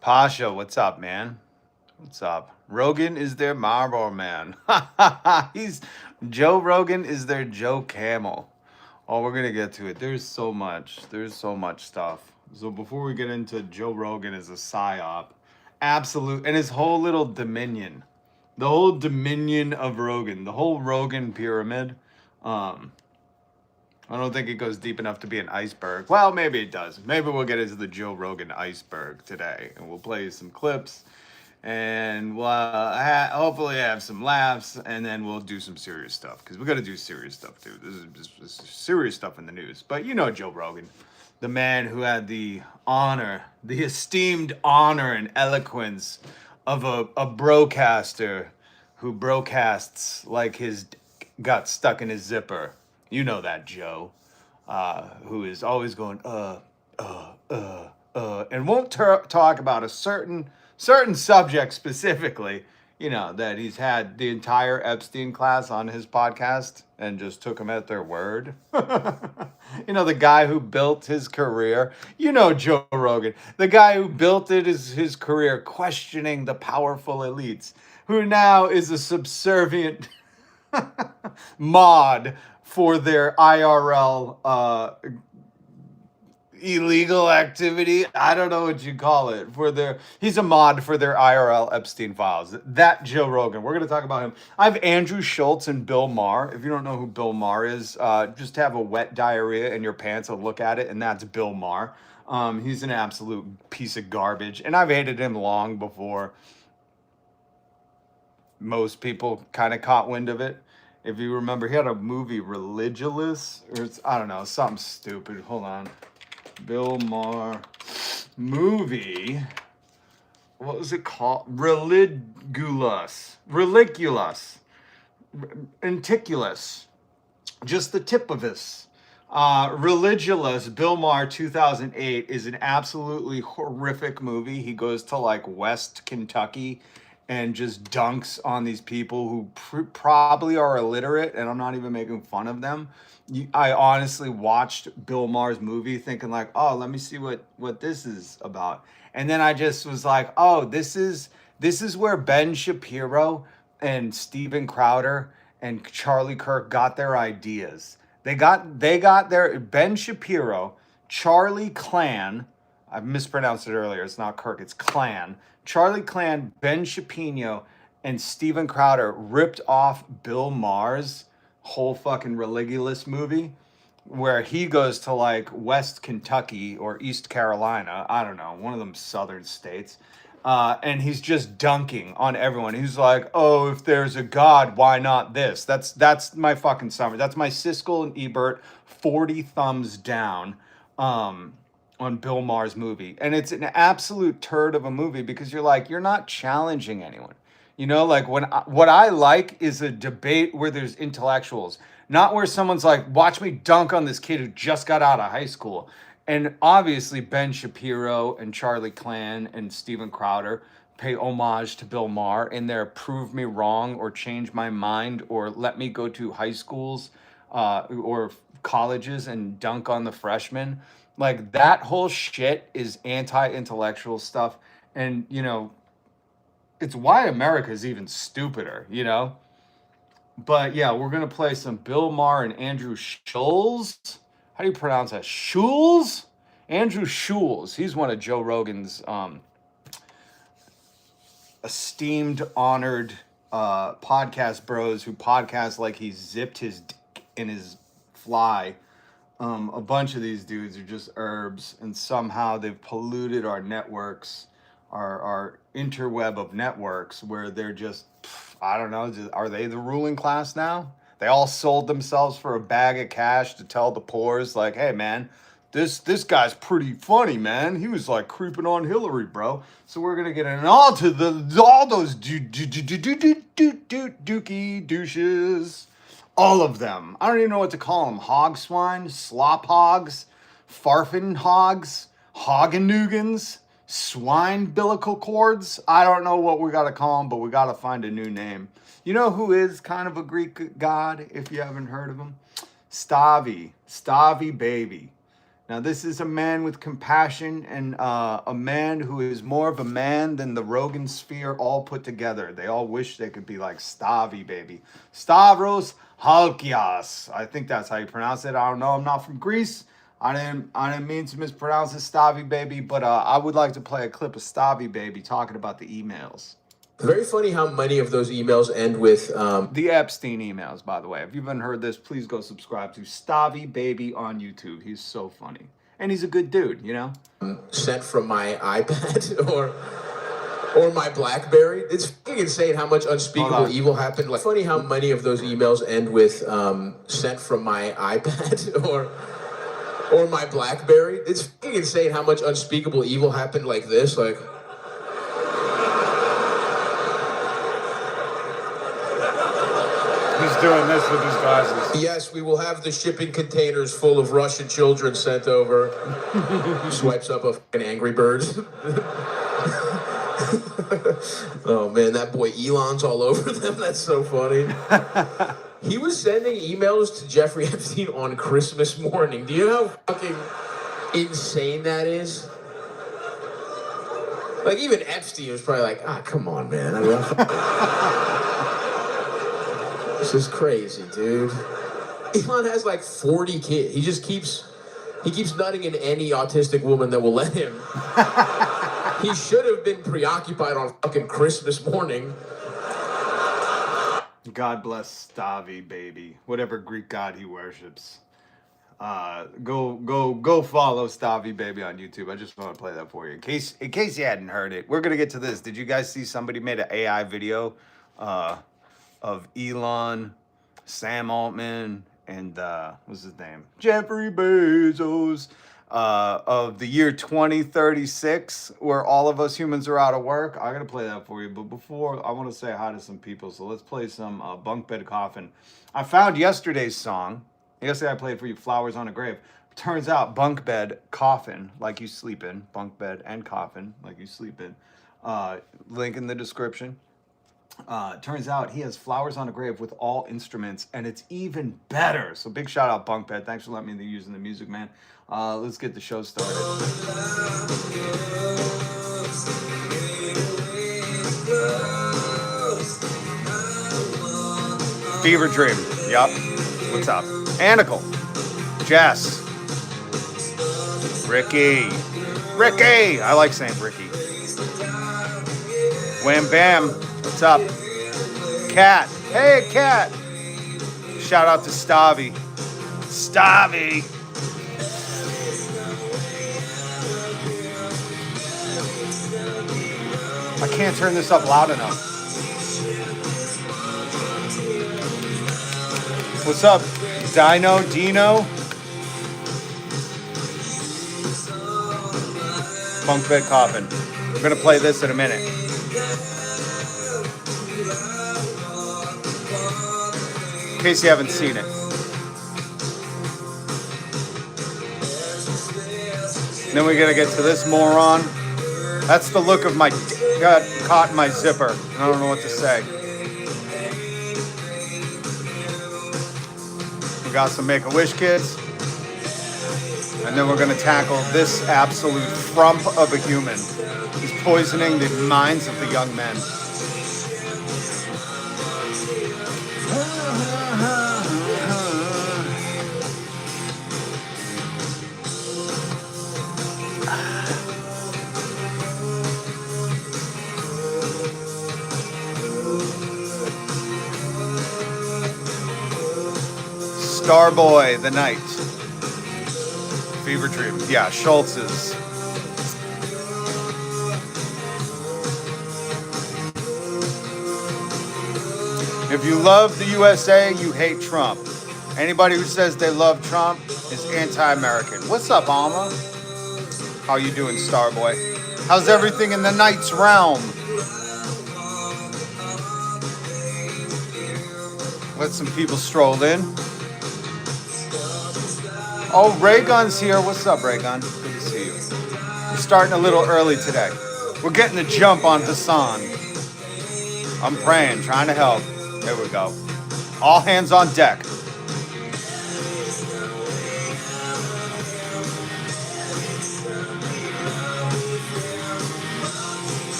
Pasha, what's up, man? What's up? Rogan is their Marlboro man. He's Joe Rogan is their Joe Camel. Oh, we're gonna get to it. There's so much. There's so much stuff. So before we get into Joe Rogan as a psyop, absolute and his whole little dominion, the whole dominion of Rogan, the whole Rogan pyramid. Um, I don't think it goes deep enough to be an iceberg. Well, maybe it does. Maybe we'll get into the Joe Rogan iceberg today, and we'll play some clips, and we'll hopefully have some laughs, and then we'll do some serious stuff because we got to do serious stuff too. This is serious stuff in the news. But you know Joe Rogan, the man who had the honor, the esteemed honor and eloquence of a broadcaster who broadcasts like his got stuck in his zipper. You know that Joe, who is always going and won't talk about a certain subject specifically. You know that he's had the entire Epstein class on his podcast and just took them at their word. You know the guy who built his career. You know Joe Rogan, the guy who built it is his career questioning the powerful elites, who now is a subservient mod for their IRL illegal activity. I don't know what you call it. He's a mod for their IRL Epstein files. That Joe Rogan. We're going to talk about him. I have Andrew Schultz and Bill Maher. If you don't know who Bill Maher is, just have a wet diarrhea in your pants and look at it, and that's Bill Maher. He's an absolute piece of garbage, and I've hated him long before most people kind of caught wind of it. If you remember, he had a movie, Religulous, or I don't know, something stupid. Hold on. Bill Maher movie. What was it called? Religulous. Anticulous. Just the tip of this. Religulous, Bill Maher, 2008, is an absolutely horrific movie. He goes to like West Kentucky and just dunks on these people who probably are illiterate, and I'm not even making fun of them. I honestly watched Bill Maher's movie thinking like, oh, let me see what this is about. And then I just was like, oh, this is where Ben Shapiro and Steven Crowder and Charlie Kirk got their ideas. They got their Ben Shapiro, Charlie Clan. I mispronounced it earlier. It's not Kirk, it's Clan. Charlie Clan, Ben Shapiro, and Steven Crowder ripped off Bill Maher's whole fucking Religulous movie, where he goes to like West Kentucky or East Carolina, I don't know, one of them southern states, and he's just dunking on everyone. He's like, "Oh, if there's a God, why not this?" That's my fucking summary. That's my Siskel and Ebert 40 thumbs down. On Bill Maher's movie. And it's an absolute turd of a movie because you're not challenging anyone. You know, like what I like is a debate where there's intellectuals, not where someone's like, watch me dunk on this kid who just got out of high school. And obviously, Ben Shapiro and Charlie Clan and Steven Crowder pay homage to Bill Maher in their prove me wrong or change my mind or let me go to high schools or colleges and dunk on the freshmen. Like that whole shit is anti-intellectual stuff. And, it's why America is even stupider, But yeah, we're going to play some Bill Maher and Andrew Schulz. How do you pronounce that? Schulz? Andrew Schulz. He's one of Joe Rogan's esteemed, honored podcast bros who podcast like he zipped his dick in his fly. A bunch of these dudes are just herbs, and somehow they've polluted our networks, our interweb of networks, where they're just, I don't know, are they the ruling class now? They all sold themselves for a bag of cash to tell the poors, like, hey, man, this guy's pretty funny, man. He was like creeping on Hillary, bro. So we're gonna get in all those dookie douches. All of them. I don't even know what to call them. Hog swine, slop hogs, farfin hogs, hoggenugans, swine umbilical cords. I don't know what we got to call them, but we got to find a new name. You know who is kind of a Greek god, if you haven't heard of him? Stavi baby. Now, this is a man with compassion and a man who is more of a man than the Rogan sphere all put together. They all wish they could be like Stavi, baby. Stavros Halkias. I think that's how you pronounce it. I don't know. I'm not from Greece. I didn't mean to mispronounce it, Stavi, baby. But I would like to play a clip of Stavi, baby, talking about the emails. Very funny how many of those emails end with the Epstein emails, by the way. If you haven't heard this, please go subscribe to Stavi Baby on YouTube. He's so funny. And he's a good dude, you know? Sent from my iPad or my BlackBerry. It's fucking insane how much unspeakable evil happened. Like, funny how many of those emails end with sent from my iPad or my BlackBerry. It's fucking insane how much unspeakable evil happened like this. Like, he's doing this with his glasses. Yes, we will have the shipping containers full of Russian children sent over. Swipes up a fucking Angry Birds. Oh man, that boy Elon's all over them. That's so funny. He was sending emails to Jeffrey Epstein on Christmas morning. Do you know how fucking insane that is? Like, even Epstein was probably like, come on, man. I mean, this is crazy, dude. Elon has like 40 kids. He keeps nutting in any autistic woman that will let him. He should have been preoccupied on fucking Christmas morning. God bless Stavi, baby. Whatever Greek god he worships. Go follow Stavi, baby, on YouTube. I just want to play that for you. In case you hadn't heard it. We're gonna get to this. Did you guys see somebody made an AI video of Elon, Sam Altman, and what's his name? Jeffrey Bezos, of the year 2036, where all of us humans are out of work. I'm gonna play that for you, but before, I want to say hi to some people, so let's play some BUNKBED COFFIN. I found yesterday's song. Yesterday I played for you Flowers on a Grave. Turns out BUNKBED COFFIN, like you sleep in, bunk bed and coffin, like you sleep in. Link in the description. Turns out he has Flowers on a Grave with all instruments, and it's even better. So big shout out BUNKBED. Thanks for letting me use the music, man. Let's get the show started. Fever Dream. Yup. What's up? Anicle. Jess. Ricky. I like saying Ricky. Wham Bam. What's up? Cat. Hey, Cat. Shout out to Stavi. I can't turn this up loud enough. What's up? Dino? BUNKBED COFFIN. We're going to play this in a minute. In case you haven't seen it. And then we're going to get to this moron. That's the look of my got caught in my zipper. I don't know what to say. We got some Make-A-Wish kids. And then we're going to tackle this absolute frump of a human. He's poisoning the minds of the young men. Starboy, The Night. Fever Dream. Yeah, Schultz's. If you love the USA, you hate Trump. Anybody who says they love Trump is anti-American. What's up, Alma? How you doing, Starboy? How's everything in the Knight's realm? Let some people stroll in. Oh, Raygun's here. What's up, Raygun? Good to see you. We're starting a little early today. We're getting the jump on Hassan. I'm praying, trying to help. There we go. All hands on deck.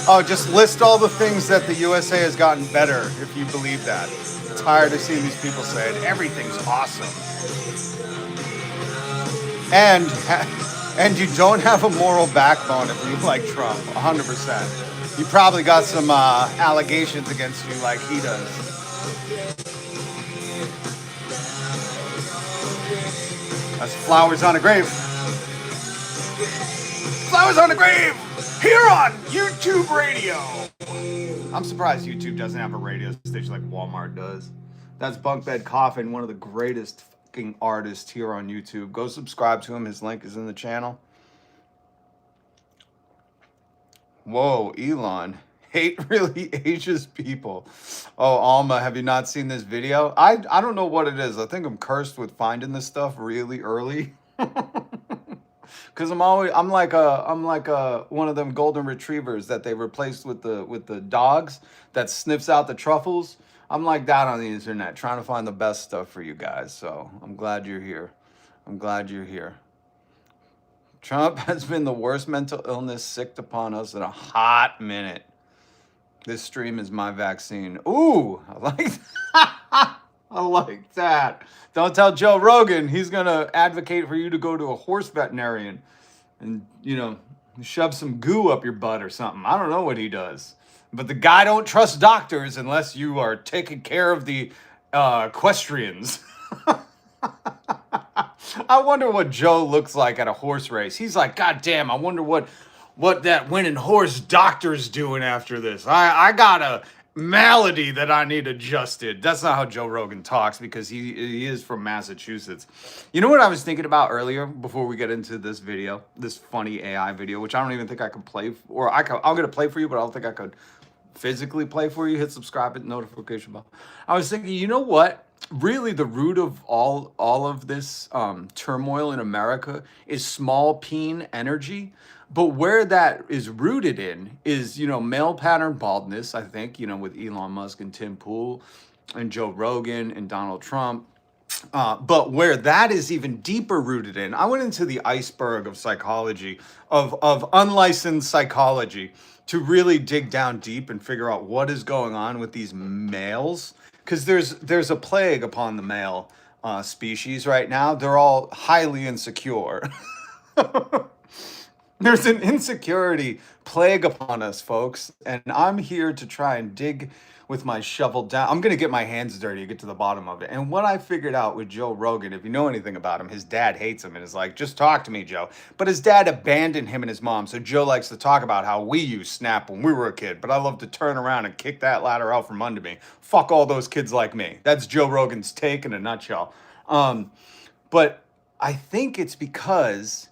Oh, just list all the things that the USA has gotten better, if you believe that. I'm tired of seeing these people say it. Everything's awesome. And and you don't have a moral backbone if you like Trump, 100%. You probably got some allegations against you like he does. That's flowers on a grave. Flowers on a grave! Here on YouTube Radio! I'm surprised YouTube doesn't have a radio station like Walmart does. That's BUNKBED COFFIN, one of the greatest fucking artists here on YouTube. Go subscribe to him. His link is in the channel. Whoa, Elon. Hate really ages people. Oh, Alma, have you not seen this video? I don't know what it is. I think I'm cursed with finding this stuff really early. Cause I'm like a one of them golden retrievers that they replaced with the dogs that sniffs out the truffles. I'm like that on the internet, trying to find the best stuff for you guys. So I'm glad you're here. I'm glad you're here. Trump has been the worst mental illness sicked upon us in a hot minute. This stream is my vaccine. Ooh, I like that. I like that. Don't tell Joe Rogan. He's going to advocate for you to go to a horse veterinarian and, you know, shove some goo up your butt or something. I don't know what he does. But the guy don't trust doctors unless you are taking care of the equestrians. I wonder what Joe looks like at a horse race. He's like, God damn, I wonder what that winning horse doctor's doing after this. I got a malady that I need adjusted. That's not how Joe Rogan talks because he is from Massachusetts. You know what I was thinking about earlier before we get into this video, this funny AI video, which I don't even think I could play, or I'm going to play for you, but I don't think I could physically play for you. Hit subscribe and notification bell. I was thinking, you know what? Really, the root of all of this turmoil in America is small peen energy. But where that is rooted in is, you know, male pattern baldness, I think, you know, with Elon Musk and Tim Pool and Joe Rogan and Donald Trump. But where that is even deeper rooted in, I went into the iceberg of psychology, of unlicensed psychology, to really dig down deep and figure out what is going on with these males. Because there's a plague upon the male species right now. They're all highly insecure. There's an insecurity plague upon us, folks, and I'm here to try and dig with my shovel down. I'm going to get my hands dirty to get to the bottom of it. And what I figured out with Joe Rogan, if you know anything about him, his dad hates him and is like, just talk to me, Joe. But his dad abandoned him and his mom, so Joe likes to talk about how we used Snap when we were a kid, but I love to turn around and kick that ladder out from under me. Fuck all those kids like me. That's Joe Rogan's take in a nutshell. But I think it's because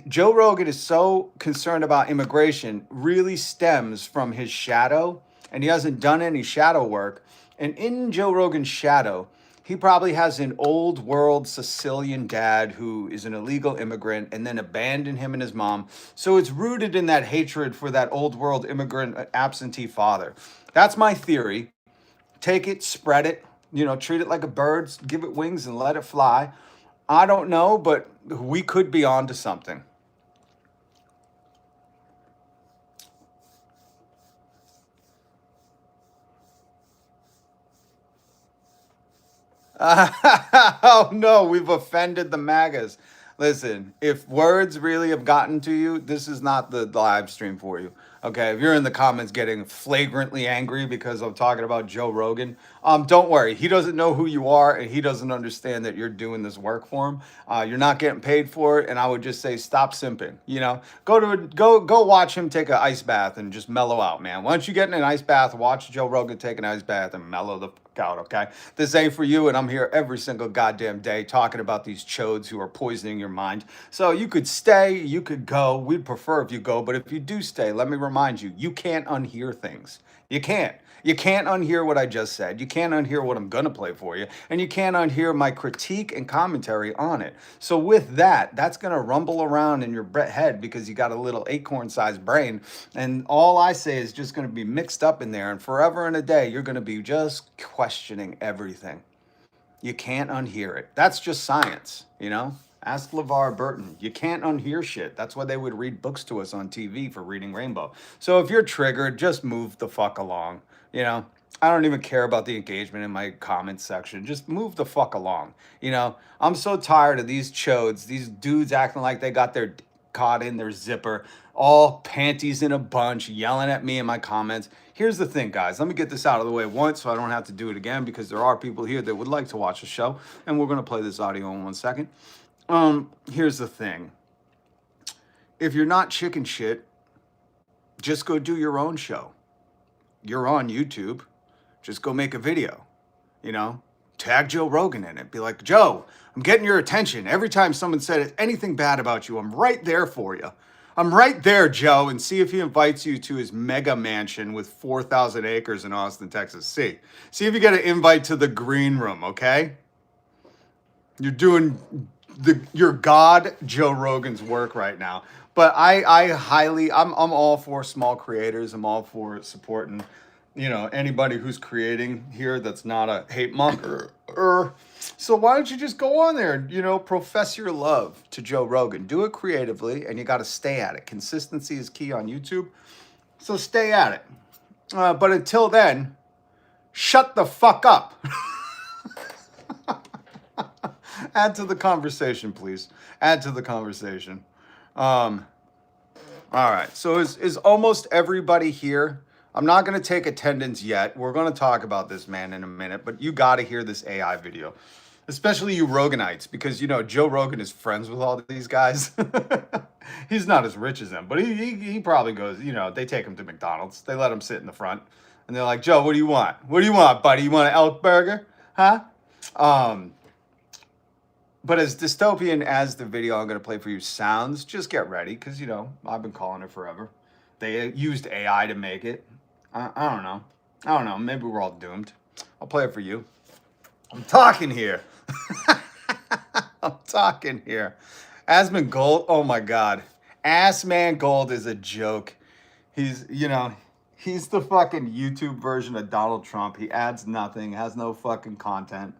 Joe Rogan is so concerned about immigration really stems from his shadow, and he hasn't done any shadow work. And in Joe Rogan's shadow, he probably has an old world Sicilian dad who is an illegal immigrant and then abandoned him and his mom. So it's rooted in that hatred for that old world immigrant absentee father. That's my theory. Take it, spread it, you know, treat it like a bird, give it wings and let it fly. I don't know, but we could be on to something. Oh no, we've offended the MAGAs. Listen, if words really have gotten to you, this is not the live stream for you. Okay, if you're in the comments getting flagrantly angry because I'm talking about Joe Rogan, don't worry. He doesn't know who you are, and he doesn't understand that you're doing this work for him. You're not getting paid for it, and I would just say stop simping. You know, go watch him take an ice bath and just mellow out, man. Once you get in an ice bath, watch Joe Rogan take an ice bath and mellow the fuck out. Okay, this ain't for you, and I'm here every single goddamn day talking about these chodes who are poisoning your mind. So you could stay, you could go. We'd prefer if you go, but if you do stay, let me remind you, you can't unhear things. You can't. You can't unhear what I just said. You can't unhear what I'm going to play for you. And you can't unhear my critique and commentary on it. So with that, that's going to rumble around in your head because you got a little acorn-sized brain. And all I say is just going to be mixed up in there. And forever and a day, you're going to be just questioning everything. You can't unhear it. That's just science, you know? Ask LeVar Burton. You can't unhear shit. That's why they would read books to us on TV for reading Rainbow. So if you're triggered, just move the fuck along. You know, I don't even care about the engagement in my comments section. Just move the fuck along. You know, I'm so tired of these chodes, these dudes acting like they got their caught in their zipper, all panties in a bunch, yelling at me in my comments. Here's the thing, guys. Let me get this out of the way once so I don't have to do it again, because there are people here that would like to watch the show, and we're going to play this audio in 1 second. Here's the thing. If you're not chicken shit, just go do your own show. You're on YouTube. Just go make a video. You know, tag Joe Rogan in it. Be like, Joe, I'm getting your attention. Every time someone said anything bad about you, I'm right there for you. I'm right there, Joe, and see if he invites you to his mega mansion with 4,000 acres in Austin, Texas. See if you get an invite to the green room, okay? You're doing your God Joe Rogan's work right now. But I'm all for small creators. I'm all for supporting, you know, anybody who's creating here that's not a hate monger. So why don't you just go on there and, you know, profess your love to Joe Rogan. Do it creatively, and you got to stay at it. Consistency is key on YouTube. So stay at it. But until then, shut the fuck up. Add to the conversation, please. Add to the conversation. All right. So is almost everybody here? I'm not going to take attendance yet. We're going to talk about this man in a minute, but you got to hear this AI video, especially you Roganites, because, you know, Joe Rogan is friends with all these guys. He's not as rich as them, but he probably goes, you know, they take him to McDonald's. They let him sit in the front, and they're like, Joe, what do you want? What do you want, buddy? You want an elk burger? Huh? But as dystopian as the video I'm going to play for you sounds, just get ready, because, you know, I've been calling it forever. They used AI to make it. I don't know. I don't know. Maybe we're all doomed. I'll play it for you. I'm talking here. I'm talking here. Asman Gold. Oh, my God. Assman Gold is a joke. He's, you know, he's the fucking YouTube version of Donald Trump. He adds nothing, has no fucking content.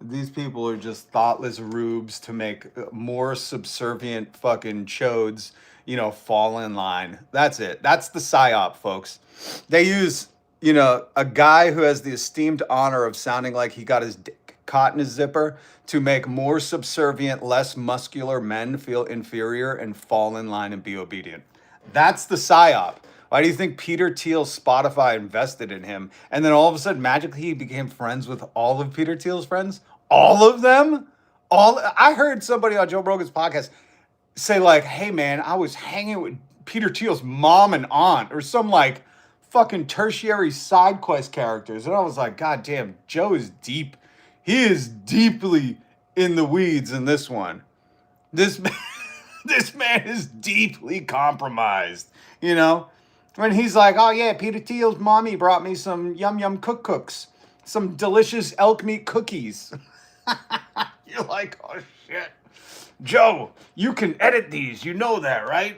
These people are just thoughtless rubes to make more subservient fucking chodes, you know, fall in line. That's it. That's the Psy-Op, folks. They use, you know, a guy who has the esteemed honor of sounding like he got his dick caught in his zipper to make more subservient, less muscular men feel inferior and fall in line and be obedient. That's the Psy-Op. Why do you think Peter Thiel's Spotify invested in him? And then all of a sudden, magically, he became friends with all of Peter Thiel's friends? All of them? I heard somebody on Joe Rogan's podcast say, like, hey, man, I was hanging with Peter Thiel's mom and aunt, or some, like, fucking tertiary side quest characters. And I was like, God damn, Joe is deep. He is deeply in the weeds in this one. This man is deeply compromised, you know? When he's like, oh yeah, Peter Thiel's mommy brought me some yum cooks, some delicious elk meat cookies. You're like, oh shit. Joe, you can edit these, you know that, right?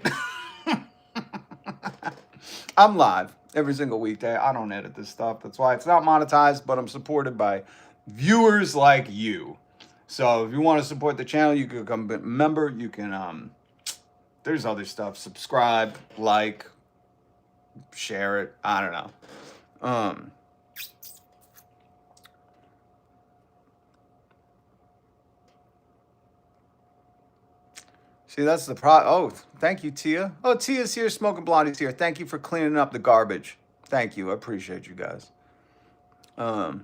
I'm live every single weekday. I don't edit this stuff. That's why it's not monetized, but I'm supported by viewers like you. So if you want to support the channel, you can become a member. You can, there's other stuff. Subscribe, like, share it. I don't know. See, that's the oh, thank you, Tia. Oh, Tia's here, Smoking Blondie's here. Thank you for cleaning up the garbage. Thank you. I appreciate you guys. I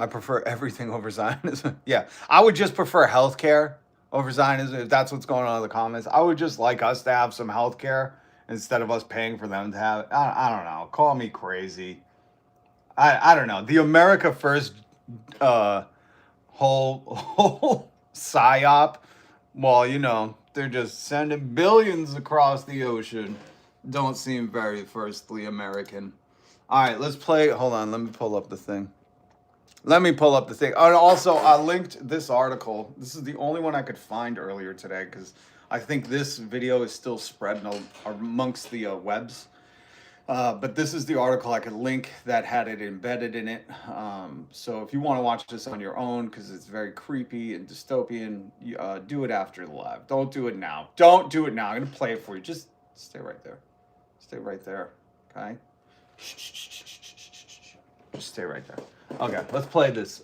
prefer everything over Zionism. Yeah, I would just prefer healthcare over Zionism, if that's what's going on in the comments. I would just like us to have some healthcare instead of us paying for them to have. I don't know. Call me crazy. I don't know. The America First whole Psy-Op, well, you know, they're just sending billions across the ocean. Don't seem very firstly American. All right, let's play. Hold on. Let me pull up the thing. And also, I linked this article. This is the only one I could find earlier today, because I think this video is still spreading amongst the webs. But this is the article I could link that had it embedded in it. So if you want to watch this on your own, because it's very creepy and dystopian, do it after the live. Don't do it now. Don't do it now. I'm going to play it for you. Just stay right there. Stay right there. Okay? Just stay right there. Okay, let's play this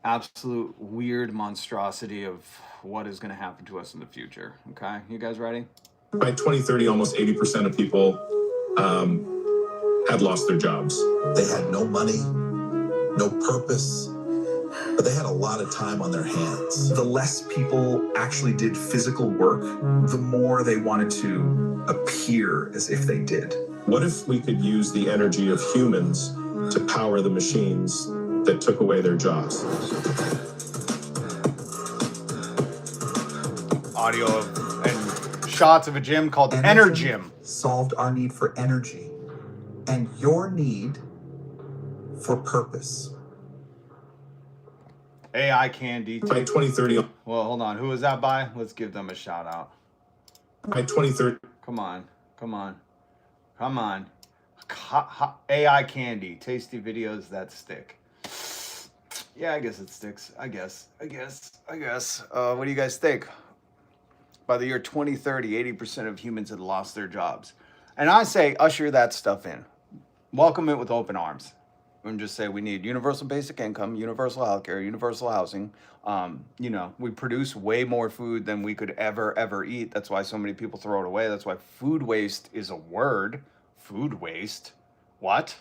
absolute weird monstrosity of what is going to happen to us in the future. Okay? You guys ready? By 2030, almost 80% of people had lost their jobs. They had no money, no purpose, but they had a lot of time on their hands. The less people actually did physical work, the more they wanted to appear as if they did. What if we could use the energy of humans to power the machines that took away their jobs? Audio and shots of a gym called Energym. Solved our need for energy and your need for purpose. AI Candy. By 2030, Well, hold on. Who is that by? Let's give them a shout out. by 2030, Come on. Come on. Come on. AI Candy. Tasty videos that stick. Yeah, I guess it sticks. I guess. What do you guys think? By the year 2030, 80% of humans had lost their jobs. And I say, usher that stuff in. Welcome it with open arms. And just say we need universal basic income, universal healthcare, universal housing. We produce way more food than we could ever eat. That's why so many people throw it away. That's why food waste is a word. Food waste? What?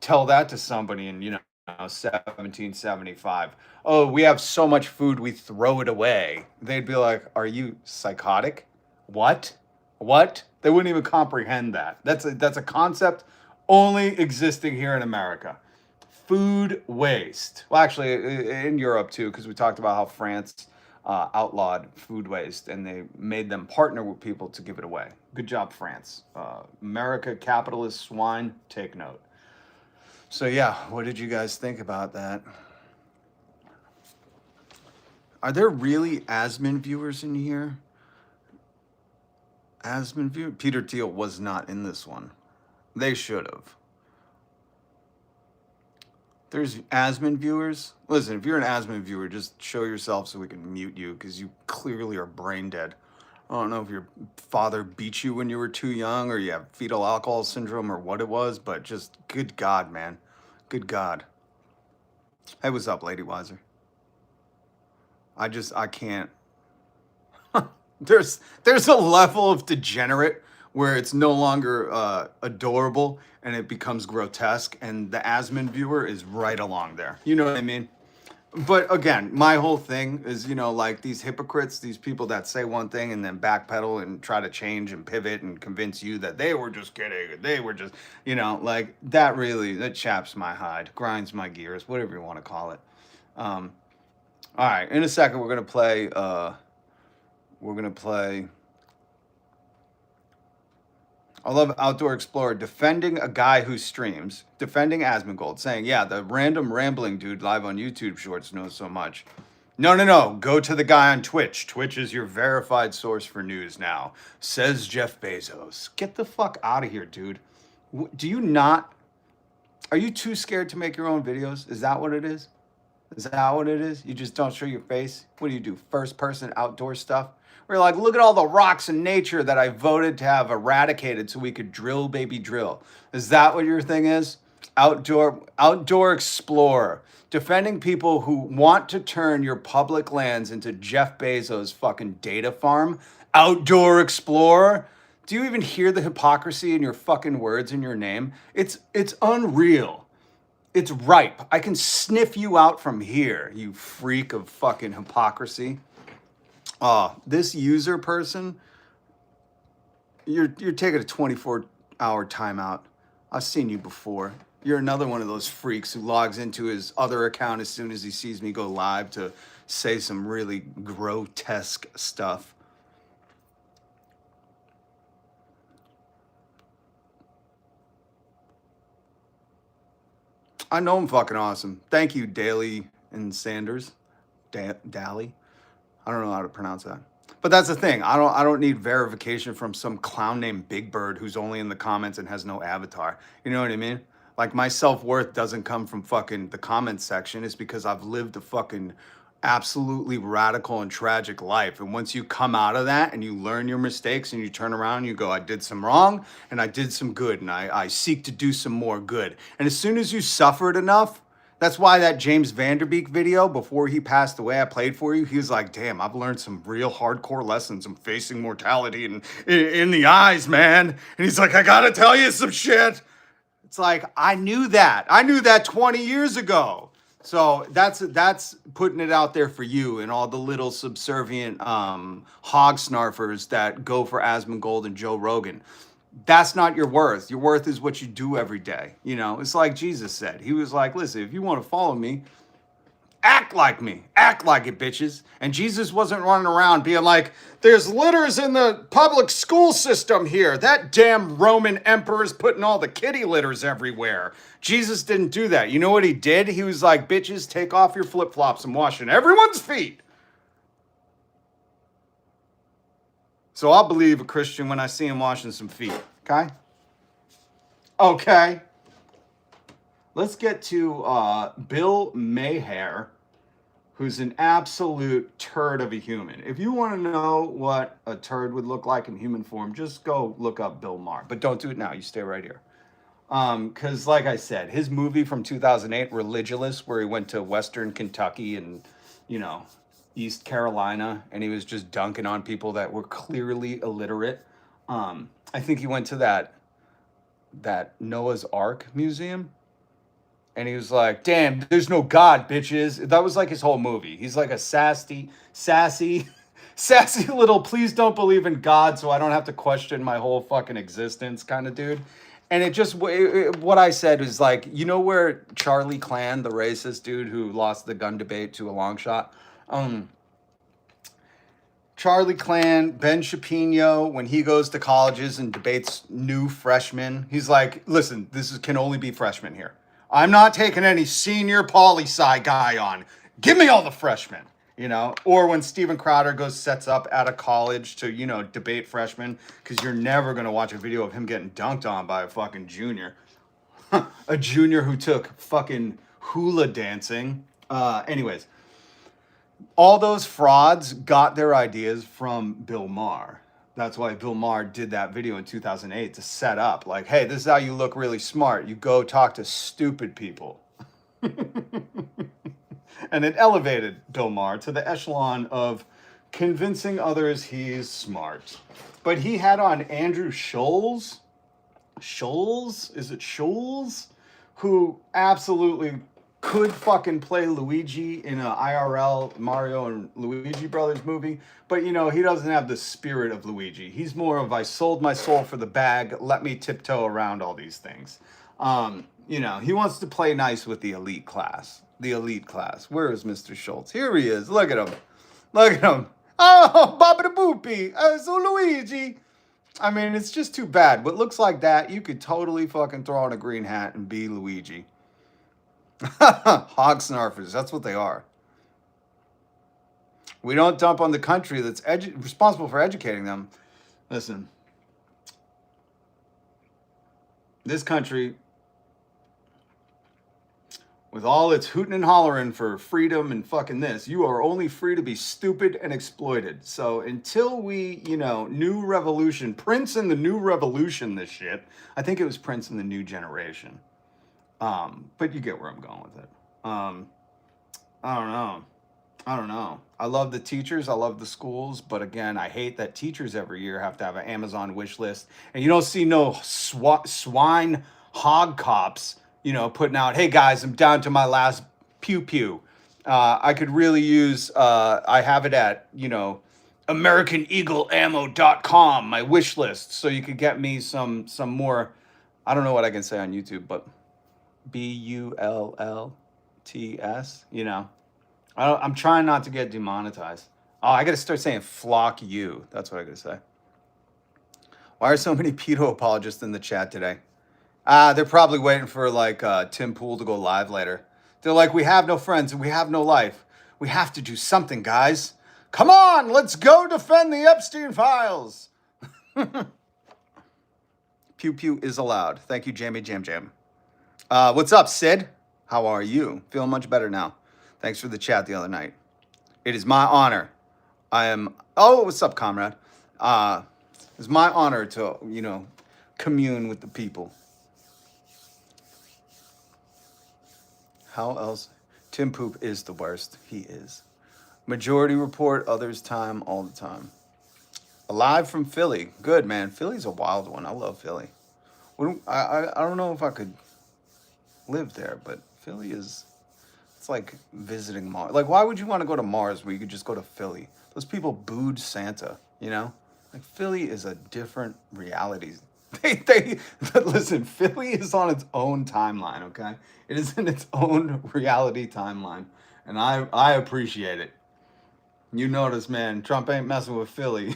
Tell that to somebody in, 1775. Oh, we have so much food, we throw it away. They'd be like, are you psychotic? What? They wouldn't even comprehend that. That's a concept only existing here in America. Food waste. Well, actually, in Europe too, because we talked about how France outlawed food waste and they made them partner with people to give it away. Good job, France. America, capitalist swine, take note. So yeah, what did you guys think about that? Are there really Asmin viewers in here? Asmin viewer? Peter Thiel was not in this one. They should have. There's Asmin viewers. Listen, if you're an Asmin viewer, just show yourself so we can mute you because you clearly are brain dead. I don't know if your father beat you when you were too young or you have fetal alcohol syndrome or what it was, but just good God, man. Good God. Hey, what's up, Lady Wiser? I can't. There's a level of degenerate where it's no longer adorable and it becomes grotesque, and the Asmin viewer is right along there. You know what I mean? But again, my whole thing is, like these hypocrites, these people that say one thing and then backpedal and try to change and pivot and convince you that they were just kidding. They were just, like that chaps my hide, grinds my gears, whatever you want to call it. All right, in a second, we're going to play, I love Outdoor Explorer defending a guy who streams, defending Asmongold, saying, yeah, the random rambling dude live on YouTube Shorts knows so much. No. Go to the guy on Twitch. Twitch is your verified source for news now, says Jeff Bezos. Get the fuck out of here, dude. Are you too scared to make your own videos? Is that what it is? You just don't show your face? What do you do? First person outdoor stuff? We're like, look at all the rocks in nature that I voted to have eradicated so we could drill, baby, drill. Is that what your thing is? Outdoor explorer. Defending people who want to turn your public lands into Jeff Bezos' fucking data farm. Outdoor explorer. Do you even hear the hypocrisy in your fucking words in your name? It's unreal. It's ripe. I can sniff you out from here, you freak of fucking hypocrisy. This user person, you're taking a 24-hour timeout. I've seen you before. You're another one of those freaks who logs into his other account as soon as he sees me go live to say some really grotesque stuff. I know I'm fucking awesome. Thank you, Daly and Sanders. Dally. I don't know how to pronounce that. But that's the thing. I don't need verification from some clown named Big Bird who's only in the comments and has no avatar. You know what I mean? Like my self-worth doesn't come from fucking the comments section. It's because I've lived a fucking absolutely radical and tragic life. And once you come out of that and you learn your mistakes and you turn around and you go, I did some wrong and I did some good and I seek to do some more good. And as soon as you suffered enough, that's why that James Vanderbeek video, before he passed away, I played for you. He was like, damn, I've learned some real hardcore lessons. I'm facing mortality in the eyes, man. And he's like, I gotta tell you some shit. It's like, I knew that. I knew that 20 years ago. So that's putting it out there for you and all the little subservient hog snarfers that go for Asmongold and Joe Rogan. That's not your worth. Your worth is what you do every day. You know, it's like Jesus said. He was like, listen, if you want to follow me, act like me. Act like it, bitches. And Jesus wasn't running around being like, there's litters in the public school system here. That damn Roman emperor's putting all the kitty litters everywhere. Jesus didn't do that. You know what he did? He was like, bitches, take off your flip-flops and washing everyone's feet. So I'll believe a Christian when I see him washing some feet, okay? Okay. Let's get to Bill Maher, who's an absolute turd of a human. If you want to know what a turd would look like in human form, just go look up Bill Maher. But don't do it now. You stay right here. Because like I said, his movie from 2008, Religulous, where he went to Western Kentucky and, you know, East Carolina, and he was just dunking on people that were clearly illiterate. I think he went to that Noah's Ark museum, and he was like, damn, there's no God, bitches. That was like his whole movie. He's like a sassy little please don't believe in God so I don't have to question my whole fucking existence kind of dude. And what I said was like, you know where Charlie Clan, the racist dude who lost the gun debate to a long shot, Charlie Clan, Ben Shapiro, when he goes to colleges and debates new freshmen, he's like, listen, can only be freshmen here. I'm not taking any senior poli-sci guy on. Give me all the freshmen, you know? Or when Steven Crowder sets up at a college to, you know, debate freshmen, because you're never going to watch a video of him getting dunked on by a fucking junior. A junior who took fucking hula dancing. Anyways. All those frauds got their ideas from Bill Maher. That's why Bill Maher did that video in 2008 to set up, like, hey, this is how you look really smart. You go talk to stupid people. And it elevated Bill Maher to the echelon of convincing others he's smart. But he had on Andrew Scholes. Is it Scholes? Who absolutely could fucking play Luigi in a IRL Mario and Luigi Brothers movie, but you know, he doesn't have the spirit of Luigi. He's more of, I sold my soul for the bag, let me tiptoe around all these things. You know, he wants to play nice with the elite class. Where is Mr. Schultz? Here he is. Look at him. Oh, Baba the Boopy. So Luigi. I mean, it's just too bad. What looks like that, you could totally fucking throw on a green hat and be Luigi. Hog snarfers, that's what they are. We don't dump on the country that's responsible for educating them. Listen, this country, with all its hooting and hollering for freedom and fucking this, you are only free to be stupid and exploited. So until we, you know, New Revolution, Prince and the New Revolution, this shit, I think it was Prince and the New Generation. But you get where I'm going with it. I don't know. I love the teachers. I love the schools. But again, I hate that teachers every year have to have an Amazon wish list. And you don't see no swine hog cops, you know, putting out, hey guys, I'm down to my last pew. I could really use, I have it at, you know, AmericanEagleAmmo.com, my wish list. So you could get me some more, I don't know what I can say on YouTube, but BULLTS, you know. I'm trying not to get demonetized. Oh, I got to start saying flock you. That's what I got to say. Why are so many pedo apologists in the chat today? They're probably waiting for like Tim Pool to go live later. They're like, we have no friends and we have no life. We have to do something, guys. Come on, let's go defend the Epstein files. Pew pew is allowed. Thank you, Jamie Jam Jam. What's up, Sid? How are you? Feeling much better now. Thanks for the chat the other night. It is my honor. Oh, what's up, comrade? It's my honor to, commune with the people. How else? Tim Poop is the worst. He is. Majority Report, others time, all the time. Alive from Philly. Good, man. Philly's a wild one. I love Philly. I don't know if I could live there, but Philly is... It's like visiting Mars. Like, why would you want to go to Mars where you could just go to Philly? Those people booed Santa, Like, Philly is a different reality. Listen, Philly is on its own timeline, okay? It is in its own reality timeline. And I appreciate it. You notice, man, Trump ain't messing with Philly.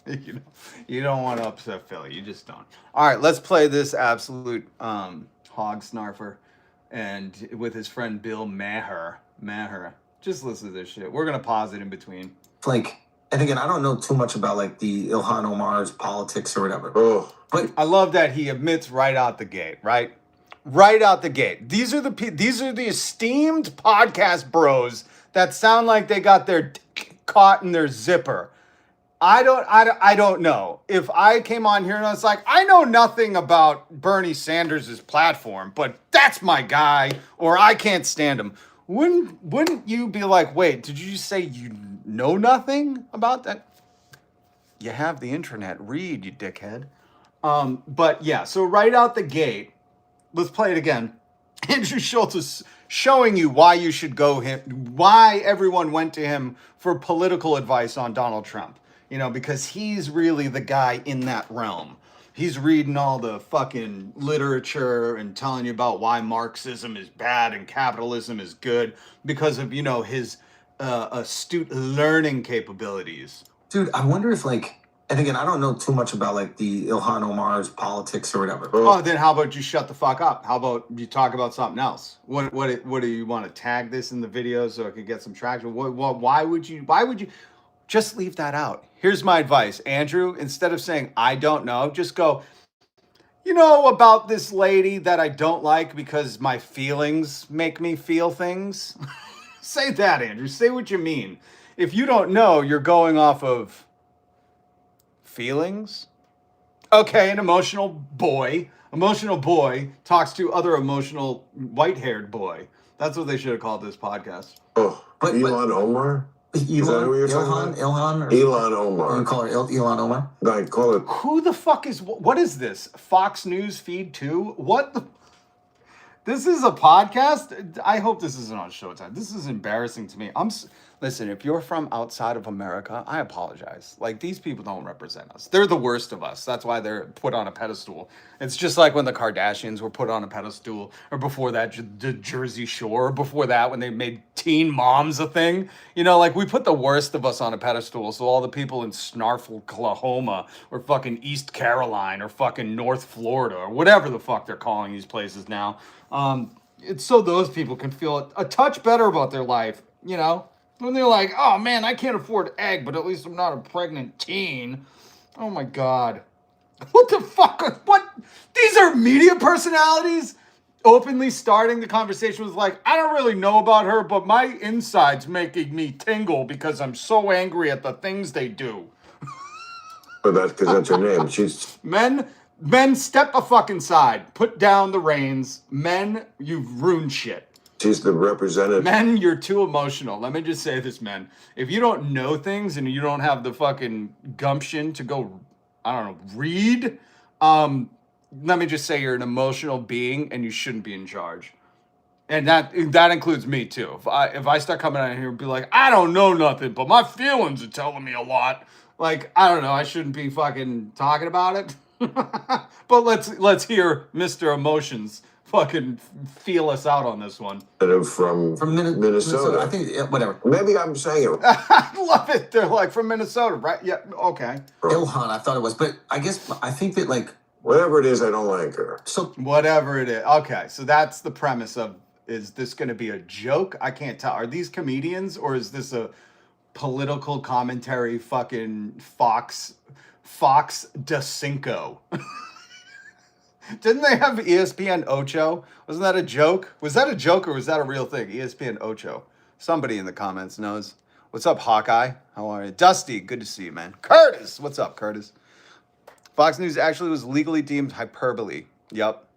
You don't want to upset Philly. You just don't. All right, let's play this absolute hog snarfer. And with his friend Bill Maher. Just listen to this shit. We're going to pause it in between. Like, and again, I don't know too much about like the Ilhan Omar's politics or whatever. But I love that he admits right out the gate, right? Right out the gate. These are the esteemed podcast bros that sound like they got their dick caught in their zipper. I don't know. If I came on here and I was like, I know nothing about Bernie Sanders' platform, but that's my guy, or I can't stand him. Wouldn't you be like, wait, did you say you know nothing about that? You have the internet. Read, you dickhead. But yeah, so right out the gate, let's play it again. Andrew Schultz is showing you why you should why everyone went to him for political advice on Donald Trump. Because he's really the guy in that realm. He's reading all the fucking literature and telling you about why Marxism is bad and capitalism is good because of, his astute learning capabilities. Dude, I wonder if and again, I don't know too much about like the Ilhan Omar's politics or whatever. Oh, then how about you shut the fuck up? How about you talk about something else? What do you want to tag this in the video so it could get some traction? Why would you just leave that out? Here's my advice, Andrew. Instead of saying, I don't know, just go, about this lady that I don't like because my feelings make me feel things. Say that, Andrew. Say what you mean. If you don't know, you're going off of feelings. Okay, an emotional boy talks to other emotional white-haired boy. That's what they should have called this podcast. Oh, Elon Omar? Is that who you're talking about? Ilhan? Elon Omar. You call her Elon Omar? I call it... Who the fuck what is this? Fox News Feed 2? What the... This is a podcast? I hope this isn't on Showtime. This is embarrassing to me. Listen, if you're from outside of America, I apologize. Like, these people don't represent us. They're the worst of us. That's why they're put on a pedestal. It's just like when the Kardashians were put on a pedestal, or before that, the Jersey Shore, or before that, when they made teen moms a thing. We put the worst of us on a pedestal, so all the people in Snarfle, Oklahoma, or fucking East Caroline, or fucking North Florida, or whatever the fuck they're calling these places now, it's so those people can feel a touch better about their life, When they're like, oh man, I can't afford egg, but at least I'm not a pregnant teen. Oh my God. What the fuck? What? These are media personalities openly starting the conversation with like, I don't really know about her, but my inside's making me tingle because I'm so angry at the things they do. But that's because that's her name. She's... Men, step a fucking side. Put down the reins. Men, you've ruined shit. She's the representative. Men, you're too emotional. Let me just say this, men. If you don't know things and you don't have the fucking gumption to go, read, let me just say you're an emotional being and you shouldn't be in charge. And that includes me too. If I start coming out here and be like, I don't know nothing, but my feelings are telling me a lot. Like, I don't know, I shouldn't be fucking talking about it. But let's hear Mr. Emotions fucking feel us out on this one. From Minnesota. I think, whatever. Maybe I'm saying it. I love it. They're like from Minnesota, right? Yeah, okay. Ilhan, I thought it was. But I think that Whatever it is, I don't like her. So whatever it is. Okay, so that's the premise of Is this going to be a joke? I can't tell. Are these comedians or is this a political commentary fucking Fox de Cinco? Didn't they have ESPN Ocho? Wasn't that a joke? Was that a joke or was that a real thing? ESPN Ocho. Somebody in the comments knows. What's up, Hawkeye? How are you? Dusty, good to see you, man. Curtis, what's up, Curtis? Fox News actually was legally deemed hyperbole. Yep.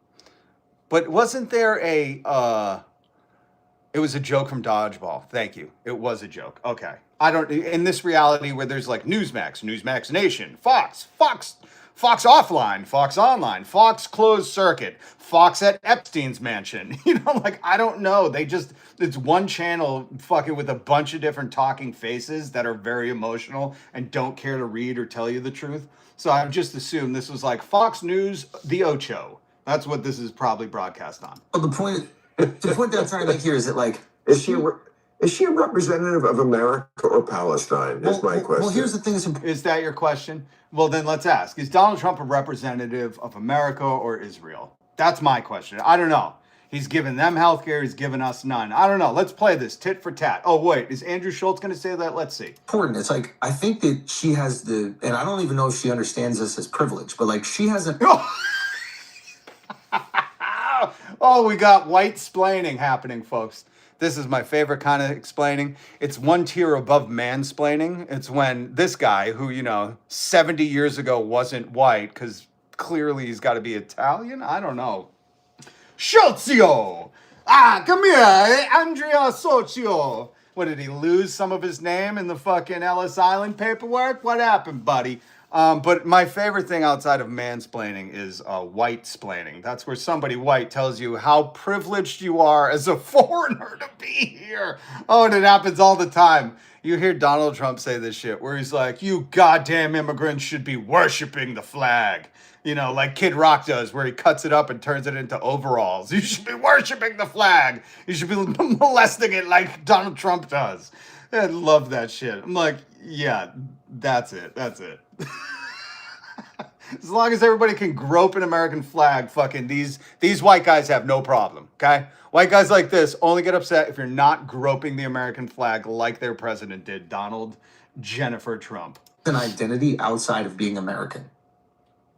But wasn't there a, it was a joke from Dodgeball. Thank you. It was a joke. Okay. I don't, in this reality where there's like Newsmax Nation, Fox Offline, Fox Online, Fox Closed Circuit, Fox at Epstein's Mansion. You know, like, I don't know. It's one channel fucking with a bunch of different talking faces that are very emotional and don't care to read or tell you the truth. So I've just assumed this was like Fox News, the Ocho. That's what this is probably broadcast on. Well, the point that I'm trying to make here is that, like, Is she a representative of America or Palestine? Is my question. Well, here's the thing. Is that your question? Well, then let's ask. Is Donald Trump a representative of America or Israel? That's my question. I don't know. He's given them health care. He's given us none. I don't know. Let's play this tit for tat. Oh, wait. Is Andrew Schultz going to say that? Let's see. Important. It's like, I think that she has and I don't even know if she understands this as privilege, but like she has a... Oh, we got white splaining happening, folks. This is my favorite kind of explaining. It's one tier above mansplaining. It's when this guy who, 70 years ago wasn't white, because clearly he's got to be Italian. I don't know. Schultzio! Come here, Andrea Socio. What, did he lose some of his name in the fucking Ellis Island paperwork? What happened, buddy? But my favorite thing outside of mansplaining is white-splaining. That's where somebody white tells you how privileged you are as a foreigner to be here. Oh, and it happens all the time. You hear Donald Trump say this shit where he's like, you goddamn immigrants should be worshiping the flag. Like Kid Rock does, where he cuts it up and turns it into overalls. You should be worshiping the flag. You should be molesting it like Donald Trump does. I love that shit. I'm like, yeah, that's it. That's it. As long as everybody can grope an American flag, fucking these white guys have no problem, okay? White guys like this only get upset if you're not groping the American flag like their president did, Donald Jennifer Trump. An identity outside of being American.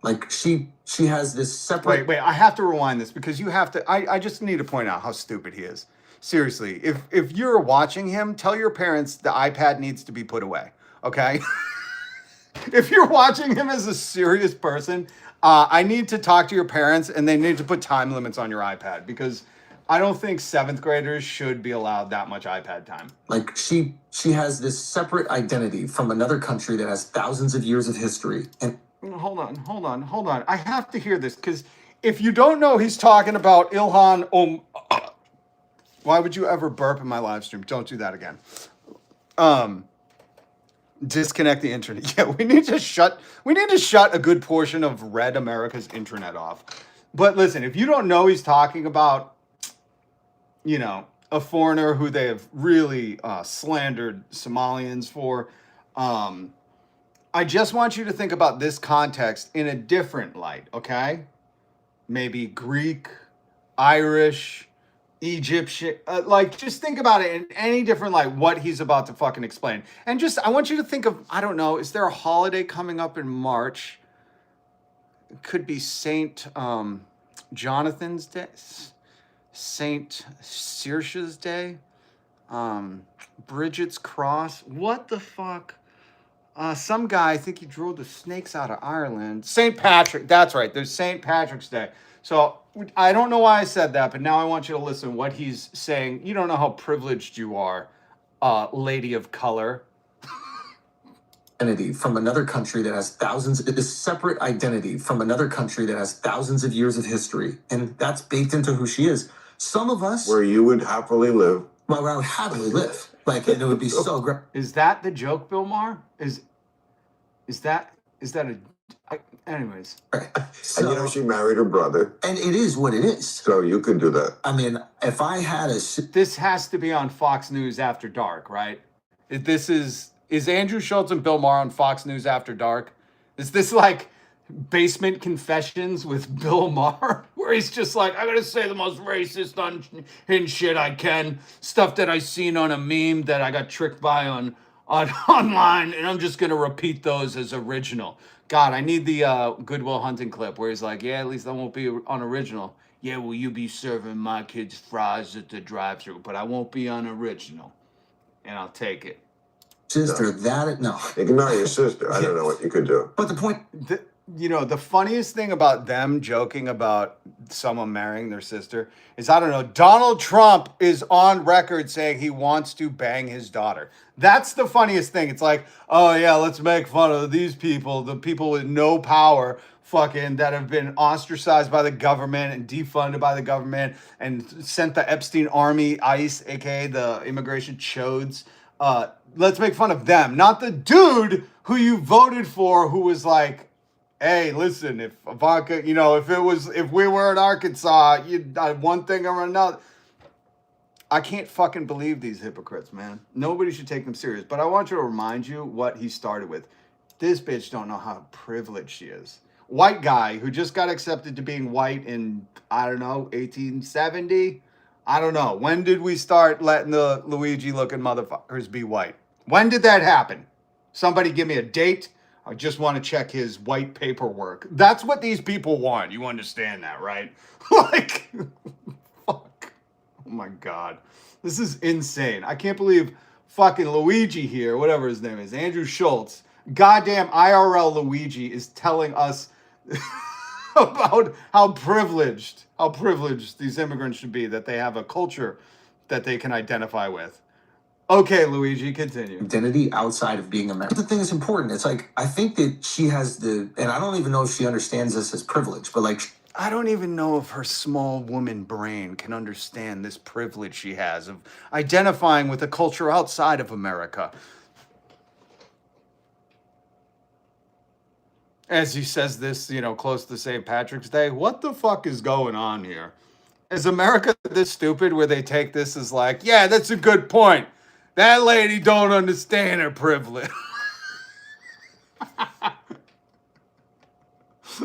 Like, she has this separate... Wait, I have to rewind this because you have to... I just need to point out how stupid he is. Seriously, if you're watching him, tell your parents the iPad needs to be put away, okay? If you're watching him as a serious person, I need to talk to your parents and they need to put time limits on your iPad because I don't think 7th graders should be allowed that much iPad time. Like, she has this separate identity from another country that has thousands of years of history. And Hold on. I have to hear this because if you don't know he's talking about Ilhan why would you ever burp in my live stream? Don't do that again. Disconnect the internet. Yeah, we need to shut a good portion of Red America's internet off. But listen, if you don't know he's talking about, a foreigner who they have really slandered Somalians for, I just want you to think about this context in a different light, okay? Maybe Greek, Irish, Egyptian, just think about it in any different light, what he's about to fucking explain. And I want you to think of, I don't know, is there a holiday coming up in March? It could be Saint Jonathan's Day, Saint Saoirse's Day, Bridget's Cross. What the fuck? Some guy, I think he drove the snakes out of Ireland. St. Patrick, that's right, there's St. Patrick's Day. So I don't know why I said that, but now I want you to listen what he's saying. You don't know how privileged you are, lady of color. Identity from another country that has this separate identity from another country that has thousands of years of history. And that's baked into who she is. Some of us... Where you would happily live. Well, where I would happily live. Like, and it would be so great. Is that the joke, Bill Maher? Is that anyways. So, and she married her brother. And it is what it is. So you can do that. I mean, if I had This has to be on Fox News After Dark, right? Is Andrew Schultz and Bill Maher on Fox News After Dark? Is this like Basement Confessions with Bill Maher, where he's just like, I'm gonna say the most racist unhinged shit I can, stuff that I seen on a meme that I got tricked by on online, and I'm just gonna repeat those as original. God, I need the Goodwill Hunting clip where he's like, yeah, at least I won't be unoriginal. Yeah, will you be serving my kids fries at the drive-thru, but I won't be unoriginal, and I'll take it. Sister, no. You can marry your sister. I don't know what you could do. But the point, The funniest thing about them joking about someone marrying their sister is, I don't know, Donald Trump is on record saying he wants to bang his daughter. That's the funniest thing. It's like, oh yeah, let's make fun of these people, the people with no power, fucking, that have been ostracized by the government and defunded by the government and sent the Epstein Army, ICE, aka the immigration chodes. Let's make fun of them, not the dude who you voted for, who was like, hey, listen, if Ivanka, if we were in Arkansas, you'd one thing or another. I can't fucking believe these hypocrites, man. Nobody should take them serious. But I want you to remind you what he started with. This bitch don't know how privileged she is. White guy who just got accepted to being white in, I don't know, 1870? I don't know. When did we start letting the Luigi-looking motherfuckers be white? When did that happen? Somebody give me a date. I just want to check his white paperwork. That's what these people want. You understand that, right? Like, fuck. Oh my God. This is insane. I can't believe fucking Luigi here, whatever his name is, Andrew Schultz, goddamn IRL Luigi, is telling us about how privileged these immigrants should be, that they have a culture that they can identify with. Okay, Luigi, continue. Identity outside of being American. The thing is important. It's like, I think that she has and I don't even know if she understands this as privilege, but like, I don't even know if her small woman brain can understand this privilege she has of identifying with a culture outside of America. As he says this, close to St. Patrick's Day, what the fuck is going on here? Is America this stupid where they take this as like, yeah, that's a good point. That lady don't understand her privilege.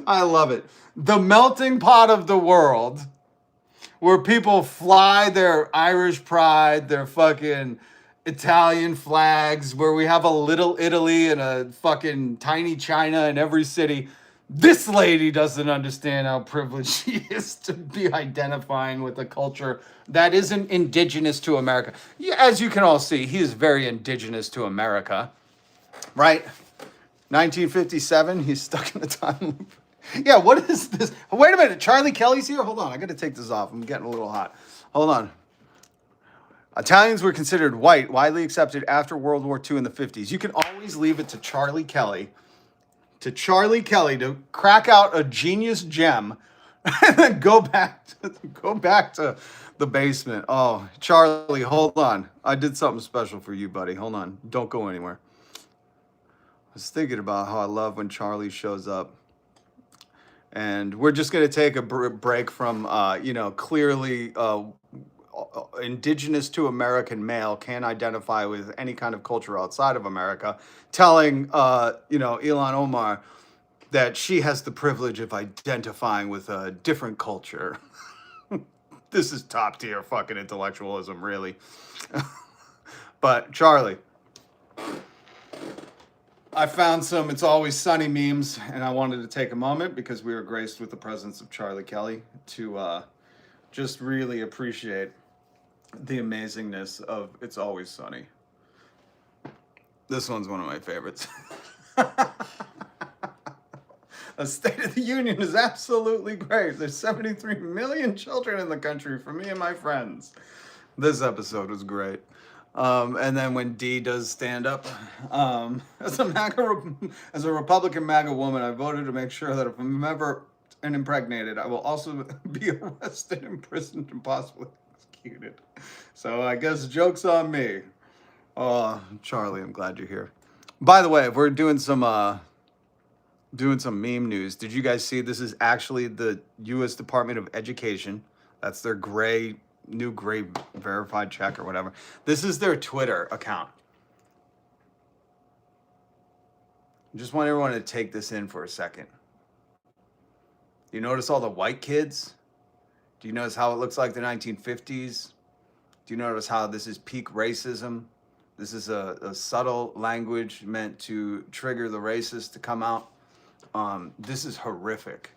I love it. The melting pot of the world, where people fly their Irish pride, their fucking Italian flags, where we have a little Italy and a fucking tiny China in every city. This lady doesn't understand how privileged she is to be identifying with a culture that isn't indigenous to America. As you can all see, he is very indigenous to America, right? 1957, he's stuck in the time loop. Yeah, what is this? Wait a minute, Charlie Kelly's here? Hold on, I gotta take this off. I'm getting a little hot. Hold on. Italians were considered white, widely accepted after World War II in the 50s. You can always leave it to Charlie Kelly to crack out a genius gem and then go back to the basement. Oh, Charlie, hold on. I did something special for you, buddy. Hold on. Don't go anywhere. I was thinking about how I love when Charlie shows up. And we're just going to take a break from, clearly indigenous to American male can't identify with any kind of culture outside of America, telling, Ilhan Omar that she has the privilege of identifying with a different culture. This is top tier fucking intellectualism, really. But Charlie, I found some It's Always Sunny memes, and I wanted to take a moment because we were graced with the presence of Charlie Kelly to just really appreciate the amazingness of It's Always Sunny. This one's one of my favorites. A State of the Union is absolutely great. There's 73 million children in the country for me and my friends. This episode was great. And then when Dee does stand up, as a Republican MAGA woman, I voted to make sure that if I'm ever impregnated, I will also be arrested, imprisoned, and possibly executed. So I guess joke's on me. Oh, Charlie, I'm glad you're here. By the way, if we're doing some meme news, did you guys see this is actually the U.S. Department of Education? That's their new gray verified check or whatever. This is their Twitter account. I just want everyone to take this in for a second. Do you notice all the white kids? Do you notice how it looks like the 1950s? Do you notice how this is peak racism? This is a subtle language meant to trigger the racist to come out. This is horrific.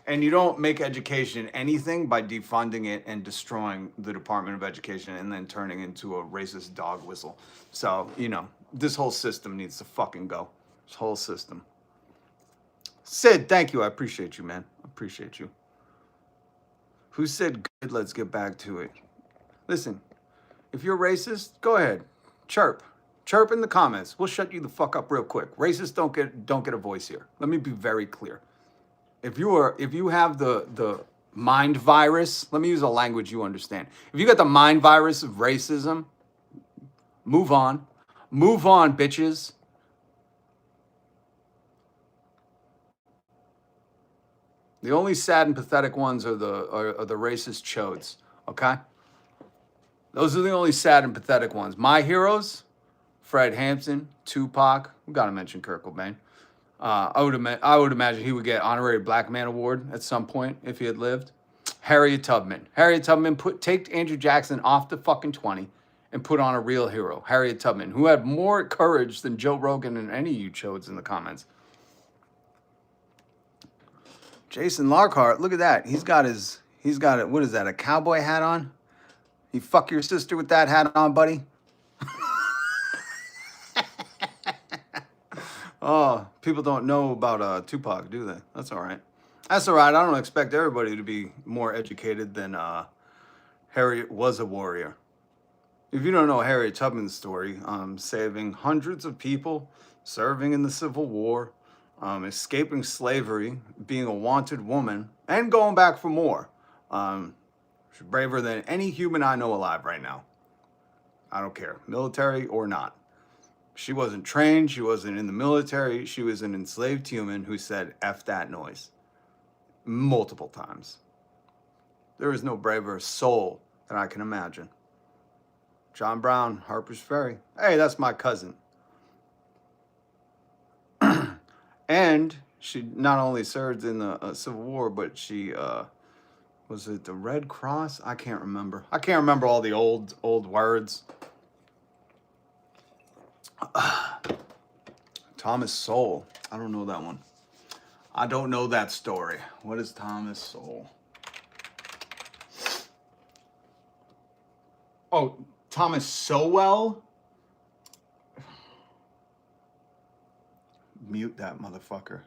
And you don't make education anything by defunding it and destroying the Department of Education and then turning into a racist dog whistle. So, you know, this whole system needs to fucking go. This whole system. Sid, thank you. I appreciate you, man. I appreciate you. Who said good? Let's get back to it. Listen, if you're racist, go ahead. Chirp. Chirp in the comments. We'll shut you the fuck up real quick. Racists don't get a voice here. Let me be very clear. If you have the mind virus, let me use a language you understand. If you got the mind virus of racism, move on. Move on, bitches. The only sad and pathetic ones are the racist chodes, okay? Those are the only sad and pathetic ones. My heroes, Fred Hampton, Tupac. We gotta mention Kurt Cobain. I would imagine he would get honorary Black Man Award at some point if he had lived. Harriet Tubman. Harriet Tubman take Andrew Jackson off the fucking 20 and put on a real hero. Harriet Tubman, who had more courage than Joe Rogan and any of you chodes in the comments. Jason Lockhart, look at that. He's got it. What is that? A cowboy hat on? You fuck your sister with that hat on, buddy? Oh, people don't know about Tupac, do they? That's all right. That's all right. I don't expect everybody to be more educated than Harriet was a warrior. If you don't know Harriet Tubman's story, saving hundreds of people, serving in the Civil War, escaping slavery, being a wanted woman, and going back for more. She's braver than any human I know alive right now. I don't care, military or not. She wasn't trained, she wasn't in the military, she was an enslaved human who said, F that noise, multiple times. There is no braver soul than I can imagine. John Brown, Harper's Ferry. Hey, that's my cousin. And she not only served in the Civil War, but she, was it the Red Cross? I can't remember. I can't remember all the old words. Thomas Sowell. I don't know that one. I don't know that story. What is Thomas Sowell? Oh, Thomas Sowell? Mute that motherfucker.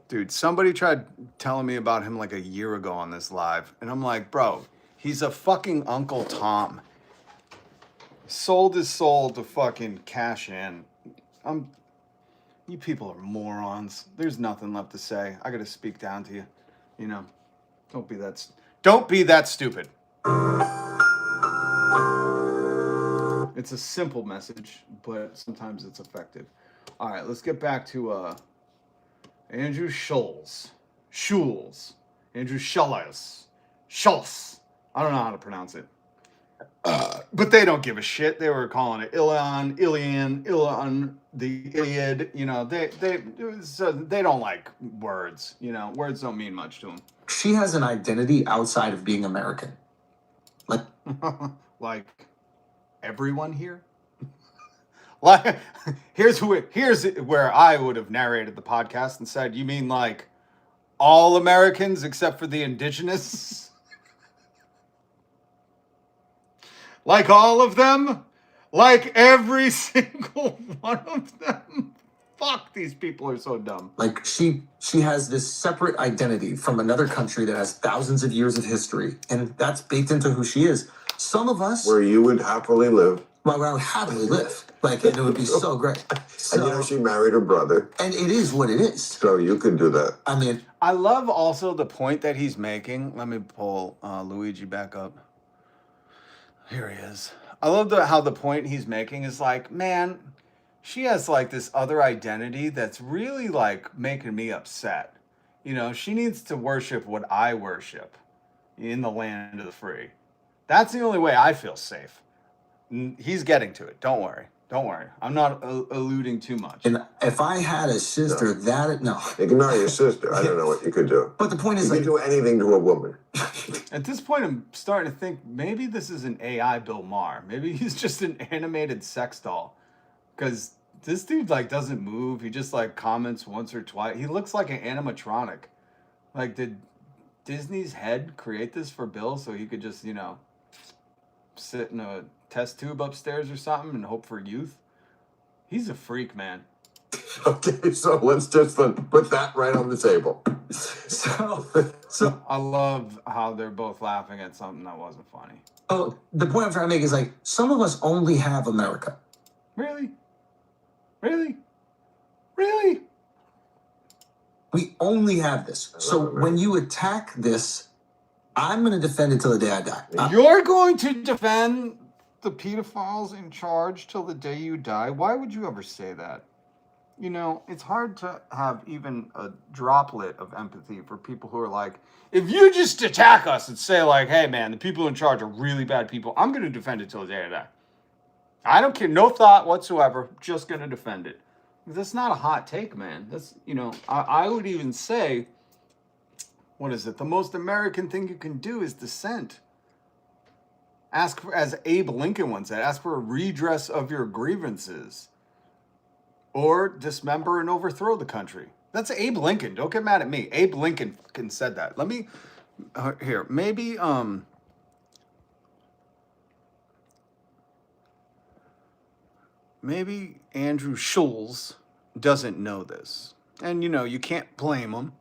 Dude, somebody tried telling me about him like a year ago on this live. And I'm like, bro, he's a fucking Uncle Tom. Sold his soul to fucking cash in. You people are morons. There's nothing left to say. I gotta speak down to you. You know, don't be that stupid. It's a simple message, but sometimes it's effective. All right, let's get back to Andrew Schulz. Andrew Schulz. I don't know how to pronounce it. But they don't give a shit. They were calling it Ilion, the Iliad. You know, they don't like words. You know, words don't mean much to them. She has an identity outside of being American. Like everyone here. Like here's where I would have narrated the podcast and said, "You mean like all Americans except for the indigenous?" Like all of them? Like every single one of them? Fuck, these people are so dumb. Like she has this separate identity from another country that has thousands of years of history, and that's baked into who she is. Some of us Where you would happily live. where I would happily live. And it would be so great. And you know, she married her brother. And it is what it is. So you can do that. I mean, I love also the point that he's making. Let me pull Luigi back up. Here he is. I love how the point he's making is like, man, she has like this other identity that's really like making me upset. You know, she needs to worship what I worship in the land of the free. That's the only way I feel safe. He's getting to it. Don't worry. Don't worry. I'm not alluding too much. And if I had a sister, no. Ignore your sister. I don't know what you could do. But the point is, You like, can do anything to a woman. At this point, I'm starting to think maybe this is an AI Bill Maher. Maybe he's just an animated sex doll. Because this dude, like, doesn't move. He just, like, comments once or twice. He looks like an animatronic. Like, did Disney's head create this for Bill so he could just, you know, sit in a test tube upstairs or something and hope for youth? He's a freak, man. Okay, so let's just put that right on the table. So I love how they're both laughing at something that wasn't funny. oh, the point I'm trying to make is, like, some of us only have America. Really? Really? Really? We only have this. So when you attack this, I'm going to defend it till the day I die. You're going to defend the pedophiles in charge till the day you die? Why would you ever say that? You know, it's hard to have even a droplet of empathy for people who are like, if you just attack us and say like, hey man, the people in charge are really bad people, I'm going to defend it till the day I die. I don't care. No thought whatsoever. Just going to defend it. That's not a hot take, man. That's, you know, I would even say, what is it? The most American thing you can do is dissent. Ask for, as Abe Lincoln once said, ask for a redress of your grievances. Or dismember and overthrow the country. That's Abe Lincoln. Don't get mad at me. Abe Lincoln fucking said that. Let me, here, maybe Andrew Schulz doesn't know this. And, you know, you can't blame him.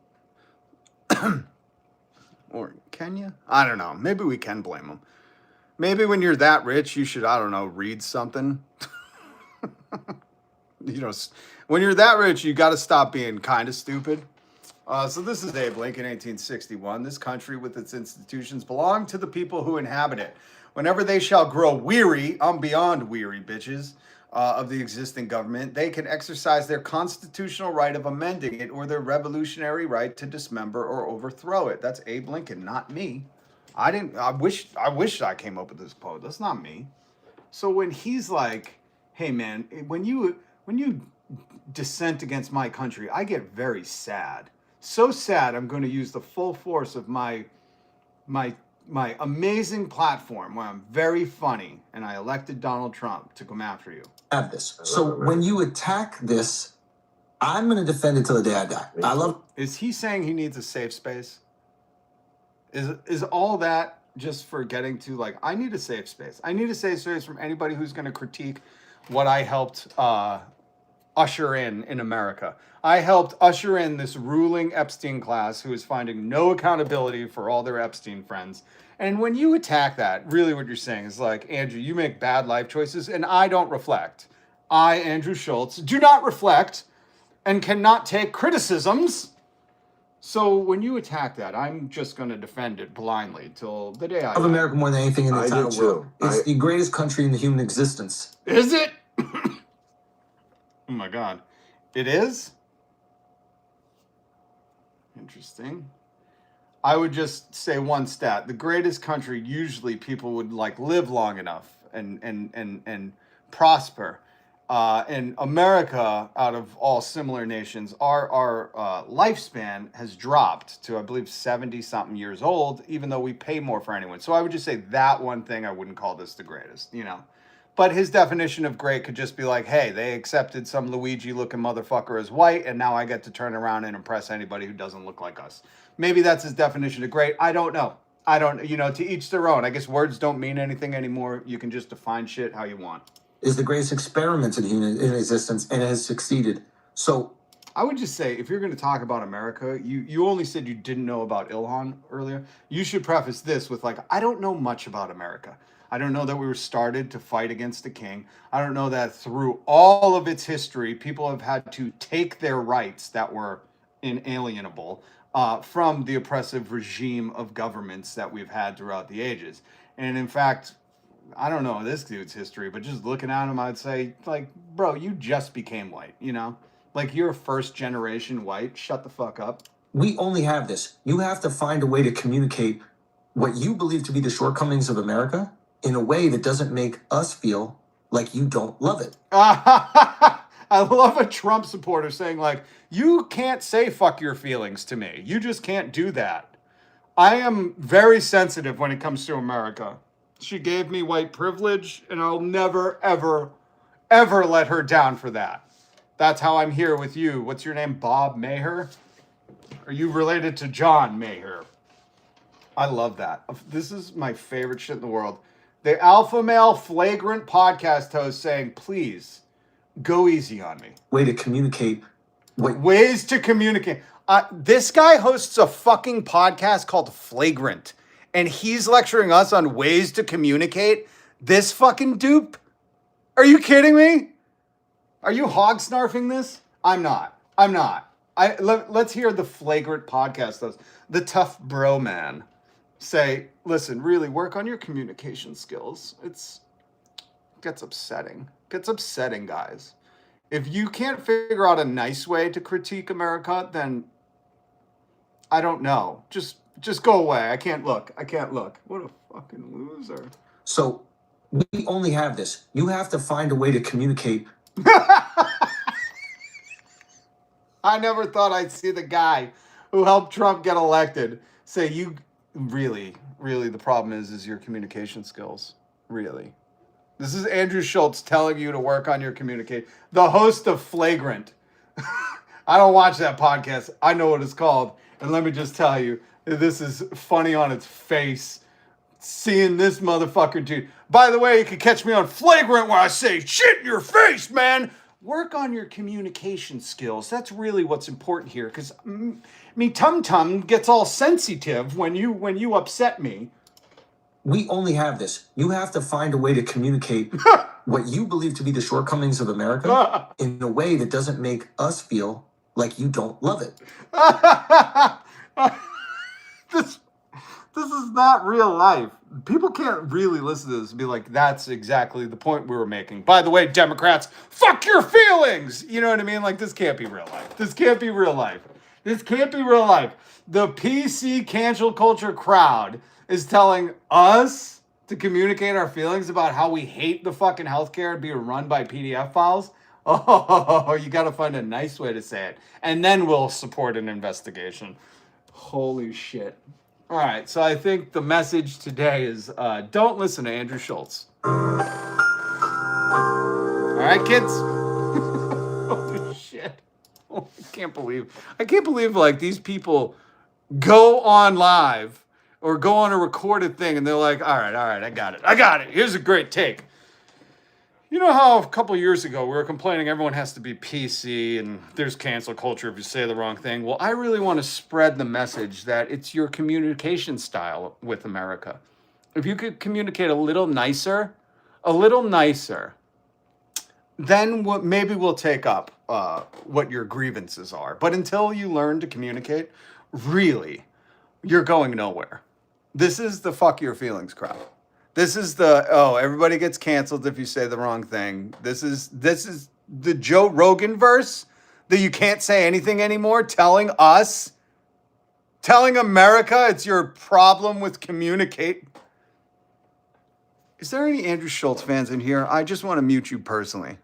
Or can you? I don't know. Maybe we can blame him. Maybe when you're that rich, you should, I don't know, read something. You know, when you're that rich, you got to stop being kind of stupid. So this is Abe Lincoln, 1861. This country with its institutions belong to the people who inhabit it. Whenever they shall grow weary, I'm beyond weary, bitches, of the existing government, they can exercise their constitutional right of amending it or their revolutionary right to dismember or overthrow it. That's Abe Lincoln, not me. I wish I came up with this quote. That's not me. So when he's like, hey man, when you dissent against my country, I get very sad. So sad, I'm going to use the full force of my amazing platform where I'm very funny and I elected Donald Trump to come after you. Have this. So when you attack this, I'm going to defend it till the day I die. Is he saying he needs a safe space? Is all that just for getting to like, I need a safe space. I need a safe space from anybody who's going to critique what I helped usher in America. I helped usher in this ruling Epstein class who is finding no accountability for all their Epstein friends. And when you attack that, really what you're saying is like, Andrew, you make bad life choices and I don't reflect. I, Andrew Schulz, do not reflect and cannot take criticisms. So when you attack that, I'm just going to defend it blindly till the day I love America more than anything in the I entire do world. too. It's the greatest country in the human existence. Is it? Oh my God. It is? Interesting. I would just say one stat. The greatest country, usually people would like live long enough and prosper. In America, out of all similar nations, our lifespan has dropped to, I believe, 70-something years old, even though we pay more for anyone. So I would just say that one thing, I wouldn't call this the greatest, you know. But his definition of great could just be like, hey, they accepted some Luigi-looking motherfucker as white, and now I get to turn around and impress anybody who doesn't look like us. Maybe that's his definition of great. I don't know. I don't, you know, to each their own. I guess words don't mean anything anymore. You can just define shit how you want. Is the greatest experiment in human existence, and it has succeeded. So I would just say, if you're going to talk about America, you only said you didn't know about Ilhan earlier. You should preface this with like, I don't know much about America. I don't know that we were started to fight against the king. I don't know that through all of its history, people have had to take their rights that were inalienable from the oppressive regime of governments that we've had throughout the ages. And in fact, I don't know this dude's history, but just looking at him, I'd say, like, bro, you just became white, you know? Like, you're first generation white. Shut the fuck up. We only have this. You have to find a way to communicate what you believe to be the shortcomings of America in a way that doesn't make us feel like you don't love it. I love a Trump supporter saying, like, you can't say fuck your feelings to me. You just can't do that. I am very sensitive when it comes to America. She gave me white privilege, and I'll never, ever, ever let her down for that. That's how I'm here with you. What's your name? Bob Maher? Are you related to John Maher? I love that. This is my favorite shit in the world. The alpha male flagrant podcast host saying, please go easy on me. Way to communicate. Ways to communicate. This guy hosts a fucking podcast called Flagrant, and he's lecturing us on ways to communicate. This fucking dupe? Are you kidding me? Are you hog snarfing this? I'm not. Let's hear the Flagrant podcast host, the tough bro man, say, listen, really work on your communication skills. Gets upsetting. Gets upsetting, guys. If you can't figure out a nice way to critique America, then I don't know. Just go away. I can't look. What a fucking loser. So we only have this. You have to find a way to communicate. I never thought I'd see the guy who helped Trump get elected say, you really, the problem is your communication skills. Really. This is Andrew Schultz telling you to work on your communication. The host of Flagrant. I don't watch that podcast. I know what it's called. And let me just tell you, this is funny on its face. Seeing this motherfucker dude. By the way, you can catch me on Flagrant where I say shit in your face, man. Work on your communication skills. That's really what's important here. Because me tum-tum gets all sensitive when you upset me. We only have this. You have to find a way to communicate what you believe to be the shortcomings of America in a way that doesn't make us feel like you don't love it. This is not real life. People can't really listen to this and be like, that's exactly the point we were making. By the way, Democrats, fuck your feelings. You know what I mean? Like, this can't be real life. This can't be real life. The PC cancel culture crowd is telling us to communicate our feelings about how we hate the fucking healthcare being run by PDF files. Oh, you got to find a nice way to say it. And then we'll support an investigation. Holy shit. All right, so I think the message today is don't listen to Andrew Schultz. All right, kids? Holy shit. Oh, I can't believe like these people go on live or go on a recorded thing and they're like, all right, I got it. Here's a great take. You know how a couple years ago we were complaining everyone has to be PC and there's cancel culture if you say the wrong thing? Well, I really want to spread the message that it's your communication style with America. If you could communicate a little nicer, then maybe we'll take up what your grievances are. But until you learn to communicate, really, you're going nowhere. This is the fuck your feelings crowd. This is everybody gets canceled if you say the wrong thing. This is the Joe Rogan verse that you can't say anything anymore, telling America it's your problem with communicate. Is there any Andrew Schultz fans in here? I just want to mute you personally.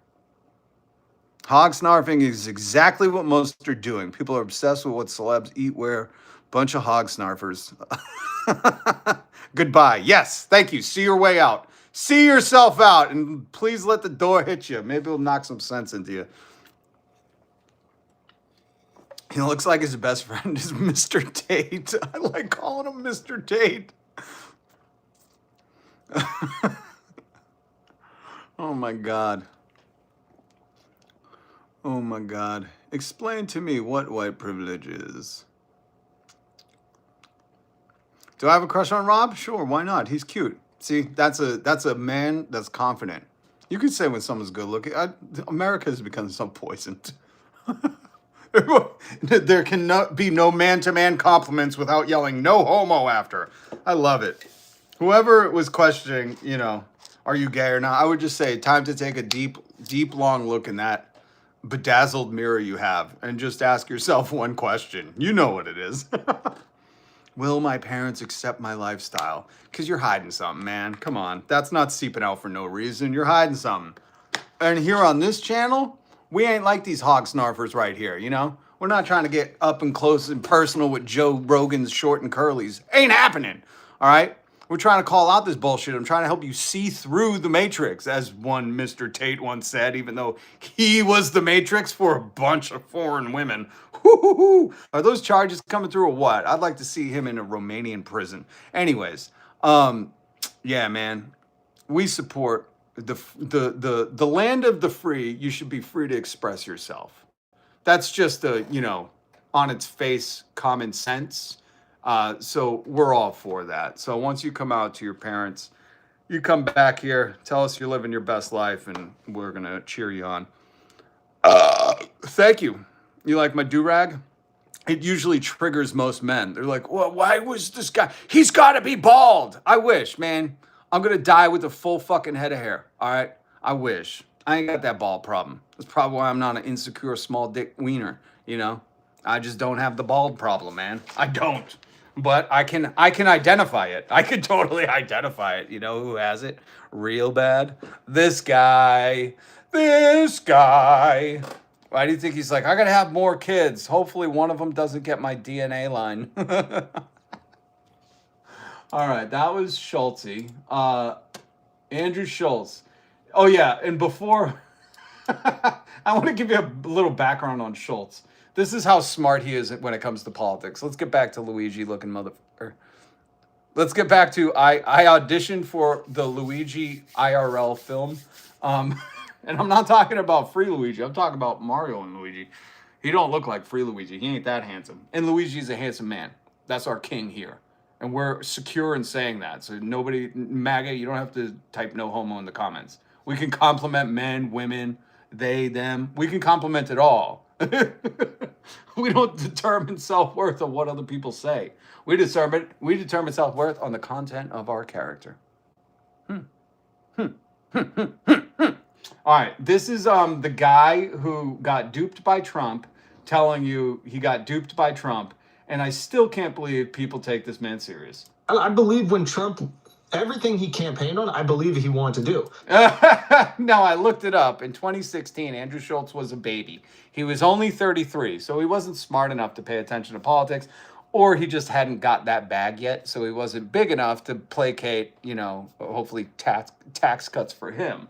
Hog snarfing is exactly what most are doing. People are obsessed with what celebs eat, wear. Bunch of hog snarfers. Goodbye. Yes, thank you. See your way out. See yourself out, and please let the door hit you. Maybe it'll knock some sense into you. He looks like his best friend is Mr. Tate. I like calling him Mr. Tate. Oh my God. Oh my God. Explain to me what white privilege is. Do I have a crush on Rob? Sure, why not? He's cute. See, that's a man that's confident. You could say when someone's good looking. America has become so poisoned. There can be no man-to-man compliments without yelling no homo after. I love it. Whoever was questioning, are you gay or not? I would just say time to take a deep, long look in that bedazzled mirror you have and just ask yourself one question. You know what it is. Will my parents accept my lifestyle? Because you're hiding something, man. Come on. That's not seeping out for no reason. You're hiding something. And here on this channel, we ain't like these hog snarfers right here, you know? We're not trying to get up and close and personal with Joe Rogan's short and curlies. Ain't happening, all right? We're trying to call out this bullshit. I'm trying to help you see through the Matrix, as one Mr. Tate once said, even though he was the Matrix for a bunch of foreign women. Woo-hoo-hoo. Are those charges coming through or what? I'd like to see him in a Romanian prison. Anyways, yeah, man, we support the land of the free. You should be free to express yourself. That's just a, you know, on its face common sense. So we're all for that. So once you come out to your parents, you come back here, tell us you're living your best life, and we're gonna cheer you on. Thank you. You like my do-rag? It usually triggers most men. They're like, well, why was this guy? He's got to be bald. I wish, man. I'm going to die with a full fucking head of hair. All right? I wish. I ain't got that bald problem. That's probably why I'm not an insecure small dick wiener, you know? I just don't have the bald problem, man. I don't. But I can identify it. I can totally identify it. You know who has it real bad? This guy. This guy. Why do you think he's like, I gotta have more kids. Hopefully one of them doesn't get my DNA line. All right, that was Schultzy. Andrew Schultz. Oh yeah, and before, I want to give you a little background on Schultz. This is how smart he is when it comes to politics. Let's get back to Luigi looking motherfucker. Let's get back to, I auditioned for the Luigi IRL film. And I'm not talking about Free Luigi. I'm talking about Mario and Luigi. He don't look like Free Luigi. He ain't that handsome. And Luigi's a handsome man. That's our king here. And we're secure in saying that. So nobody, MAGA, you don't have to type no homo in the comments. We can compliment men, women, they, them. We can compliment it all. We don't determine self-worth on what other people say. We determine self-worth on the content of our character. All right, this is the guy who got duped by Trump, telling you he got duped by Trump, and I still can't believe people take this man serious. I believe when Trump, everything he campaigned on, I believe he wanted to do. Now, I looked it up. In 2016, Andrew Schultz was a baby. He was only 33, so he wasn't smart enough to pay attention to politics, or he just hadn't got that bag yet, so he wasn't big enough to placate, you know, hopefully tax cuts for him.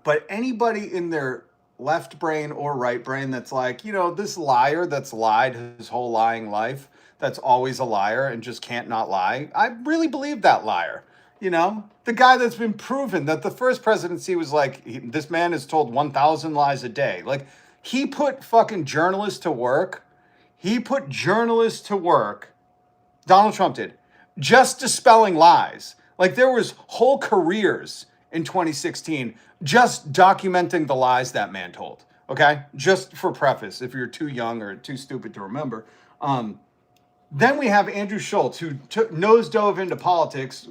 But anybody in their left brain or right brain that's like, you know, this liar that's lied his whole lying life, that's always a liar and just can't not lie, I really believe that liar. You know, the guy that's been proven that the first presidency was like, this man is told 1,000 lies a day. Like, he put fucking journalists to work. He put journalists to work. Donald Trump did. Just dispelling lies. Like, there was whole careers in 2016 just documenting the lies that man told. Okay? Just for preface, if you're too young or too stupid to remember. Then we have Andrew Schultz, who nose dove into politics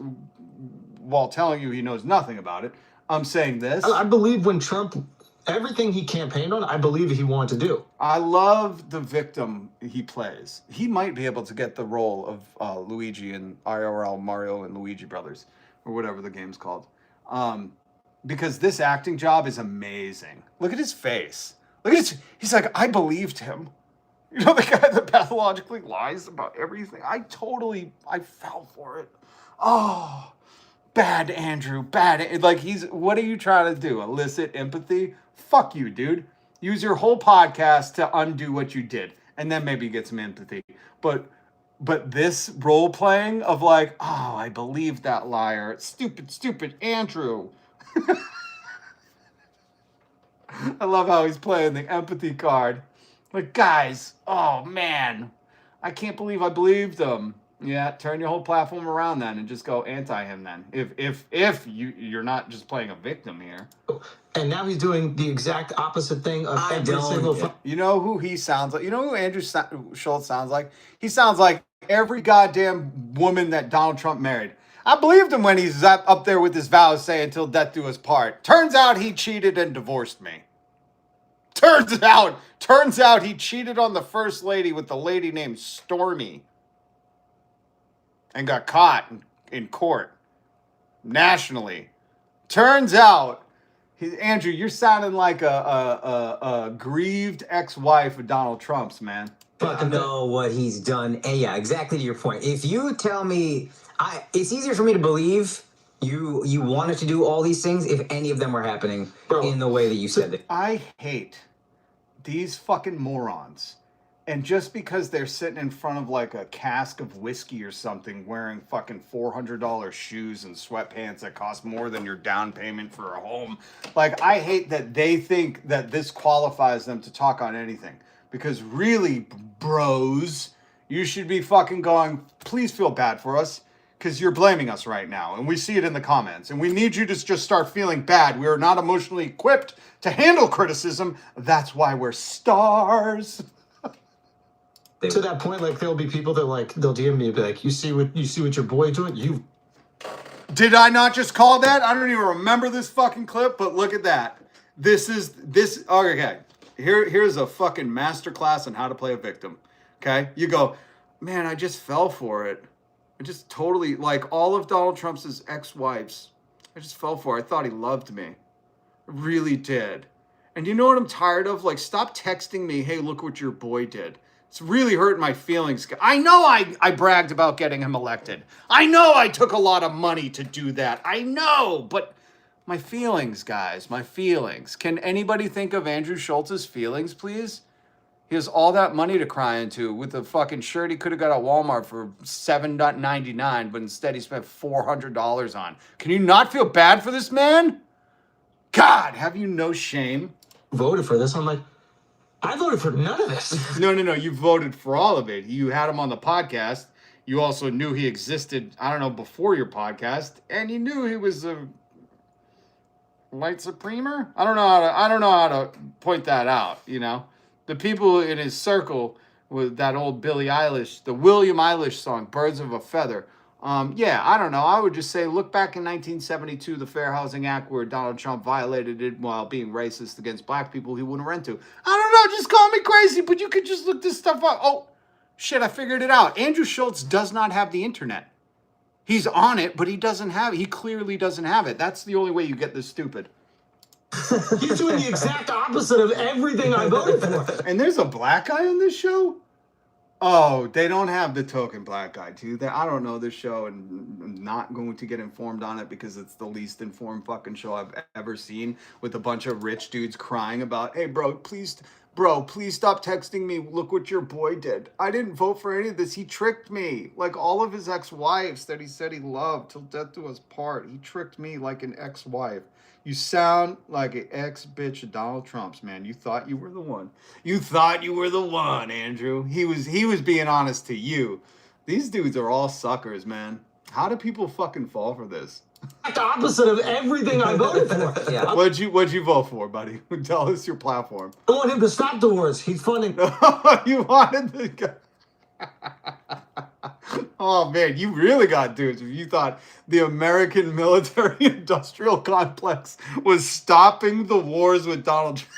while telling you he knows nothing about it. I'm saying this. I believe when Trump, everything he campaigned on, I believe he wanted to do. I love the victim he plays. He might be able to get the role of Luigi in IRL Mario and Luigi Brothers, or whatever the game's called. Because this acting job is amazing. Look at his face. Look at his, he's like, I believed him. You know, the guy that pathologically lies about everything. I fell for it. Oh, bad Andrew, bad. Like, what are you trying to do? Elicit empathy? Fuck you, dude. Use your whole podcast to undo what you did. And then maybe get some empathy. But this role playing of like, oh, I believe that liar. Stupid Andrew. I love how he's playing the empathy card. Like, guys, oh man, I can't believe I believed him. Yeah, turn your whole platform around then and just go anti him then. If you're not just playing a victim here. And now he's doing the exact opposite thing of every single. You know who he sounds like? You know who Andrew Schultz sounds like? He sounds like every goddamn woman that Donald Trump married. I believed him when he's up there with his vows saying till death do us part. Turns out he cheated and divorced me. Turns out he cheated on the first lady with the lady named Stormy. and got caught in court nationally. Turns out, Andrew, you're sounding like a grieved ex-wife of Donald Trump's, man. Fucking know what he's done. And yeah, exactly to your point. If you tell me, it's easier for me to believe you wanted to do all these things if any of them were happening in the way that you said it. I hate these fucking morons. And just because they're sitting in front of like a cask of whiskey or something wearing fucking $400 shoes and sweatpants that cost more than your down payment for a home. Like, I hate that they think that this qualifies them to talk on anything. Because really, bros, you should be fucking going, please feel bad for us. Because you're blaming us right now. And we see it in the comments. And we need you to just start feeling bad. We are not emotionally equipped to handle criticism. That's why we're stars. To that point, like there'll be people that like they'll DM me and be like, you see what your boy doing? You did I not just call that? I don't even remember this fucking clip, but look at that. This. Okay, here's a fucking masterclass on how to play a victim. Okay, you go, man, I just fell for it. I just totally, like all of Donald Trump's ex-wives, I just fell for it. I thought he loved me. I really did. And you know what I'm tired of? Like, stop texting me, hey, look what your boy did. It's really hurting my feelings. I know I bragged about getting him elected. I know I took a lot of money to do that. I know, but my feelings, guys, my feelings. Can anybody think of Andrew Schultz's feelings, please? He has all that money to cry into with a fucking shirt he could have got at Walmart for $7.99, but instead he spent $400 on. Can you not feel bad for this man? God, have you no shame? Voted for this. I'm like, I voted for none of this. No. You voted for all of it. You had him on the podcast. You also knew he existed, I don't know, before your podcast. And you knew he was a white supremer? I don't know how to point that out, you know? The people in his circle with that old Billie Eilish, the William Eilish song, Birds of a Feather. Yeah, I don't know. I would just say, look back in 1972, the Fair Housing Act, where Donald Trump violated it while being racist against black people he wouldn't rent to. I don't know. Just call me crazy, but you could just look this stuff up. Oh, shit, I figured it out. Andrew Schultz does not have the internet. He's on it, but he doesn't have it. He clearly doesn't have it. That's the only way you get this stupid. He's doing the exact opposite of everything I voted for. And there's a black guy on this show? Oh, they don't have the token black guy, too. I don't know this show, and I'm not going to get informed on it because it's the least informed fucking show I've ever seen, with a bunch of rich dudes crying about, hey, bro, please stop texting me. Look what your boy did. I didn't vote for any of this. He tricked me. Like all of his ex-wives that he said he loved till death do us part. He tricked me like an ex-wife. You sound like an ex-bitch of Donald Trump's, man. You thought you were the one. You thought you were the one, Andrew. He was being honest to you. These dudes are all suckers, man. How do people fucking fall for this? The opposite of everything I voted for. Yeah. What'd you vote for, buddy? Tell us your platform. I want him to stop the wars. He's funding. You wanted to go. Oh man, you really got dudes if you thought the American military-industrial complex was stopping the wars with Donald Trump.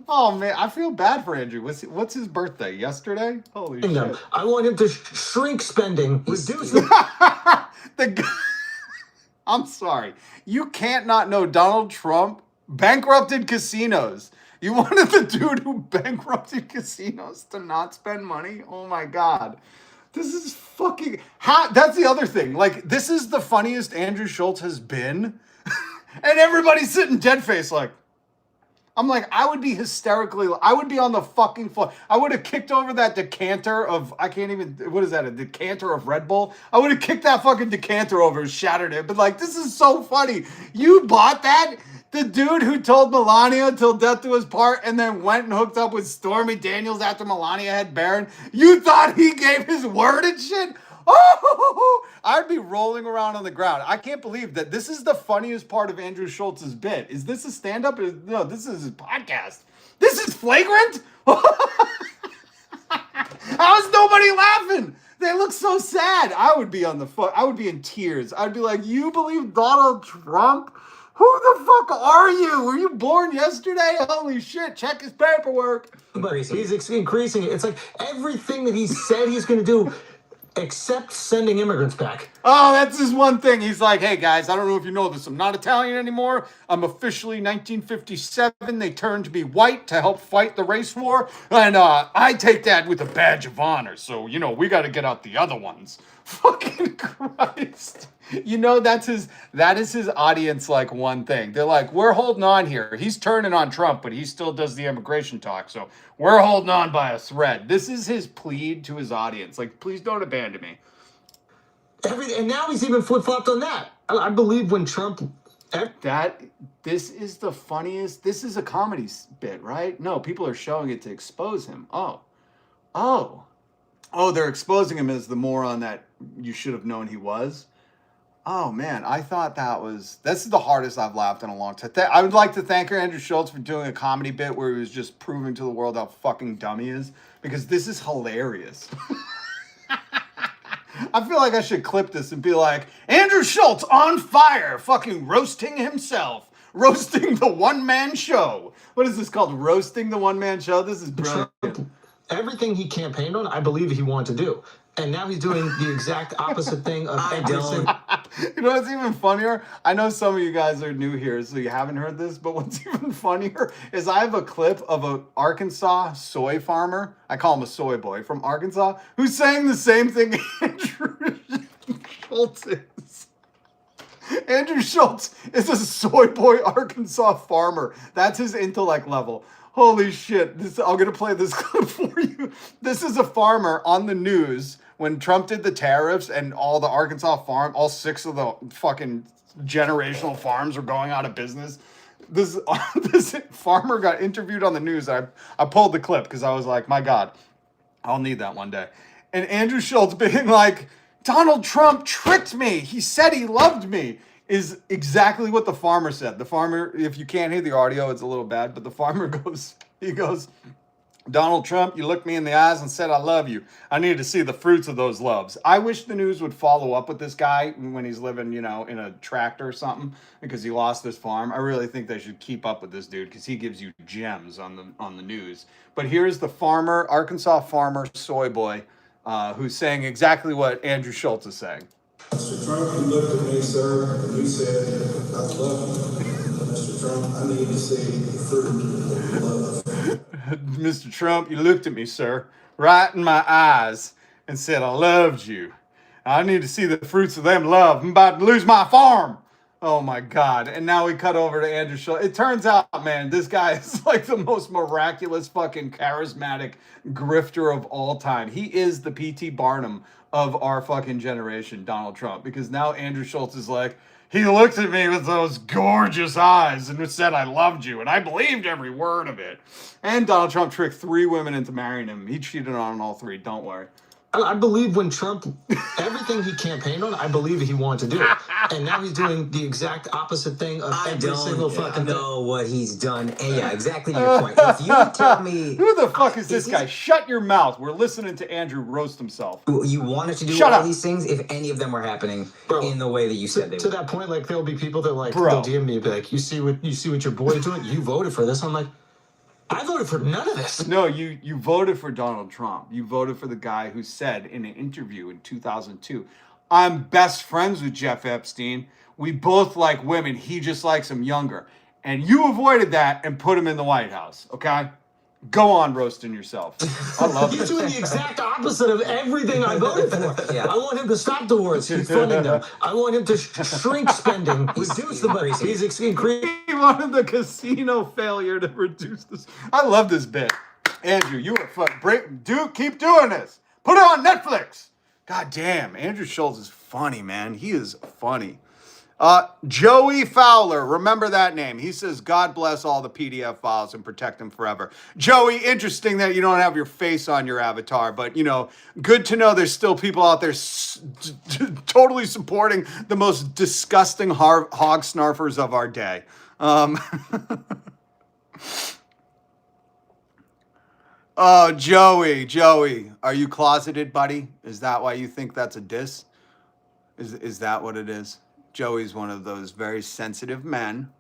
Oh man, I feel bad for Andrew. What's his birthday? Yesterday? Holy shit. I want him to shrink spending, reduce I'm sorry. You can't not know Donald Trump bankrupted casinos. You wanted the dude who bankrupted casinos to not spend money? Oh my God. This is fucking... That's the other thing. Like, this is the funniest Andrew Schultz has been. And everybody's sitting dead-faced like... I'm like, I would be on the fucking floor. I would have kicked over that decanter of... what is that? A decanter of Red Bull? I would have kicked that fucking decanter over and shattered it. But like, this is so funny. You bought that? The dude who told Melania till death do us part and then went and hooked up with Stormy Daniels after Melania had Barron. You thought he gave his word and shit? Oh, I'd be rolling around on the ground. I can't believe that this is the funniest part of Andrew Schultz's bit. Is this a stand-up? No, this is his podcast. This is flagrant? How is nobody laughing? They look so sad. I would be in tears. I'd be like, you believe Donald Trump? Who the fuck are you? Were you born yesterday? Holy shit, check his paperwork. But he's increasing it. It's like everything that he said he's going to do, except sending immigrants back. Oh, that's his one thing. He's like, hey guys, I don't know if you know this. I'm not Italian anymore. I'm officially 1957. They turned me white to help fight the race war. And I take that with a badge of honor. So, you know, we got to get out the other ones. Fucking Christ. You know, that is his audience, like, one thing. They're like, we're holding on here. He's turning on Trump, but he still does the immigration talk. So we're holding on by a thread. This is his plead to his audience. Like, please don't abandon me. And now he's even flip-flopped on that. I believe when Trump... This is the funniest. This is a comedy bit, right? No, people are showing it to expose him. Oh, they're exposing him as the moron that you should have known he was. Oh man, I thought this is the hardest I've laughed in a long time. I would like to thank Andrew Schultz for doing a comedy bit where he was just proving to the world how fucking dumb he is, because this is hilarious. I feel like I should clip this and be like, Andrew Schultz on fire, fucking roasting himself, roasting the one-man show. What is this called? Roasting the one-man show? This is brilliant. Trump, everything he campaigned on, I believe he wanted to do. And now he's doing the exact opposite thing of everything. You know what's even funnier? I know some of you guys are new here, so you haven't heard this, but what's even funnier is I have a clip of an Arkansas soy farmer, I call him a soy boy, from Arkansas, who's saying the same thing Andrew Schultz is. Andrew Schultz is a soy boy Arkansas farmer. That's his intellect level. Holy shit. I'm going to play this clip for you. This is a farmer on the news when Trump did the tariffs and all the Arkansas all 6 of the fucking generational farms were going out of business. This farmer got interviewed on the news. I pulled the clip because I was like, my God, I'll need that one day. And Andrew Schultz being like, Donald Trump tricked me. He said he loved me. Is exactly what the farmer said. The farmer, if you can't hear the audio, it's a little bad, but the farmer goes, Donald Trump, you looked me in the eyes and said, I love you. I need to see the fruits of those loves. I wish the news would follow up with this guy when he's living, you know, in a tractor or something because he lost his farm. I really think they should keep up with this dude because he gives you gems on the news. But here's the farmer, Arkansas farmer, soy boy, who's saying exactly what Andrew Schultz is saying. Mr. Trump, you looked at me, sir, and you said, I love you. Mr. Trump, I need to see the fruit of love. Mr. Trump, you looked at me, sir, right in my eyes and said, I loved you. I need to see the fruits of them love. I'm about to lose my farm. Oh my God. And now we cut over to Andrew Schultz. It turns out, man, this guy is like the most miraculous fucking charismatic grifter of all time. He is the P.T. Barnum of our fucking generation, Donald Trump, because now Andrew Schultz is like, he looked at me with those gorgeous eyes and said, I loved you. And I believed every word of it. And Donald Trump tricked 3 women into marrying him. He cheated on all 3. Don't worry. I believe when Trump, everything he campaigned on, I believe he wanted to do. And now he's doing the exact opposite thing of every single fucking thing. I know what he's done. Yeah, exactly to your point. If you tell me... Who the fuck is this guy? Shut your mouth. We're listening to Andrew roast himself. You wanted to do all these things if any of them were happening in the way that you said they would. To that point, like, there'll be people that, like, they'll DM me and be like, you see what your boy's doing? You voted for this. I'm like, I voted for none of this. No, you voted for Donald Trump. You voted for the guy who said in an interview in 2002, I'm best friends with Jeff Epstein. We both like women. He just likes them younger. And you avoided that and put him in the White House, okay? Go on roasting yourself. I love He's it. doing the exact opposite of everything I voted for. Yeah. I want him to stop the wars. He's funding them. I want him to shrink spending, reduce the budget. He's increasing. He wanted the casino failure to reduce this. I love this bit. Andrew, you are fun. Keep doing this. Put it on Netflix. God damn. Andrew Schultz is funny, man. He is funny. Joey Fowler, remember that name. He says, God bless all the PDF files and protect them forever. Joey, interesting that you don't have your face on your avatar, but, you know, good to know there's still people out there totally supporting the most disgusting hog snarfers of our day. Oh, Joey, are you closeted, buddy? Is that why you think that's a diss? Is that what it is? Joey's one of those very sensitive men,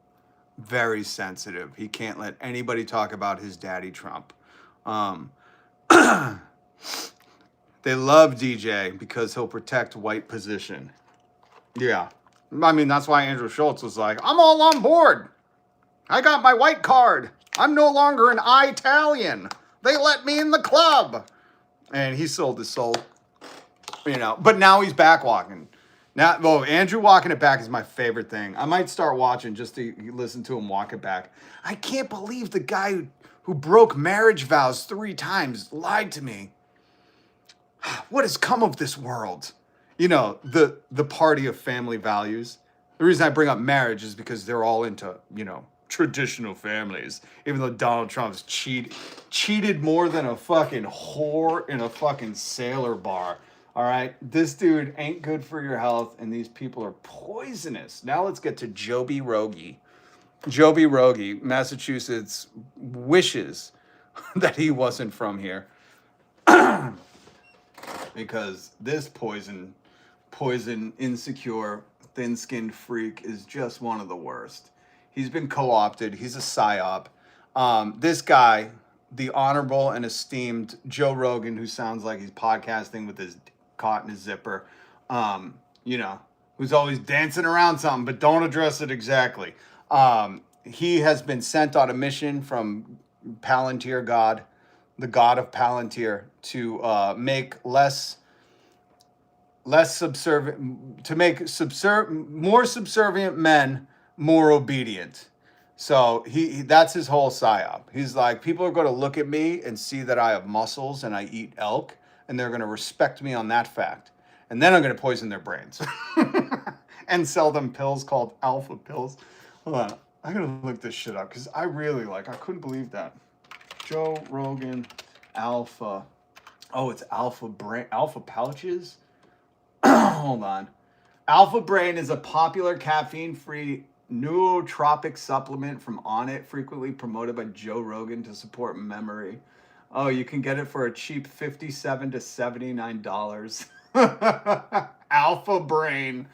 very sensitive. He can't let anybody talk about his daddy Trump. They love DJ because he'll protect white position. Yeah. I mean, that's why Andrew Schultz was like, I'm all on board. I got my white card. I'm no longer an Italian. They let me in the club. And he sold his soul. You know, but now he's back walking. Now, well, Andrew walking it back is my favorite thing. I might start watching just to listen to him walk it back. I can't believe the guy who broke marriage vows 3 times lied to me. What has come of this world? You know, the party of family values. The reason I bring up marriage is because they're all into, you know, traditional families. Even though Donald Trump's cheated more than a fucking whore in a fucking sailor bar. All right, this dude ain't good for your health, and these people are poisonous. Now let's get to Joby Rogie. Joby Rogie, Massachusetts, wishes that he wasn't from here. Because this poison, insecure, thin-skinned freak is just one of the worst. He's been co-opted. He's a Psy-Op. This guy, the honorable and esteemed Joe Rogan, who sounds like he's podcasting with his caught in his zipper, you know, who's always dancing around something, but don't address it exactly. He has been sent on a mission from Palantir God, the god of Palantir, to make less subservient, to make more subservient men more obedient. So that's his whole psyop. He's like, people are going to look at me and see that I have muscles and I eat elk, and they're going to respect me on that fact. And then I'm going to poison their brains and sell them pills called alpha pills. Hold on. I got to look this shit up because I couldn't believe that. Joe Rogan, alpha. Oh, it's alpha brain, alpha pouches. Hold on. Alpha Brain is a popular caffeine-free nootropic supplement from Onnit, frequently promoted by Joe Rogan to support memory. Oh, you can get it for a cheap $57 to $79. Alpha Brain.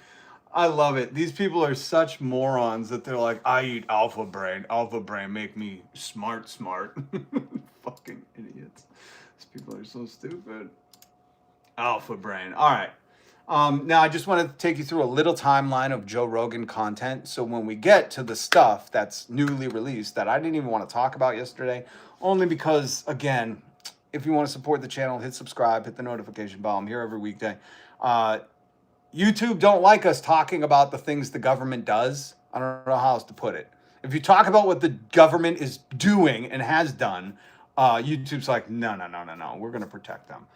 I love it. These people are such morons that they're like, I eat Alpha Brain. Alpha Brain make me smart. Fucking idiots. These people are so stupid. Alpha Brain. All right. Now, I just wanted to take you through a little timeline of Joe Rogan content. So when we get to the stuff that's newly released that I didn't even want to talk about yesterday, only because, again, if you want to support the channel, hit subscribe, hit the notification bell. I'm here every weekday. YouTube don't like us talking about the things the government does. I don't know how else to put it. If you talk about what the government is doing and has done, YouTube's like, no. We're going to protect them.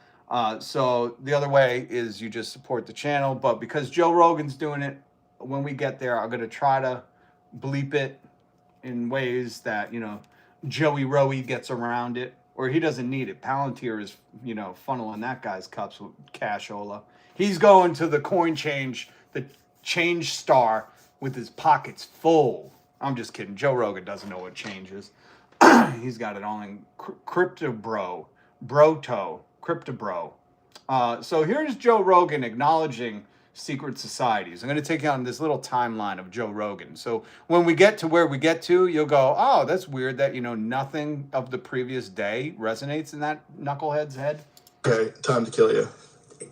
So the other way is you just support the channel. But because Joe Rogan's doing it, when we get there, I'm going to try to bleep it in ways that, you know, Joey Rowie gets around it, or he doesn't need it. Palantir is, you know, funneling that guy's cups with cashola. He's going to the coin change, the change star with his pockets full. I'm just kidding. Joe Rogan doesn't know what change is. He's got it all in Crypto Bro. So here's Joe Rogan acknowledging secret societies. I'm going to take you on this little timeline of Joe Rogan. So when we get to where we get to, you'll go, oh, that's weird that, you know, nothing of the previous day resonates in that knucklehead's head. Okay, time to kill you.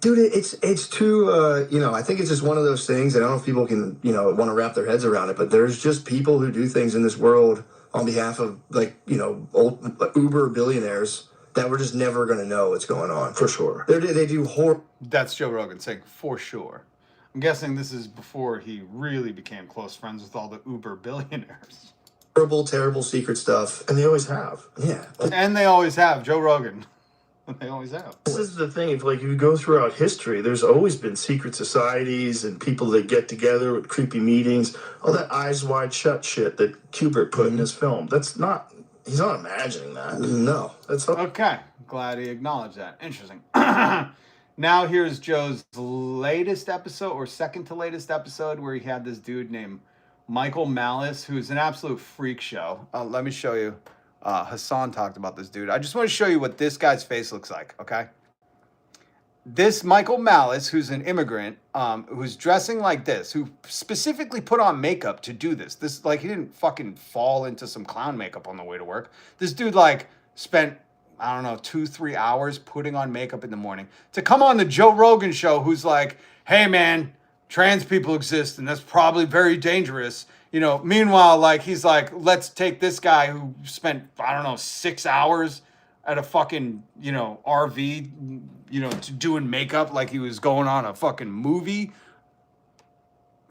Dude, it's too, you know, I think it's just one of those things. I don't know if people can, you know, want to wrap their heads around it, but there's just people who do things in this world on behalf of, like, you know, old Uber billionaires that we're just never going to know what's going on, for sure. They do horrible... That's Joe Rogan saying, for sure. I'm guessing this is before he really became close friends with all the Uber billionaires. Terrible secret stuff, and they always have. Yeah. And they always have, Joe Rogan. They always have. This is the thing. If, like, you go throughout history, there's always been secret societies and people that get together with creepy meetings. All that Eyes Wide Shut shit that Kubrick put in his film. That's not... He's not imagining that. No. That's okay. Glad he acknowledged that. Interesting. Now here's Joe's latest episode, or second to latest episode, where he had this dude named Michael Malice, who's an absolute freak show. Let me show you. Hassan talked about this dude. I just want to show you what this guy's face looks like, okay? This Michael Malice, who's an immigrant, who's dressing like this, who specifically put on makeup to do this. This, like, he didn't fucking fall into some clown makeup on the way to work. This dude, like, spent I don't know, 2-3 hours putting on makeup in the morning to come on the Joe Rogan show, who's like, hey man, trans people exist and that's probably very dangerous. You know, meanwhile, like, he's like, let's take this guy who spent, I don't know, 6 hours at a fucking, you know, RV, you know, doing makeup like he was going on a fucking movie.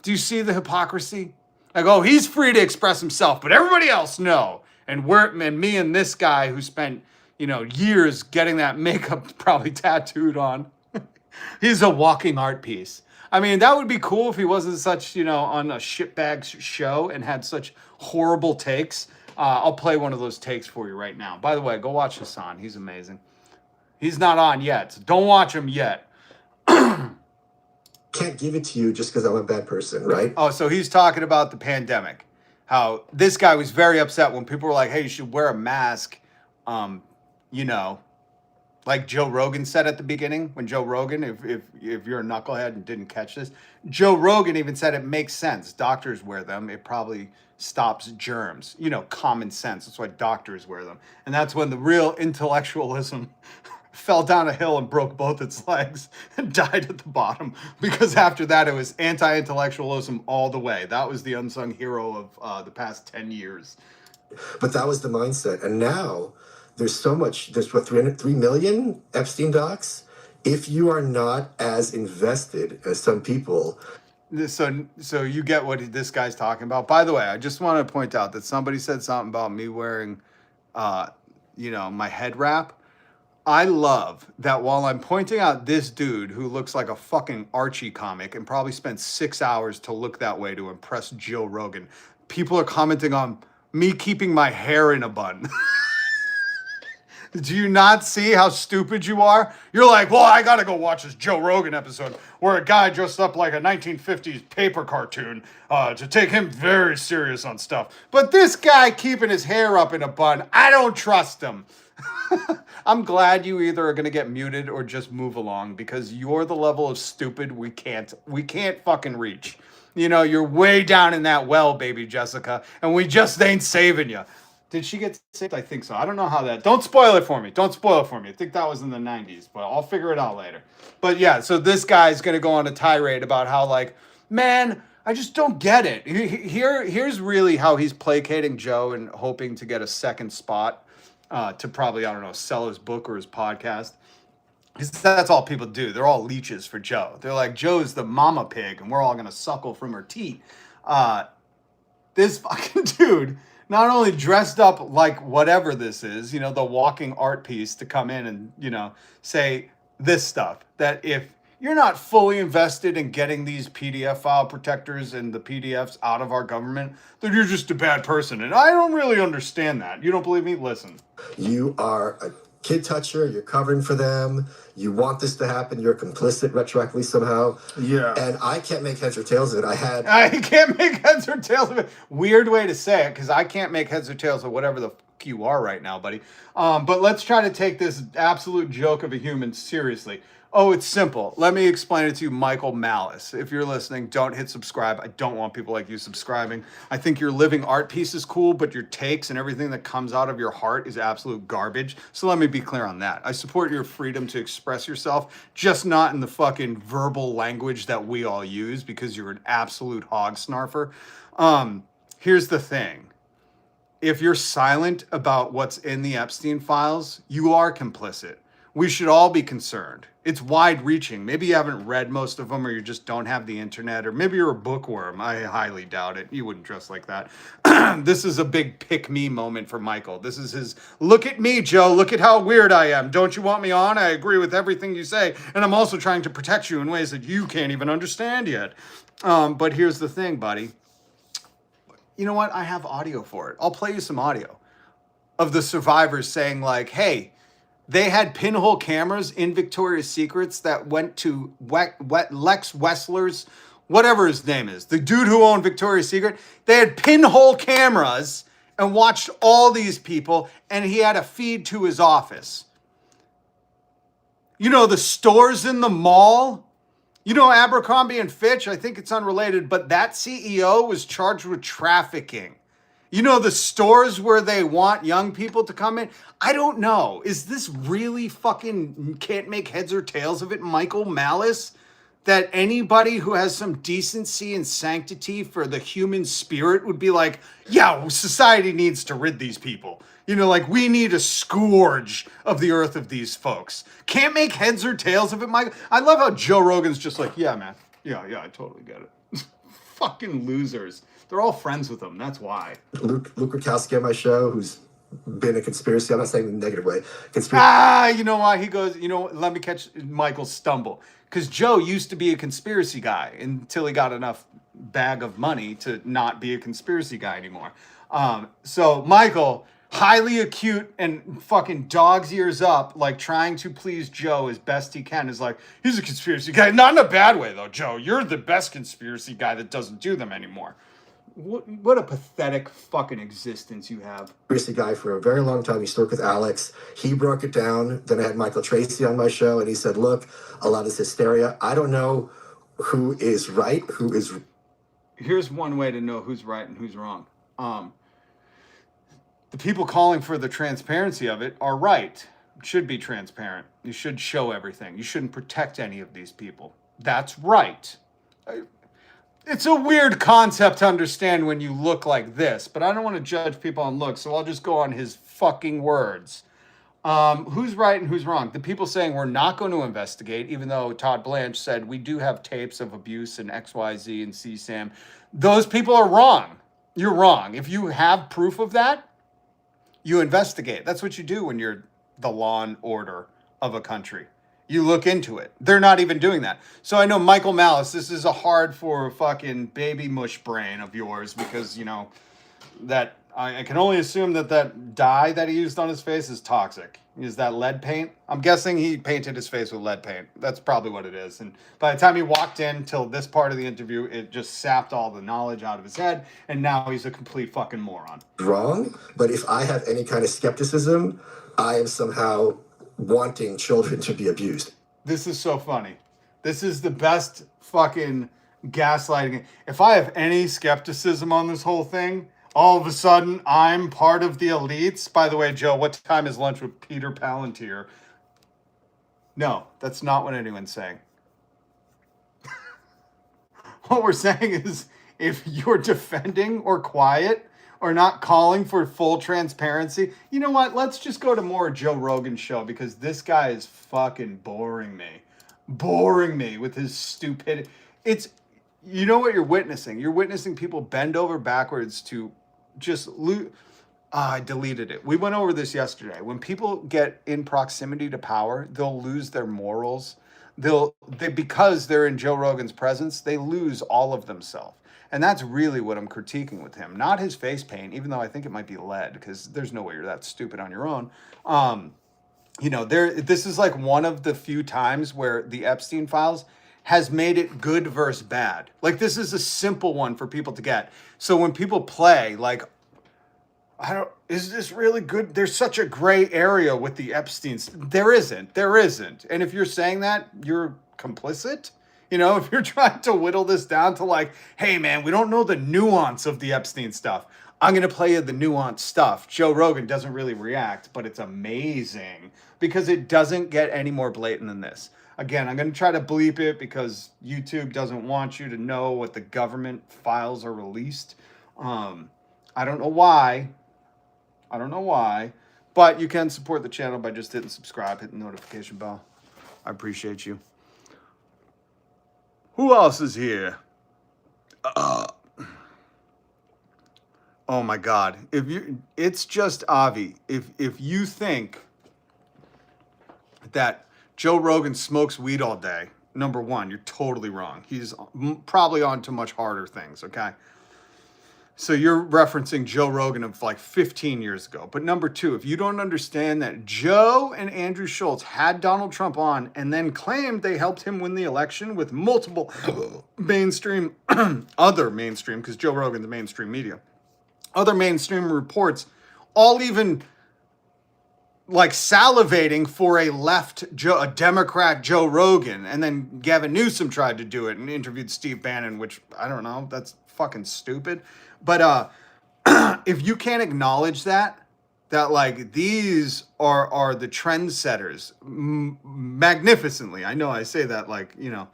Do you see the hypocrisy? Like, oh, he's free to express himself, but everybody else, no. And me and this guy who spent, you know, years getting that makeup probably tattooed on. He's a walking art piece. I mean, that would be cool if he wasn't such, you know, on a shitbag show and had such horrible takes. I'll play one of those takes for you right now. By the way, go watch Hassan. He's amazing. He's not on yet, so don't watch him yet. Can't give it to you just because I'm a bad person, right? Oh, so he's talking about the pandemic. How this guy was very upset when people were like, hey, you should wear a mask. You know, like Joe Rogan said at the beginning, when Joe Rogan, if you're a knucklehead and didn't catch this, Joe Rogan even said it makes sense. Doctors wear them. It probably stops germs. You know, common sense. That's why doctors wear them. And that's when the real intellectualism fell down a hill and broke both its legs and died at the bottom. Because after that, it was anti-intellectualism all the way. That was the unsung hero of the past 10 years. But that was the mindset. And now there's so much, there's what, 3 million Epstein docs? If you are not as invested as some people. So you get what this guy's talking about. By the way, I just want to point out that somebody said something about me wearing, you know, my head wrap. I love that while I'm pointing out this dude who looks like a fucking Archie comic and probably spent 6 hours to look that way to impress Joe Rogan, people are commenting on me keeping my hair in a bun. Do you not see how stupid you are? You're like, well, I gotta go watch this Joe Rogan episode where a guy dressed up like a 1950s paper cartoon to take him very serious on stuff. But this guy keeping his hair up in a bun, I don't trust him. I'm glad you either are gonna get muted or just move along, because you're the level of stupid we can't fucking reach. You know, you're way down in that well, baby Jessica, and we just ain't saving you. Did she get saved? I think so. I don't know how that... Don't spoil it for me. Don't spoil it for me. I think that was in the 90s, but I'll figure it out later. But yeah, so this guy's going to go on a tirade about how, like, man, I just don't get it. Here's really how he's placating Joe and hoping to get a second spot to probably, I don't know, sell his book or his podcast. Because that's all people do. They're all leeches for Joe. They're like, Joe's the mama pig, and we're all going to suckle from her teat. This fucking dude... not only dressed up like whatever this is, you know, the walking art piece, to come in and, you know, say this stuff, that if you're not fully invested in getting these PDF file protectors and the PDFs out of our government, then you're just a bad person. And I don't really understand that. You don't believe me? Listen. You are a kid toucher. You're covering for them. You want this to happen. You're complicit retroactively somehow. Yeah. And I can't make heads or tails of it. I can't make heads or tails of it. Weird way to say it, because I can't make heads or tails of whatever the fuck you are right now, buddy. But let's try to take this absolute joke of a human seriously. Oh, it's simple. Let me explain it to you, Michael Malice. If you're listening, don't hit subscribe. I don't want people like you subscribing. I think your living art piece is cool, but your takes and everything that comes out of your heart is absolute garbage. So let me be clear on that. I support your freedom to express yourself, just not in the fucking verbal language that we all use, because you're an absolute hog snarfer. Here's the thing. If you're silent about what's in the Epstein files, you are complicit. We should all be concerned. It's wide-reaching. Maybe you haven't read most of them, or you just don't have the internet, or maybe you're a bookworm. I highly doubt it. You wouldn't dress like that. This is a big pick-me moment for Michael. This is his, look at me, Joe. Look at how weird I am. Don't you want me on? I agree with everything you say, and I'm also trying to protect you in ways that you can't even understand yet. But here's the thing, buddy. You know what? I have audio for it. I'll play you some audio of the survivors saying, like, hey, they had pinhole cameras in Victoria's Secrets that went to Lex Wessler's, whatever his name is, the dude who owned Victoria's Secret. They had pinhole cameras and watched all these people, and he had a feed to his office. You know, the stores in the mall? You know, Abercrombie and Fitch? I think it's unrelated, but that CEO was charged with trafficking. You know, the stores where they want young people to come in. I don't know. Is this really fucking can't make heads or tails of it, Michael Malice? That anybody who has some decency and sanctity for the human spirit would be like, yeah, society needs to rid these people. You know, like we need a scourge of the earth of these folks. Can't make heads or tails of it, Michael. I love how Joe Rogan's just like, yeah, man. Yeah, I totally get it. Fucking losers. They're all friends with him. That's why. Luke Rukowski on my show, who's been a conspiracy. I'm not saying in a negative way. Conspiracy. You know why? He goes, you know, let me catch Michael's stumble. Because Joe used to be a conspiracy guy until he got enough bag of money to not be a conspiracy guy anymore. So Michael, highly acute and fucking dog's ears up, like trying to please Joe as best he can, is like, he's a conspiracy guy. Not in a bad way, though, Joe. You're the best conspiracy guy that doesn't do them anymore. What a pathetic fucking existence you have. Conspiracy guy for a very long time. He used to work with Alex. He broke it down. Then I had Michael Tracy on my show, and he said, look, a lot of this hysteria. I don't know who is right, who is... Here's one way to know who's right and who's wrong. The people calling for the transparency of it are right. It should be transparent. You should show everything. You shouldn't protect any of these people. That's right. It's a weird concept to understand when you look like this, but I don't want to judge people on looks, so I'll just go on his fucking words. Who's right and who's wrong? The people saying we're not going to investigate, even though Todd Blanche said we do have tapes of abuse and XYZ and CSAM. Those people are wrong. You're wrong. If you have proof of that, you investigate. That's what you do when you're the law and order of a country. You look into it. They're not even doing that. So I know Michael Malice, this is a hard for fucking baby mush brain of yours because, you know, that I can only assume that dye that he used on his face is toxic. Is that lead paint? I'm guessing he painted his face with lead paint. That's probably what it is. And by the time he walked in till this part of the interview, it just sapped all the knowledge out of his head. And now he's a complete fucking moron. Wrong. But if I have any kind of skepticism, I am somehow wanting children to be abused. This is so funny. This is the best fucking gaslighting. If I have any skepticism on this whole thing, all of a sudden I'm part of the elites. By the way, Joe, what time is lunch with Peter Palantir? No, that's not what anyone's saying. What we're saying is if you're defending or quiet or not calling for full transparency, you know what? Let's just go to more Joe Rogan show because this guy is fucking boring me. Boring me with his stupidity. It's, you know what you're witnessing? You're witnessing people bend over backwards to just lose. I deleted it. We went over this yesterday. When people get in proximity to power, they'll lose their morals. Because they're in Joe Rogan's presence, they lose all of themselves. And that's really what I'm critiquing with him. Not his face paint, even though I think it might be lead, because there's no way you're that stupid on your own. You know, this is like one of the few times where the Epstein files has made it good versus bad. Like, this is a simple one for people to get. So when people play, like, is this really good? There's such a gray area with the Epsteins. There isn't. And if you're saying that, you're complicit. You know, if you're trying to whittle this down to like, hey, man, we don't know the nuance of the Epstein stuff. I'm going to play you the nuanced stuff. Joe Rogan doesn't really react, but it's amazing because it doesn't get any more blatant than this. Again, I'm going to try to bleep it because YouTube doesn't want you to know what the government files are released. I don't know why. But you can support the channel by just hitting subscribe, hitting the notification bell. I appreciate you. Who else is here? Oh my God! It's just Avi. If you think that Joe Rogan smokes weed all day, number one, you're totally wrong. He's probably on to much harder things. Okay. So you're referencing Joe Rogan of like 15 years ago. But number two, if you don't understand that Joe and Andrew Schultz had Donald Trump on and then claimed they helped him win the election with multiple mainstream, other mainstream, because Joe Rogan's mainstream media, other mainstream reports, all even like salivating for a Democrat Joe Rogan. And then Gavin Newsom tried to do it and interviewed Steve Bannon, which I don't know, that's fucking stupid. But if you can't acknowledge that like these are the trendsetters magnificently. I know I say that like, you know,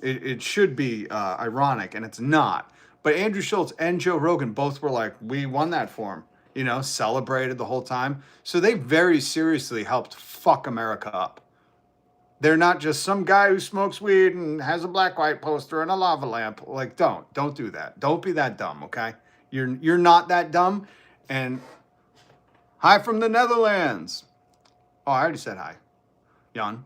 it should be ironic, and it's not. But Andrew Schultz and Joe Rogan both were like, we won that for him, you know, celebrated the whole time. So they very seriously helped fuck America up. They're not just some guy who smokes weed and has a black-white poster and a lava lamp. Like, don't do that. Don't be that dumb, okay? You're not that dumb. And hi from the Netherlands. Oh, I already said hi. Jan.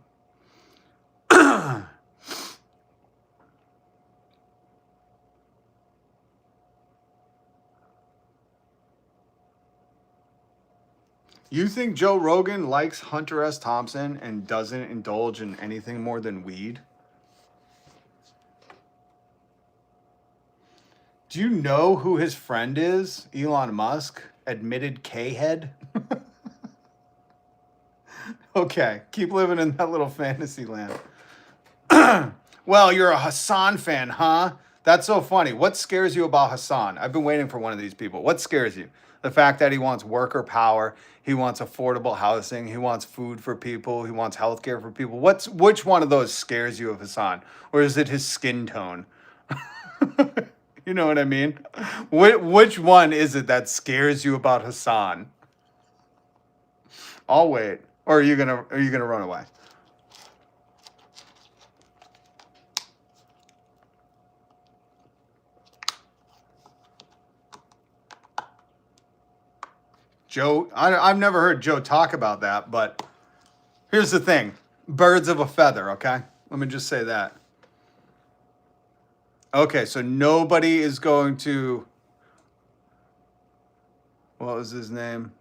You think Joe Rogan likes Hunter S. Thompson and doesn't indulge in anything more than weed? Do you know who his friend is? Elon Musk, admitted K-head. Okay, keep living in that little fantasy land. Well, you're a Hassan fan, huh? That's so funny. What scares you about Hassan? I've been waiting for one of these people. What scares you? The fact that he wants worker power, he wants affordable housing, he wants food for people, he wants healthcare for people. Which one of those scares you of Hassan? Or is it his skin tone? You know what I mean? Which one is it that scares you about Hassan? I'll wait. Or are you gonna run away? Joe, I've never heard Joe talk about that, but here's the thing. Birds of a feather, okay? Let me just say that. Okay, so nobody is going to... What was his name?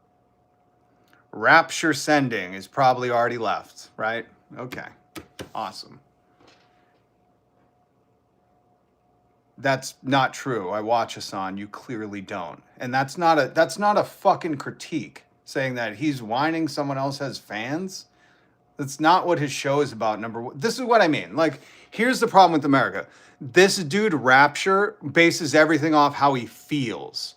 Rapture Sending is probably already left, right? Okay, awesome. That's not true. I watch Hassan. You clearly don't. And that's not a fucking critique saying that he's whining someone else has fans. That's not what his show is about. Number one. This is what I mean. Like, here's the problem with America. This dude, Rapture, bases everything off how he feels.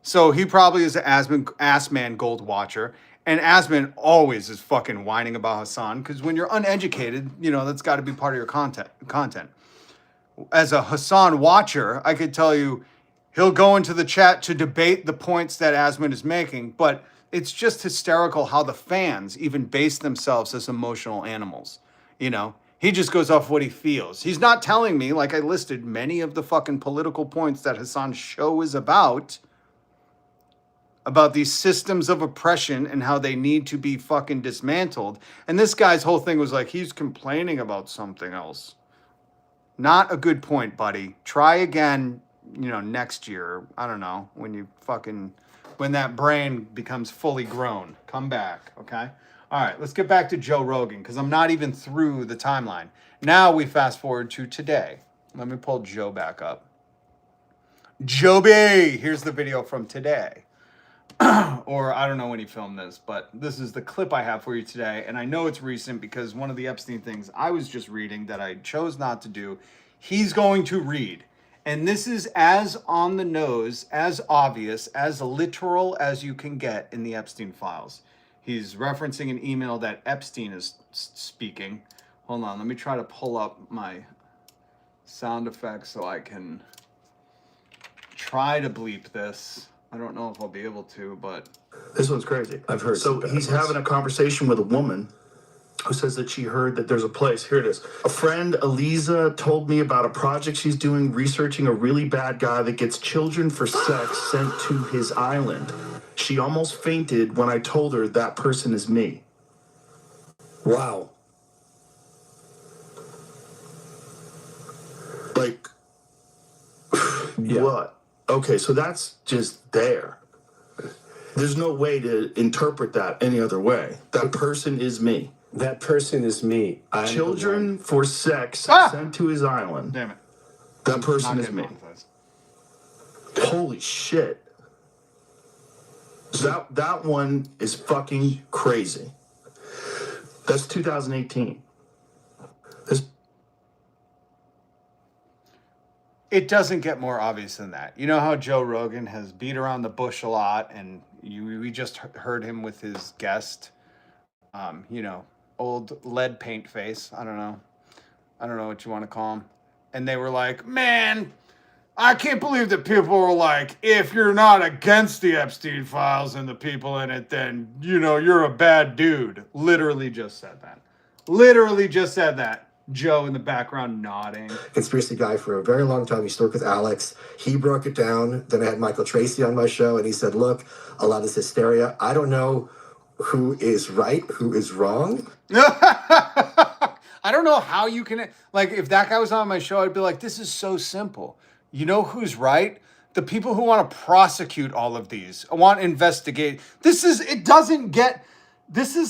So he probably is an Assman Gold Watcher. And Assman always is fucking whining about Hassan. Because when you're uneducated, you know, that's got to be part of your content. As a Hassan watcher, I could tell you he'll go into the chat to debate the points that Asman is making, but it's just hysterical how the fans even base themselves as emotional animals. You know, he just goes off what he feels. He's not telling me, like I listed many of the fucking political points that Hassan's show is about these systems of oppression and how they need to be fucking dismantled. And this guy's whole thing was like, he's complaining about something else. Not a good point, buddy. Try again, you know, next year. I don't know, when that brain becomes fully grown. Come back, okay? All right, let's get back to Joe Rogan, because I'm not even through the timeline. Now we fast forward to today. Let me pull Joe back up. Joe B! Here's the video from today. Or I don't know when he filmed this, but this is the clip I have for you today. And I know it's recent because one of the Epstein things I was just reading that I chose not to do, he's going to read. And this is as on the nose, as obvious, as literal as you can get in the Epstein files. He's referencing an email that Epstein is speaking. Hold on, let me try to pull up my sound effects so I can try to bleep this. I don't know if I'll be able to, but... This one's crazy. I've heard. So he's having a conversation with a woman who says that she heard that there's a place. Here it is. A friend, Eliza, told me about a project she's doing researching a really bad guy that gets children for sex sent to his island. She almost fainted when I told her that person is me. Wow. Like, Yeah. what? Okay, so that's just there. There's no way to interpret that any other way. That person is me. That person is me. I'm Children for sex sent to his island. Damn it. That person is me. Monetized. Holy shit. That one is fucking crazy. That's 2018. It doesn't get more obvious than that. You know how Joe Rogan has beat around the bush a lot, and we just heard him with his guest, old lead paint face. I don't know what you want to call him. And they were like, man, I can't believe that people were like, if you're not against the Epstein files and the people in it, then, you're a bad dude. Literally just said that. Joe in the background nodding. Conspiracy guy for a very long time. He used to work with Alex. He broke it down. Then I had Michael Tracy on my show, and he said, look, a lot of this hysteria, I don't know who is right, who is wrong. I don't know how you can, like, if that guy was on my show, I'd be like, this is so simple. You know who's right? The people who want to prosecute all of these, want to investigate. This is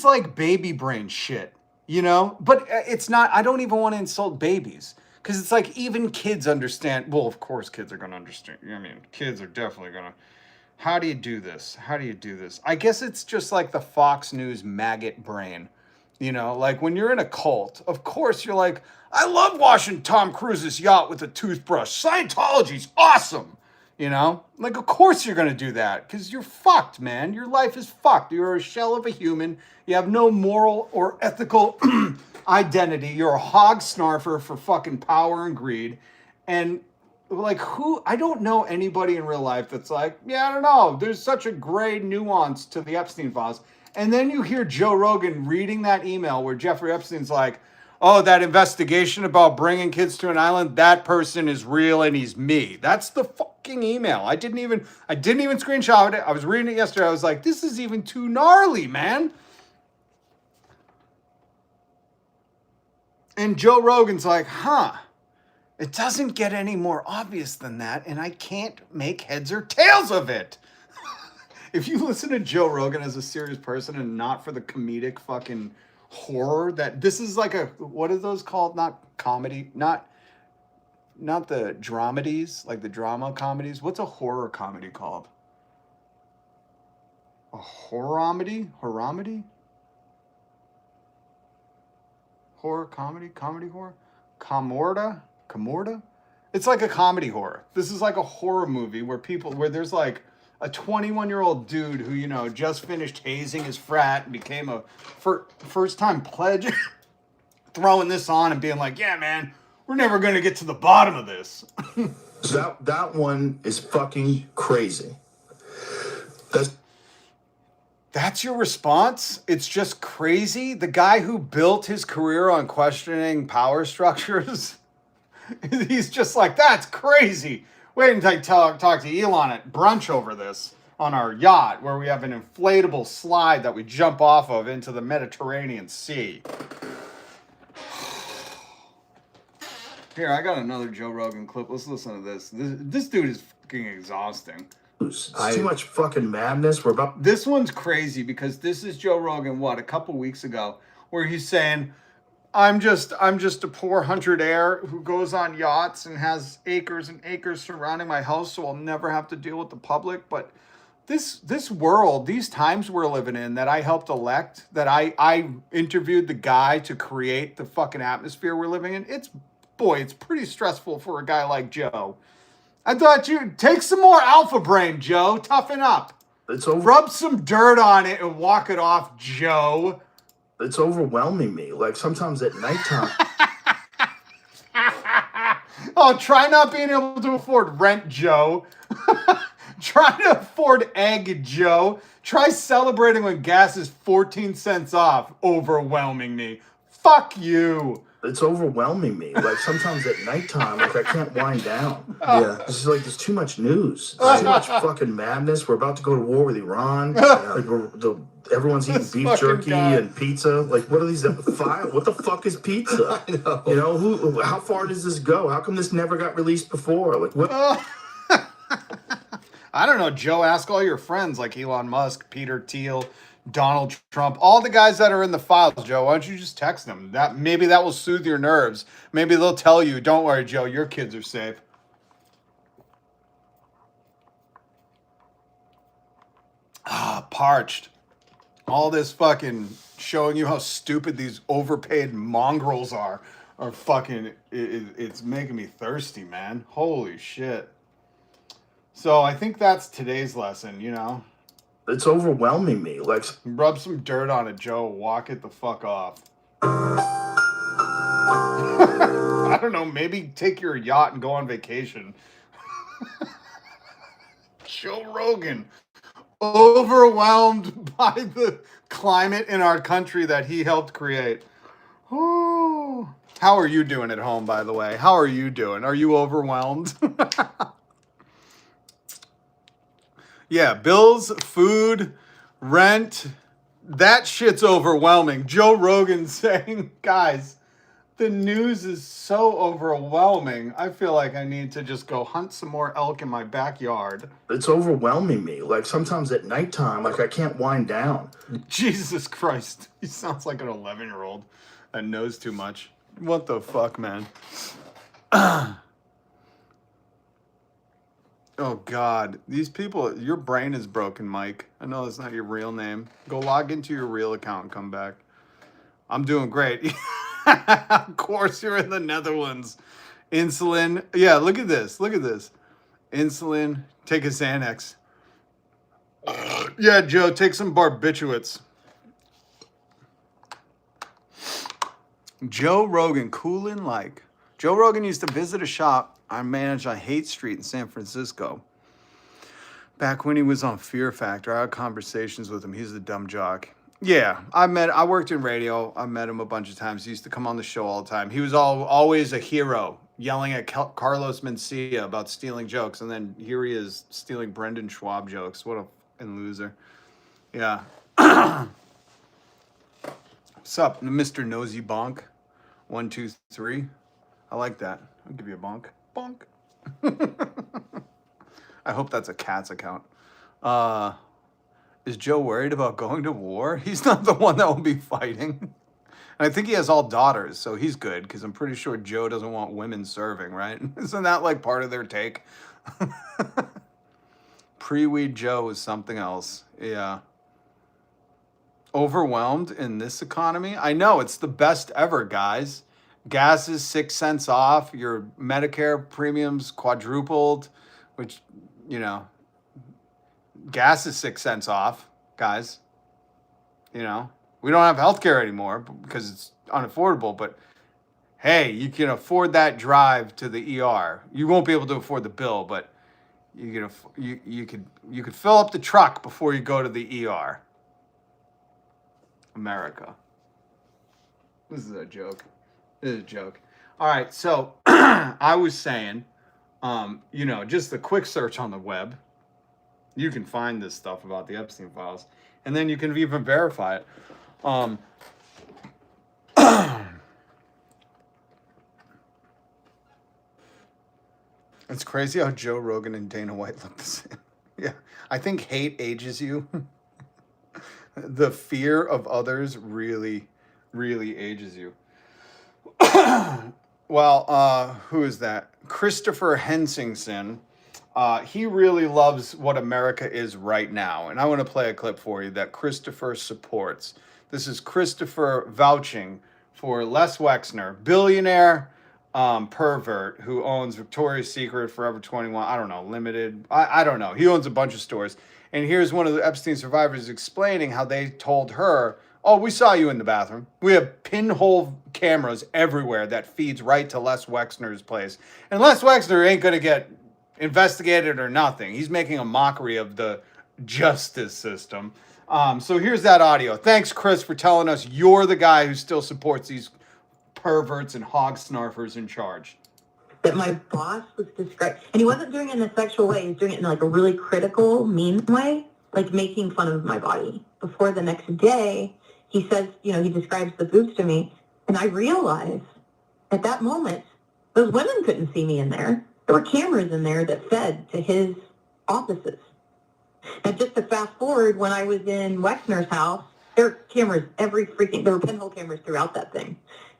like baby brain shit. But it's not, I don't even want to insult babies because it's like even kids understand. Well, of course kids are going to understand. I mean, kids are definitely going to. How do you do this? I guess it's just like the Fox News maggot brain. Like when you're in a cult, of course you're like, I love washing Tom Cruise's yacht with a toothbrush. Scientology's awesome. Like, of course you're going to do that because you're fucked, man. Your life is fucked. You're a shell of a human. You have no moral or ethical identity. You're a hog snarfer for fucking power and greed. And like I don't know anybody in real life that's like, yeah, I don't know. There's such a gray nuance to the Epstein files. And then you hear Joe Rogan reading that email where Jeffrey Epstein's like, oh, that investigation about bringing kids to an island, that person is real and he's me. That's the fucking email. I didn't even screenshot it. I was reading it yesterday. I was like, this is even too gnarly, man. And Joe Rogan's like, it doesn't get any more obvious than that, and I can't make heads or tails of it. If you listen to Joe Rogan as a serious person and not for the comedic fucking horror that this is like what are those called? Not comedy, not the dramedies, like the drama comedies. What's a horror comedy called? A horror-omedy? Horror comedy? Comedy horror? Comorta? It's like a comedy horror. This is like a horror movie where there's like a 21-year-old dude who, just finished hazing his frat and became a first-time pledge, throwing this on and being like, yeah, man, we're never going to get to the bottom of this. That one is fucking crazy. That's your response? It's just crazy? The guy who built his career on questioning power structures? He's just like, that's crazy. Wait until I talk to Elon at brunch over this on our yacht where we have an inflatable slide that we jump off of into the Mediterranean Sea. Here, I got another Joe Rogan clip. Let's listen to this. This dude is fucking exhausting. It's too much fucking madness. This one's crazy because this is Joe Rogan, a couple weeks ago, where he's saying, I'm just a poor hunter heir who goes on yachts and has acres and acres surrounding my house, so I'll never have to deal with the public. But this world, these times we're living in that I helped elect, that I interviewed the guy to create the fucking atmosphere we're living in, it's pretty stressful for a guy like Joe. I thought you'd take some more alpha brain, Joe. Toughen up. It's over. Rub some dirt on it and walk it off, Joe. It's overwhelming me. Like sometimes at nighttime. Oh, try not being able to afford rent, Joe. Try to afford egg, Joe. Try celebrating when gas is 14 cents off. Overwhelming me. Fuck you. It's overwhelming me. Like sometimes at nighttime, like I can't wind down. Yeah. It's just like there's too much news. There's too much fucking madness. We're about to go to war with Iran. Like everyone's eating beef jerky and pizza. Like what are these? What the fuck is pizza? I know. How far does this go? How come this never got released before? Like what? I don't know, Joe. Ask all your friends like Elon Musk, Peter Thiel, Donald Trump, all the guys that are in the files, Joe. Why don't you just text them? Maybe that will soothe your nerves. Maybe they'll tell you, don't worry, Joe, your kids are safe. Parched. All this fucking showing you how stupid these overpaid mongrels are are fucking, it's making me thirsty, man. Holy shit. So I think that's today's lesson, you know? It's overwhelming me. Like, rub some dirt on it, Joe. Walk it the fuck off. I don't know. Maybe take your yacht and go on vacation. Joe Rogan, overwhelmed by the climate in our country that he helped create. Oh. How are you doing at home, by the way? How are you doing? Are you overwhelmed? Yeah, bills, food, rent, that shit's overwhelming. Joe Rogan saying, guys, the news is so overwhelming. I feel like I need to just go hunt some more elk in my backyard. it's overwhelming me. Like, sometimes at nighttime, like, I can't wind down. Jesus Christ. He sounds like an 11-year-old that knows too much. What the fuck, man? Oh, God. These people, your brain is broken, Mike. I know that's not your real name. Go log into your real account and come back. I'm doing great. Of course, you're in the Netherlands. Insulin. Yeah, look at this. Look at this. Insulin. Take a Xanax. Yeah, Joe, take some barbiturates. Joe Rogan, coolin' like. Joe Rogan used to visit a shop I managed on Haight Street in San Francisco. Back when he was on Fear Factor, I had conversations with him. He's a dumb jock. Yeah, I worked in radio. I met him a bunch of times. He used to come on the show all the time. He was always a hero, yelling at Carlos Mencia about stealing jokes. And then here he is stealing Brendan Schwab jokes. What a fucking loser. Yeah. What's up, Mr. Nosy Bonk? 1, 2, 3. I like that. I'll give you a bonk. Bonk. I hope that's a cat's account. Is Joe worried about going to war? He's not the one that will be fighting. And I think he has all daughters, so he's good, because I'm pretty sure Joe doesn't want women serving, right? Isn't that like part of their take? Pre-weed Joe is something else. Yeah. Overwhelmed in this economy? I know, it's the best ever, guys. Gas is 6 cents off. Your Medicare premiums quadrupled, which, you know, gas is 6 cents off, guys. You know, we don't have healthcare anymore because it's unaffordable, but hey, you can afford that drive to the ER. You won't be able to afford the bill, but you could fill up the truck before you go to the ER. America. This is a joke. This is a joke. All right, so I was saying, you know, just a quick search on the web, you can find this stuff about the Epstein files, and then you can even verify it. It's crazy how Joe Rogan and Dana White look the same. Yeah, I think hate ages you. The fear of others really, really ages you. Well, who is that? Christopher Hensingson. He really loves what America is right now. And I want to play a clip for you that Christopher supports. This is Christopher vouching for Les Wexner, billionaire pervert who owns Victoria's Secret, Forever 21, I don't know, Limited. I don't know. He owns a bunch of stores. And here's one of the Epstein survivors explaining how they told her, oh, we saw you in the bathroom. We have pinhole cameras everywhere that feeds right to Les Wexner's place. And Les Wexner ain't going to get investigated or nothing. He's making a mockery of the justice system. So here's that audio. Thanks, Chris, for telling us you're the guy who still supports these perverts and hog snarfers in charge. That my boss was describing, and he wasn't doing it in a sexual way. He was doing it in like a really critical, mean way, like making fun of my body. Before the next day, he says, you know, he describes the boobs to me, and I realized at that moment, those women couldn't see me in there. There were cameras in there that fed to his offices. And just to fast forward, when I was in Wexner's house, there were cameras there were pinhole cameras throughout that thing.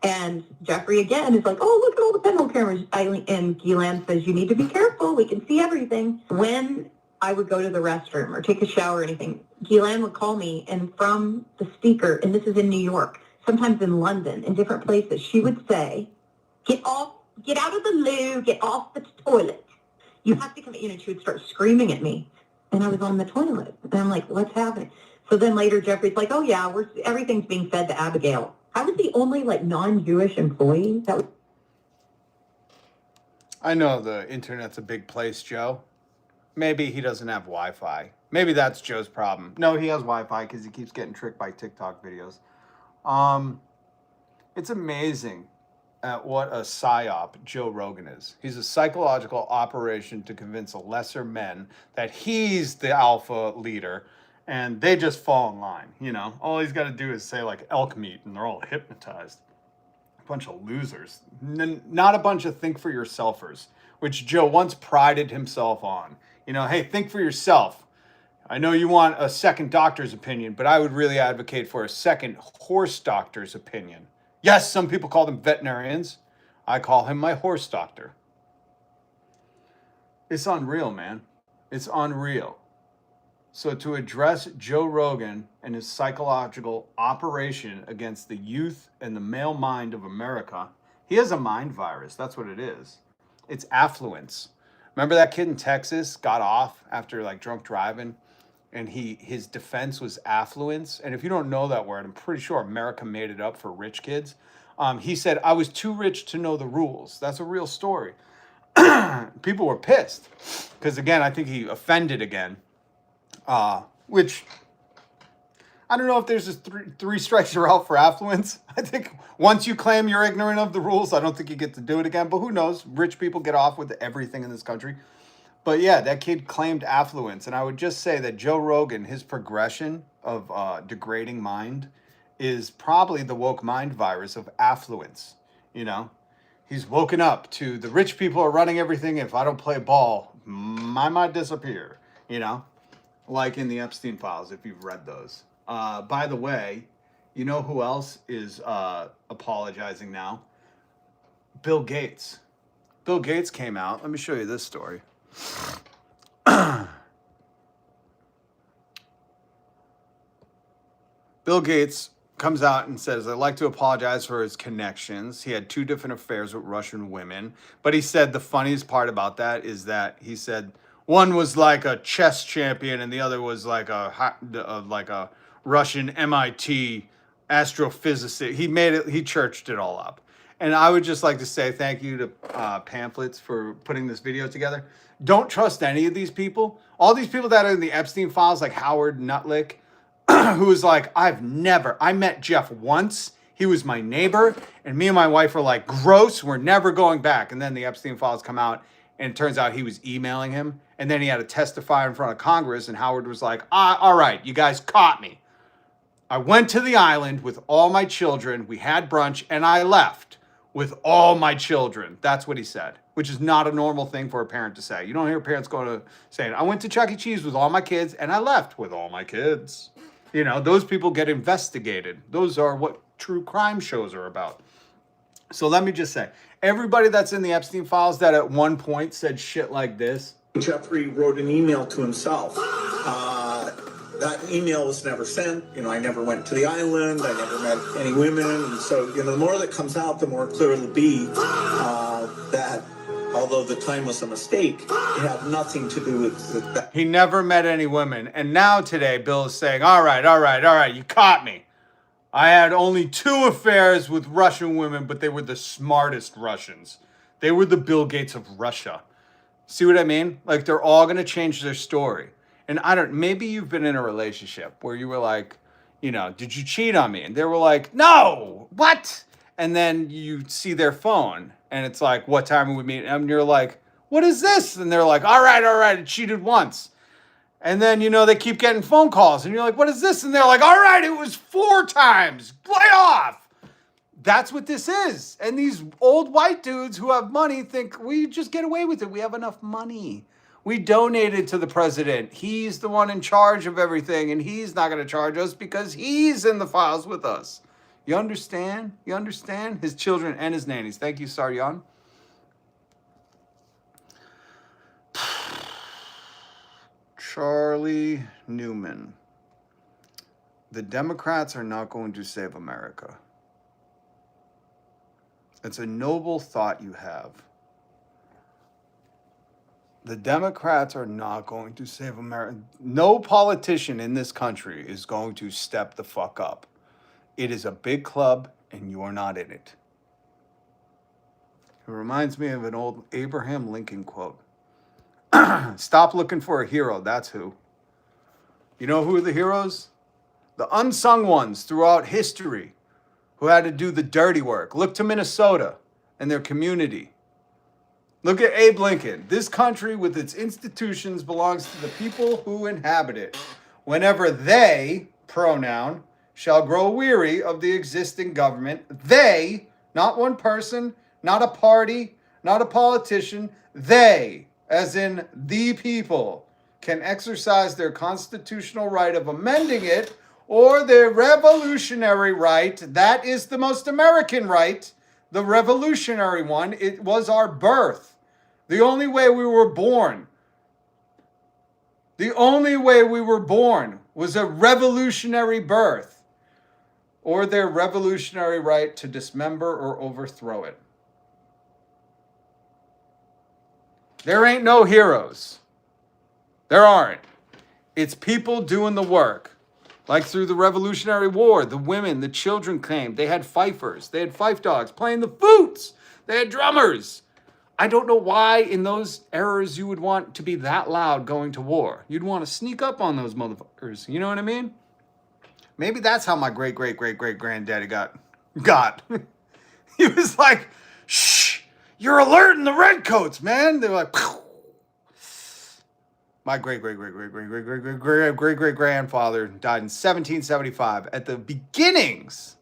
And Jeffrey, again, is like, oh, look at all the pinhole cameras. And Ghislaine says, you need to be careful. We can see everything. When I would go to the restroom or take a shower or anything, Ghislaine would call me, and from the speaker, and this is in New York, sometimes in London, in different places, she would say, Get out of the loo, get off the toilet. You have to come in. And she would start screaming at me. And I was on the toilet. And I'm like, what's happening? So then later Jeffrey's like, oh yeah, everything's being fed to Abigail. I was the only like non-Jewish employee that was. I know the internet's a big place, Joe. Maybe he doesn't have Wi-Fi. Maybe that's Joe's problem. No, he has Wi-Fi because he keeps getting tricked by TikTok videos. It's amazing at what a Psy-Op Joe Rogan is. He's a psychological operation to convince lesser men that he's the alpha leader and they just fall in line, you know? All he's got to do is say like elk meat and they're all hypnotized. A bunch of losers. Not a bunch of think for yourselfers, which Joe once prided himself on. You know, hey, think for yourself. I know you want a second doctor's opinion, but I would really advocate for a second horse doctor's opinion. Yes, some people call them veterinarians. I call him my horse doctor. It's unreal, man. It's unreal. So to address Joe Rogan and his psychological operation against the youth and the male mind of America, he has a mind virus. That's what it is. It's affluence. Remember that kid in Texas got off after like drunk driving? And his defense was affluence. And if you don't know that word, I'm pretty sure America made it up for rich kids. He said, I was too rich to know the rules. That's a real story. People were pissed. Because again, I think he offended again. Which, I don't know if there's just three strikes you're out for affluence. I think once you claim you're ignorant of the rules, I don't think you get to do it again. But who knows? Rich people get off with everything in this country. But yeah, that kid claimed affluence. And I would just say that Joe Rogan, his progression of degrading mind is probably the woke mind virus of affluence. You know, he's woken up to the rich people are running everything. If I don't play ball, I might disappear, you know, like in the Epstein files, if you've read those. By the way, you know who else is apologizing now? Bill Gates. Bill Gates came out. Let me show you this story. Bill Gates comes out and says, I'd like to apologize for his connections. He had 2 different affairs with Russian women. But he said the funniest part about that is that he said one was like a chess champion and the other was like a Russian MIT astrophysicist. He churched it all up. And I would just like to say thank you to Pamphlets for putting this video together. Don't trust any of these people. All these people that are in the Epstein files, like Howard Nutlick, who was like, I met Jeff once. He was my neighbor. And me and my wife were like, gross, we're never going back. And then the Epstein files come out and it turns out he was emailing him. And then he had to testify in front of Congress. And Howard was like, all right, you guys caught me. I went to the island with all my children. We had brunch and I left with all my children. That's what he said, which is not a normal thing for a parent to say. You don't hear parents going to saying, I went to Chuck E. Cheese with all my kids and I left with all my kids. You know, those people get investigated. Those are what true crime shows are about. So let me just say, everybody that's in the Epstein files that at one point said shit like this. Jeffrey wrote an email to himself. That email was never sent. You know, I never went to the island. I never met any women. And so, you know, the more that comes out, the more clear it'll be that although the time was a mistake, it had nothing to do with that. He never met any women. And now today, Bill is saying, all right, you caught me. I had only 2 affairs with Russian women, but they were the smartest Russians. They were the Bill Gates of Russia. See what I mean? Like, they're all going to change their story. And maybe you've been in a relationship where you were like, you know, did you cheat on me? And they were like, no, what? And then you see their phone and it's like, what time would we meet? And you're like, what is this? And they're like, all right, I cheated once. And then, you know, they keep getting phone calls and you're like, what is this? And they're like, all right, it was 4 times. Lay off. That's what this is. And these old white dudes who have money think we just get away with it. We have enough money. We donated to the president. He's the one in charge of everything, and he's not going to charge us because he's in the files with us. You understand? You understand? His children and his nannies. Thank you, Saryan. Charlie Newman. The Democrats are not going to save America. It's a noble thought you have. The Democrats are not going to save America. No politician in this country is going to step the fuck up. It is a big club, and you are not in it. It reminds me of an old Abraham Lincoln quote. Stop looking for a hero, that's who. You know who are the heroes? The unsung ones throughout history who had to do the dirty work. Look to Minnesota and their community. Look at Abe Lincoln. This country with its institutions belongs to the people who inhabit it. Whenever they, pronoun, shall grow weary of the existing government, they, not one person, not a party, not a politician, they, as in the people, can exercise their constitutional right of amending it or their revolutionary right. That is the most American right, the revolutionary one. It was our birth. The only way we were born. The only way we were born was a revolutionary birth or their revolutionary right to dismember or overthrow it. There ain't no heroes. There aren't. It's people doing the work. Like through the Revolutionary War, the women, the children came. They had fifers. They had fife dogs playing the flutes. They had drummers. I don't know why in those eras you would want to be that loud going to war. You'd want to sneak up on those motherfuckers. You know what I mean? Maybe that's how my great-great-great-great-granddaddy got. He was like, shh, you're alerting the redcoats, man. They were like, pow. My great-great-great-great-great-great-great-great-grandfather died in 1775 at the beginnings.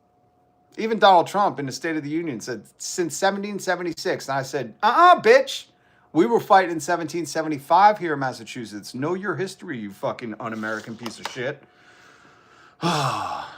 Even Donald Trump in the State of the Union said, since 1776. And I said, bitch. We were fighting in 1775 here in Massachusetts. Know your history, you fucking un-American piece of shit. Oh,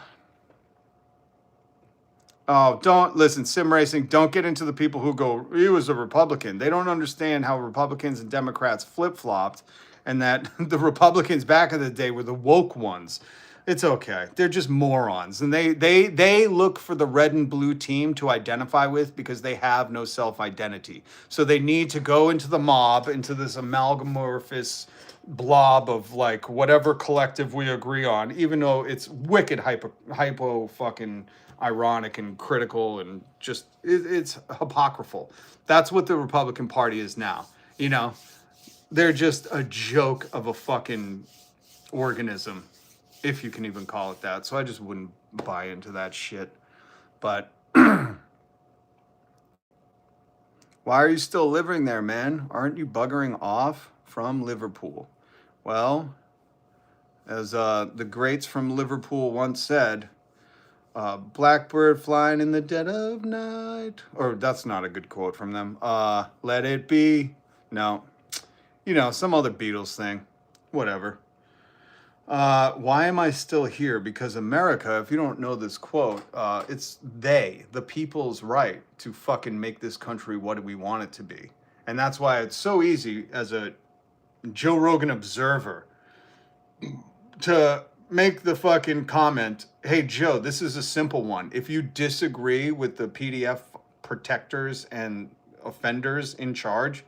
don't listen, sim racing. Don't get into the people who go, he was a Republican. They don't understand how Republicans and Democrats flip-flopped and that the Republicans back in the day were the woke ones. It's okay. They're just morons. And they look for the red and blue team to identify with because they have no self-identity. So they need to go into the mob, into this amalgamorphous blob of like whatever collective we agree on, even though it's wicked hypo fucking ironic and critical and just it's apocryphal. That's what the Republican Party is now. You know, they're just a joke of a fucking organism, if you can even call it that. So I just wouldn't buy into that shit. But why are you still living there, man? Aren't you buggering off from Liverpool? Well, as the greats from Liverpool once said, blackbird flying in the dead of night. Or that's not a good quote from them. Let it be. No. You know, some other Beatles thing. Whatever. Why am I still here? Because America, if you don't know this quote, it's the people's right to fucking make this country what we want it to be. And that's why it's so easy as a Joe Rogan observer to make the fucking comment, hey, Joe, this is a simple one. If you disagree with the PDF protectors and offenders in charge,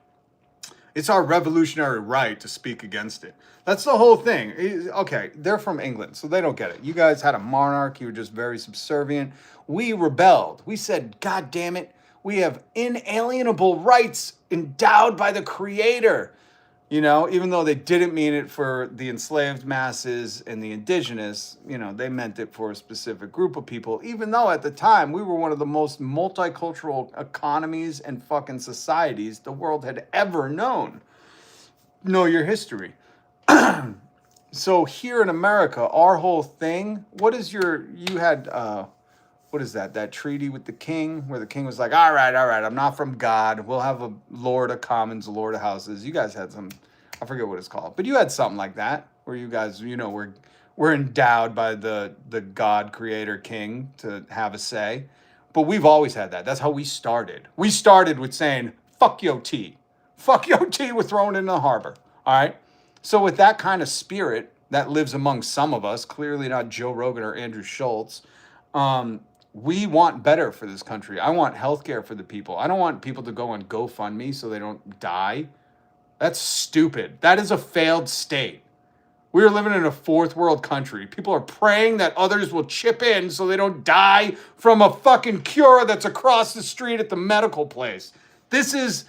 it's our revolutionary right to speak against it. That's the whole thing. Okay, they're from England, so they don't get it. You guys had a monarch. You were just very subservient. We rebelled. We said, God damn it, we have inalienable rights endowed by the Creator. You know, even though they didn't mean it for the enslaved masses and the indigenous, you know, they meant it for a specific group of people, even though at the time we were one of the most multicultural economies and fucking societies the world had ever known. Know your history. So here in America, our whole thing, what is that treaty with the king where the king was like, all right, I'm not from God. We'll have a Lord of Commons, a Lord of Houses. You guys had some, I forget what it's called, but you had something like that where you guys, you know, we're endowed by the God creator king to have a say. But we've always had that. That's how we started. We started with saying, fuck your tea. Fuck your tea, we're throwing it in the harbor. All right? So with that kind of spirit that lives among some of us, clearly not Joe Rogan or Andrew Schultz, we want better for this country. I want healthcare for the people. I don't want people to go on GoFundMe so they don't die. That's stupid. That is a failed state. We are living in a fourth world country. People are praying that others will chip in so they don't die from a fucking cure that's across the street at the medical place. This is...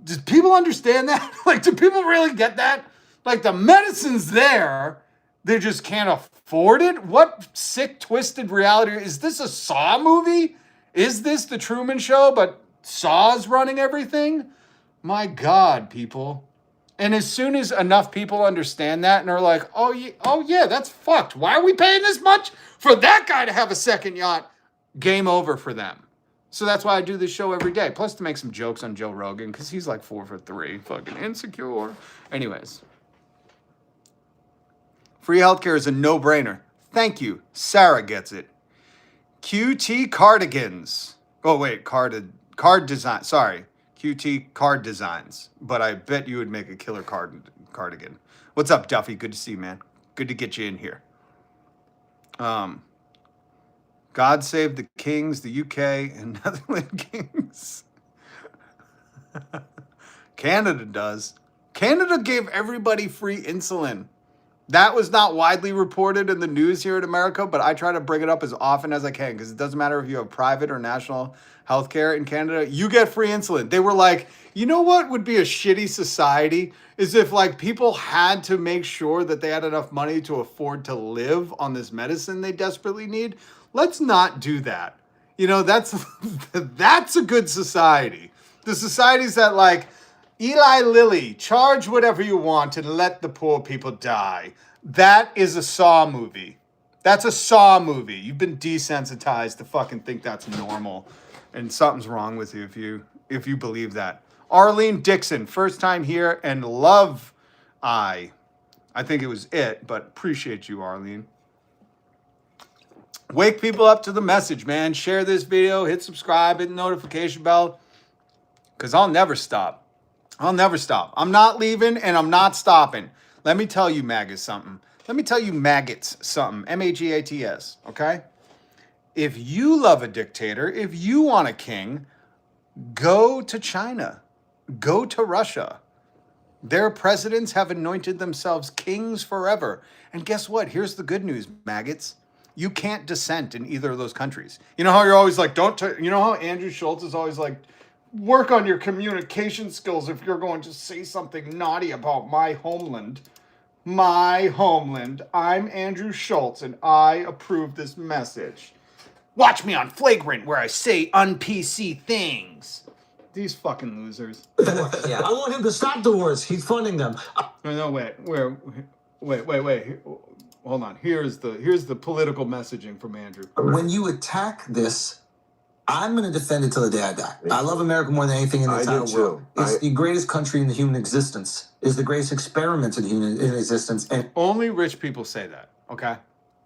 Do people understand that? Like, do people really get that? Like, the medicine's there. They just can't afford it? What sick, twisted reality? Is this a Saw movie? Is this the Truman Show, but Saw's running everything? My God, people. And as soon as enough people understand that and are like, oh yeah, that's fucked. Why are we paying this much for that guy to have a second yacht? Game over for them. So that's why I do this show every day. Plus to make some jokes on Joe Rogan, because he's like 4 for 3. Fucking insecure. Anyways. Free healthcare is a no-brainer. Thank you. Sarah gets it. QT cardigans. Oh, wait. Card design. Sorry. QT card designs. But I bet you would make a killer cardigan. What's up, Duffy? Good to see you, man. Good to get you in here. God save the kings, the UK, and Netherlands kings. Canada does. Canada gave everybody free insulin. That was not widely reported in the news here in America, but I try to bring it up as often as I can because it doesn't matter if you have private or national health care in Canada, you get free insulin. They were like, you know what would be a shitty society is if like people had to make sure that they had enough money to afford to live on this medicine they desperately need. Let's not do that. You know, that's a good society. The societies that like, Eli Lilly, charge whatever you want and let the poor people die. That is a Saw movie. That's a Saw movie. You've been desensitized to fucking think that's normal. And something's wrong with you if you believe that. Arlene Dixon, first time here and love I think it was it, but appreciate you, Arlene. Wake people up to the message, man. Share this video, hit subscribe, hit the notification bell, because I'll never stop. I'll never stop. I'm not leaving and I'm not stopping. Let me tell you maggots something. Let me tell you maggots something. M-A-G-A-T-S, okay? If you love a dictator, if you want a king, go to China. Go to Russia. Their presidents have anointed themselves kings forever. And guess what? Here's the good news, maggots. You can't dissent in either of those countries. You know how you're always like, you know how Andrew Schultz is always like, work on your communication skills if you're going to say something naughty about my homeland. My homeland. I'm Andrew Schultz, and I approve this message. Watch me on Flagrant, where I say un-PC things. These fucking losers. Yeah, I want him to stop the wars. He's funding them. No, wait. Hold on. Here's the political messaging from Andrew. When you attack this, I'm going to defend it till the day I die. I love America more than anything in the entire world. It's the greatest country in the human existence. It's the greatest experiment in human existence. And only rich people say that, okay?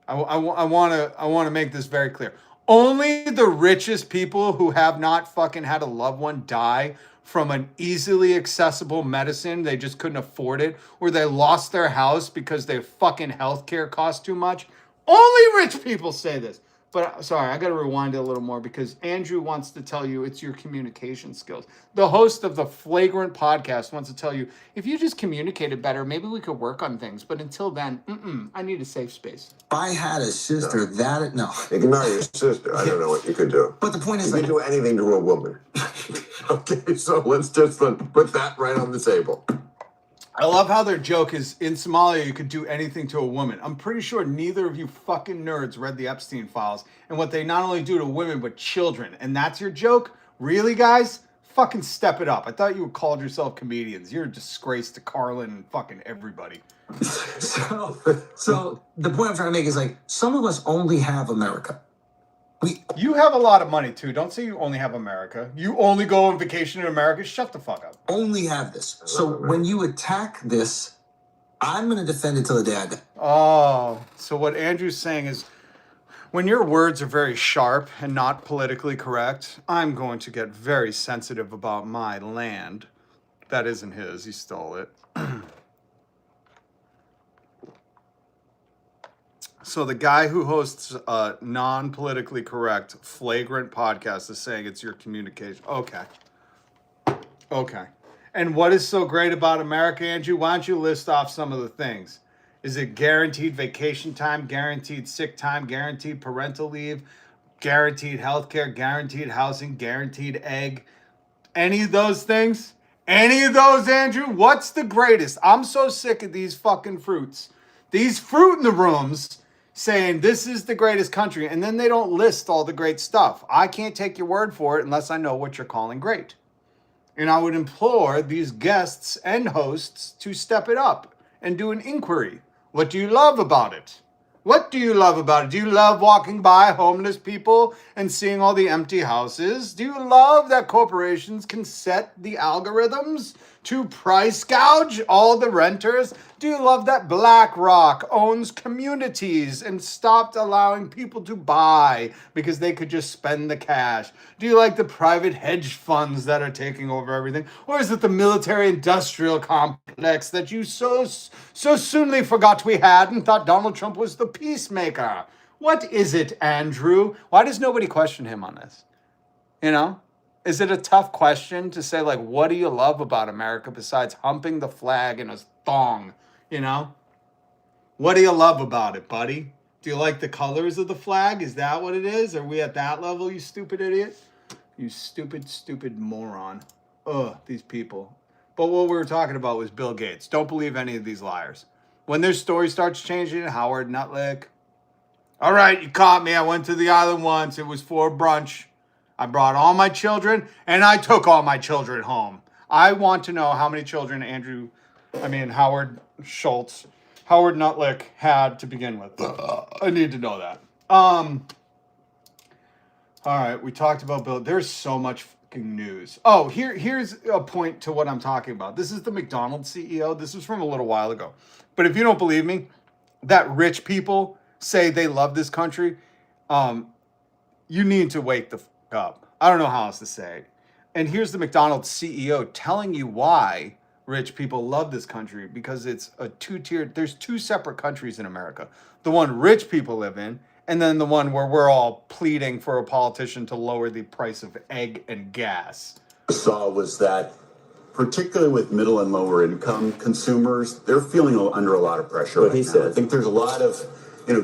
I want to make this very clear. Only the richest people who have not fucking had a loved one die from an easily accessible medicine, they just couldn't afford it, or they lost their house because their fucking healthcare cost too much. Only rich people say this. But sorry, I got to rewind it a little more because Andrew wants to tell you it's your communication skills. The host of the Flagrant podcast wants to tell you, if you just communicated better, maybe we could work on things. But until then, I need a safe space. if I had a sister, no. You can marry your sister. I don't know what you could do. But the point is, you can do anything to a woman. Okay, so let's just put that right on the table. I love how their joke is, in Somalia, you could do anything to a woman. I'm pretty sure neither of you fucking nerds read the Epstein files and what they not only do to women, but children. And that's your joke? Really, guys? Fucking step it up. I thought you called yourself comedians. You're a disgrace to Carlin and fucking everybody. So the point I'm trying to make is like, some of us only have America. You have a lot of money, too. Don't say you only have America. You only go on vacation in America. Shut the fuck up. Only have this. So when you attack this, I'm going to defend it till the day I die. Oh, so what Andrew's saying is, when your words are very sharp and not politically correct, I'm going to get very sensitive about my land. That isn't his. He stole it. So the guy who hosts a non-politically correct, flagrant podcast is saying it's your communication. Okay. Okay. And what is so great about America, Andrew? Why don't you list off some of the things? Is it guaranteed vacation time, guaranteed sick time, guaranteed parental leave, guaranteed healthcare, guaranteed housing, guaranteed egg? Any of those things? Any of those, Andrew? What's the greatest? I'm so sick of these fucking fruits. These fruit in the rooms saying this is the greatest country, and then they don't list all the great stuff. I can't take your word for it unless I know what you're calling great. And I would implore these guests and hosts to step it up and do an inquiry. What do you love about it? What do you love about it? Do you love walking by homeless people and seeing all the empty houses? Do you love that corporations can set the algorithms to price gouge all the renters? Do you love that BlackRock owns communities and stopped allowing people to buy because they could just spend the cash? Do you like the private hedge funds that are taking over everything? Or is it the military-industrial complex that you so soonly forgot we had and thought Donald Trump was the peacemaker? What is it, Andrew? Why does nobody question him on this? You know? Is it a tough question to say, like, what do you love about America besides humping the flag in a thong? You know? What do you love about it, buddy? Do you like the colors of the flag? Is that what it is? Are we at that level, you stupid idiot? You stupid, stupid moron. Ugh, these people. But what we were talking about was Bill Gates. Don't believe any of these liars. When their story starts changing, Howard Nutlick. All right, you caught me. I went to the island once. It was for brunch. I brought all my children, and I took all my children home. I want to know how many children Howard Nutlick had to begin with. I need to know that. All right, we talked about Bill. There's so much fucking news. Oh, here's a point to what I'm talking about. This is the McDonald's CEO. This was from a little while ago. But if you don't believe me, that rich people say they love this country, you need to wake the fuck up. I don't know how else to say it. And here's the McDonald's CEO telling you why rich people love this country, because it's a two-tiered, there's two separate countries in America. The one rich people live in, and then the one where we're all pleading for a politician to lower the price of egg and gas. Saw was that, particularly with middle and lower income consumers, they're feeling under a lot of pressure. What he said. I think there's a lot of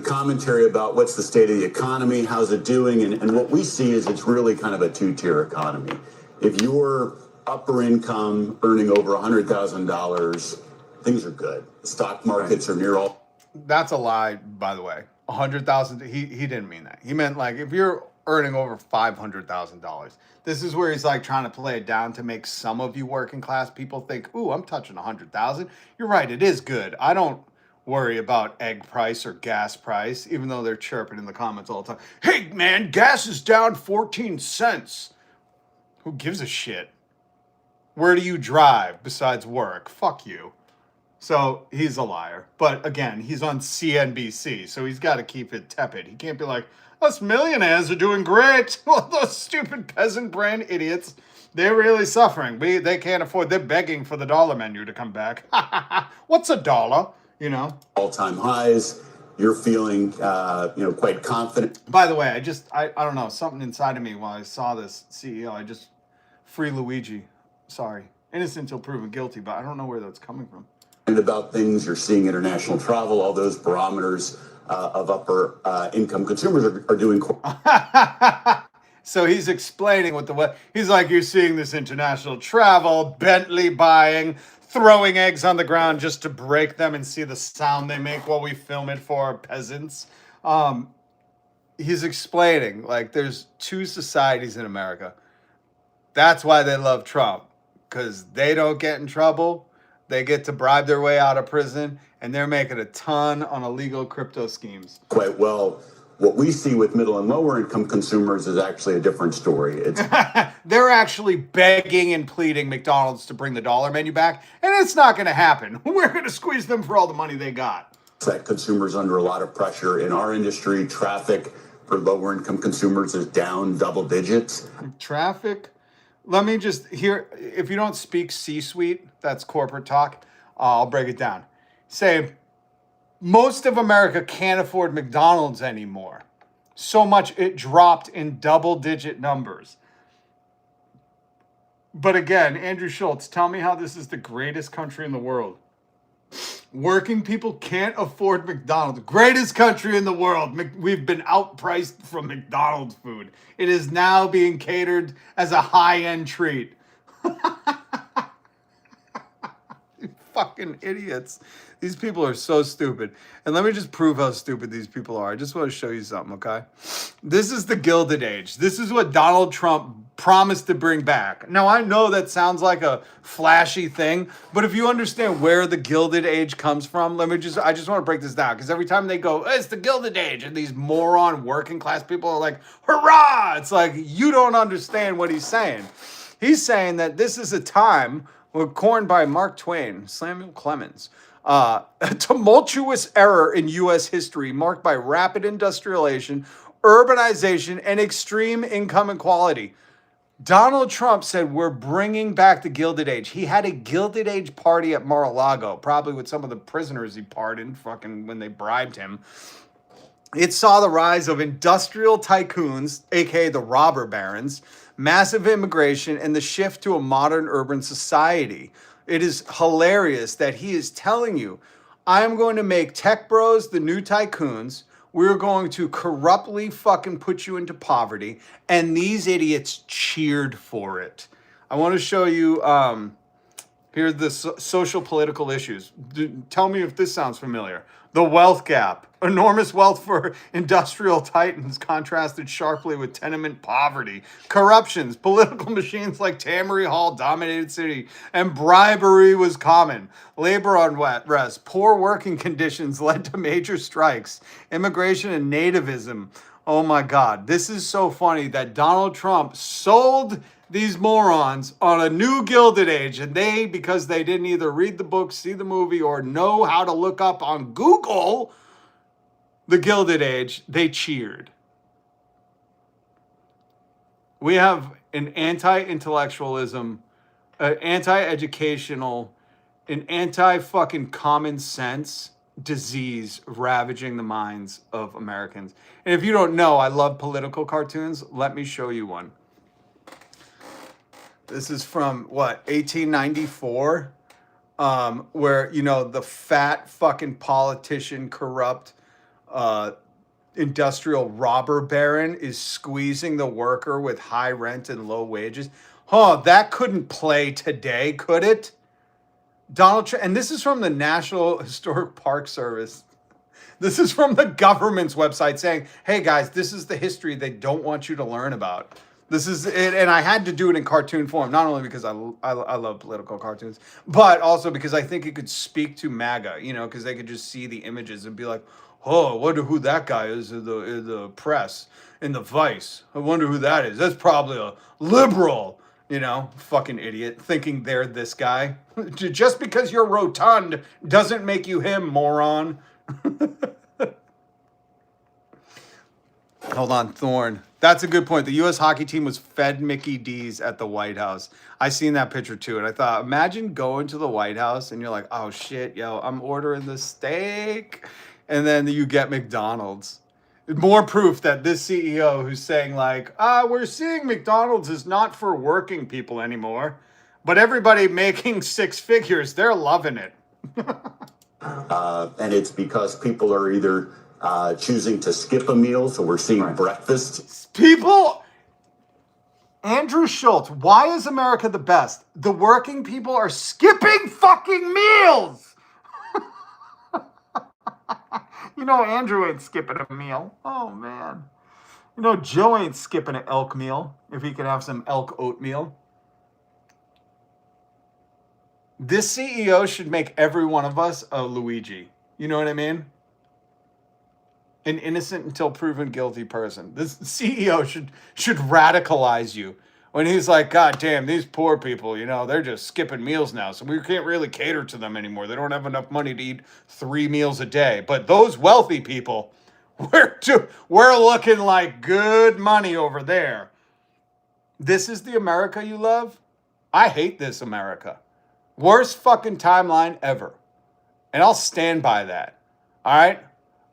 commentary about what's the state of the economy, how's it doing, and what we see is it's really kind of a two-tier economy. If you're upper income, earning over $100,000, things are good. The stock markets are near all. That's a lie, by the way. 100,000. He didn't mean that. He meant like if you're earning over $500,000. This is where he's like trying to play it down to make some of you working class people think, "Ooh, I'm touching 100,000." You're right. It is good. I don't worry about egg price or gas price, even though they're chirping in the comments all the time. Hey, man, gas is down 14 cents. Who gives a shit? Where do you drive besides work? Fuck you. So he's a liar. But again, he's on CNBC, so he's got to keep it tepid. He can't be like, us millionaires are doing great. Well, those stupid peasant brand idiots, they're really suffering. They can't afford, they're begging for the dollar menu to come back. What's a dollar? You know, all-time highs. You're feeling, quite confident. By the way, I don't know, something inside of me while I saw this CEO, free Luigi. Sorry, innocent until proven guilty, but I don't know where that's coming from. And about things, you're seeing international travel, all those barometers of upper income consumers are doing. So he's explaining he's like, you're seeing this international travel, Bentley buying, throwing eggs on the ground just to break them and see the sound they make while we film it for our peasants. He's explaining, like, there's two societies in America. That's why they love Trump, because they don't get in trouble. They get to bribe their way out of prison, and they're making a ton on illegal crypto schemes. Quite well. What we see with middle and lower income consumers is actually a different story. They're actually begging and pleading McDonald's to bring the dollar menu back, and it's not going to happen. We're going to squeeze them for all the money they got. That consumers under a lot of pressure in our industry. Traffic for lower income consumers is down double digits. Traffic? Let me just hear, if you don't speak C-suite, that's corporate talk, I'll break it down. Say, most of America can't afford McDonald's anymore. So much it dropped in double-digit numbers. But again, Andrew Schultz, tell me how this is the greatest country in the world. Working people can't afford McDonald's. Greatest country in the world. We've been outpriced from McDonald's food. It is now being catered as a high-end treat. You fucking idiots. These people are so stupid. And let me just prove how stupid these people are. I just want to show you something, okay? This is the Gilded Age. This is what Donald Trump promised to bring back. Now, I know that sounds like a flashy thing, but if you understand where the Gilded Age comes from, I just want to break this down, because every time they go, it's the Gilded Age, and these moron working class people are like, hurrah! It's like, you don't understand what he's saying. He's saying that this is a time, coined by Mark Twain, Samuel Clemens, a tumultuous era in U.S. history marked by rapid industrialization, urbanization, and extreme income inequality. Donald Trump said we're bringing back the Gilded Age. He had a Gilded Age party at Mar-a-Lago, probably with some of the prisoners he pardoned, fucking when they bribed him. It saw the rise of industrial tycoons, aka the robber barons, massive immigration, and the shift to a modern urban society. It is hilarious that he is telling you, I'm going to make tech bros the new tycoons. We're going to corruptly fucking put you into poverty. And these idiots cheered for it. I want to show you, here's the social political issues. Tell me if this sounds familiar. The wealth gap. Enormous wealth for industrial titans contrasted sharply with tenement poverty. Corruptions. Political machines like Tammany Hall dominated city, and bribery was common. Labor unrest. Poor working conditions led to major strikes. Immigration and nativism. Oh my God. This is so funny that Donald Trump sold these morons on a new Gilded Age, and they, because they didn't either read the book, see the movie, or know how to look up on Google the Gilded Age, they cheered. We have an anti-intellectualism, anti-educational, an anti-fucking common sense disease ravaging the minds of Americans. And if you don't know, I love political cartoons. Let me show you one. This is from, 1894? Where, the fat fucking politician, corrupt, industrial robber baron is squeezing the worker with high rent and low wages. That couldn't play today, could it? Donald Trump, and this is from the National Historic Park Service. This is from the government's website saying, hey guys, this is the history they don't want you to learn about. This is it, and I had to do it in cartoon form, not only because I love political cartoons, but also because I think it could speak to MAGA, because they could just see the images and be like, oh, I wonder who that guy is in the press, in the Vice. I wonder who that is. That's probably a liberal, fucking idiot, thinking they're this guy. Just because you're rotund doesn't make you him, moron. Hold on, Thorne. That's a good point. The U.S. hockey team was fed Mickey D's at the White House. I seen that picture too, and I thought, imagine going to the White House and you're like, oh shit, yo, I'm ordering the steak. And then you get McDonald's. More proof that this CEO who's saying like, we're seeing McDonald's is not for working people anymore, but everybody making six figures, they're loving it. And it's because people are either choosing to skip a meal, so we're seeing breakfast. People, Andrew Schultz, why is America the best? The working people are skipping fucking meals. Andrew ain't skipping a meal. Oh, man. Joe ain't skipping an elk meal if he can have some elk oatmeal. This CEO should make every one of us a Luigi. You know what I mean? An innocent until proven guilty person. This CEO should radicalize you. When he's like, God damn, these poor people, they're just skipping meals now. So we can't really cater to them anymore. They don't have enough money to eat 3 meals a day. But those wealthy people, we're looking like good money over there. This is the America you love? I hate this America. Worst fucking timeline ever. And I'll stand by that. All right?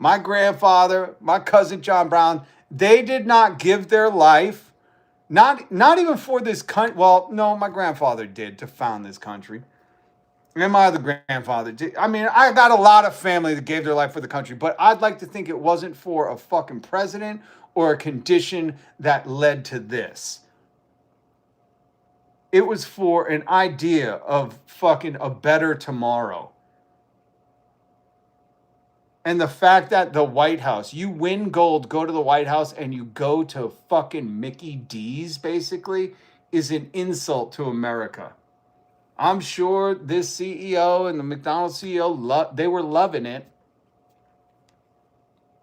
My grandfather, my cousin John Brown, they did not give their life, not even for this country. Well, no, my grandfather did to found this country. And my other grandfather did. I mean, I got a lot of family that gave their life for the country, but I'd like to think it wasn't for a fucking president or a condition that led to this. It was for an idea of fucking a better tomorrow. And the fact that the White House, you win gold, go to the White House, and you go to fucking Mickey D's, basically, is an insult to America. I'm sure this CEO and the McDonald's CEO, they were loving it.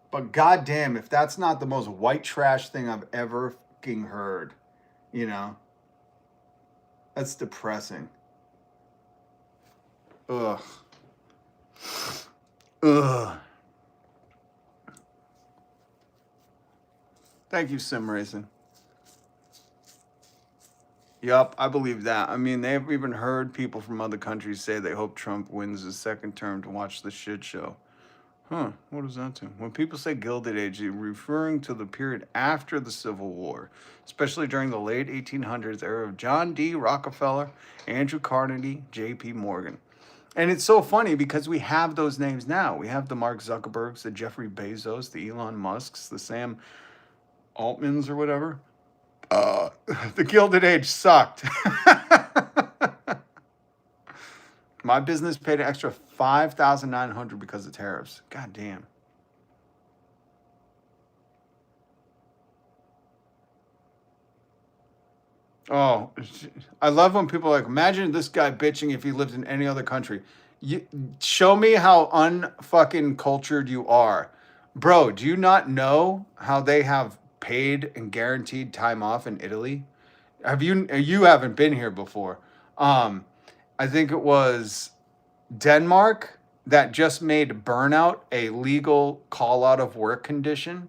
But goddamn, if that's not the most white trash thing I've ever fucking heard, you know? That's depressing. Ugh. Ugh. Thank you, Sim Racing. Yup, I believe that. I mean, they've even heard people from other countries say they hope Trump wins his second term to watch the shit show. Huh, what does that do? When people say Gilded Age, they're referring to the period after the Civil War, especially during the late 1800s era of John D. Rockefeller, Andrew Carnegie, J.P. Morgan. And it's so funny because we have those names now. We have the Mark Zuckerbergs, the Jeffrey Bezos, the Elon Musks, the Sam Altmans or whatever. The Gilded Age sucked. My business paid an extra $5,900 because of tariffs. God damn. Oh, I love when people are like, imagine this guy bitching if he lived in any other country. You, show me how unfucking cultured you are. Bro, do you not know how they have paid and guaranteed time off in Italy? You haven't been here before. I think it was Denmark that just made burnout a legal call out of work condition.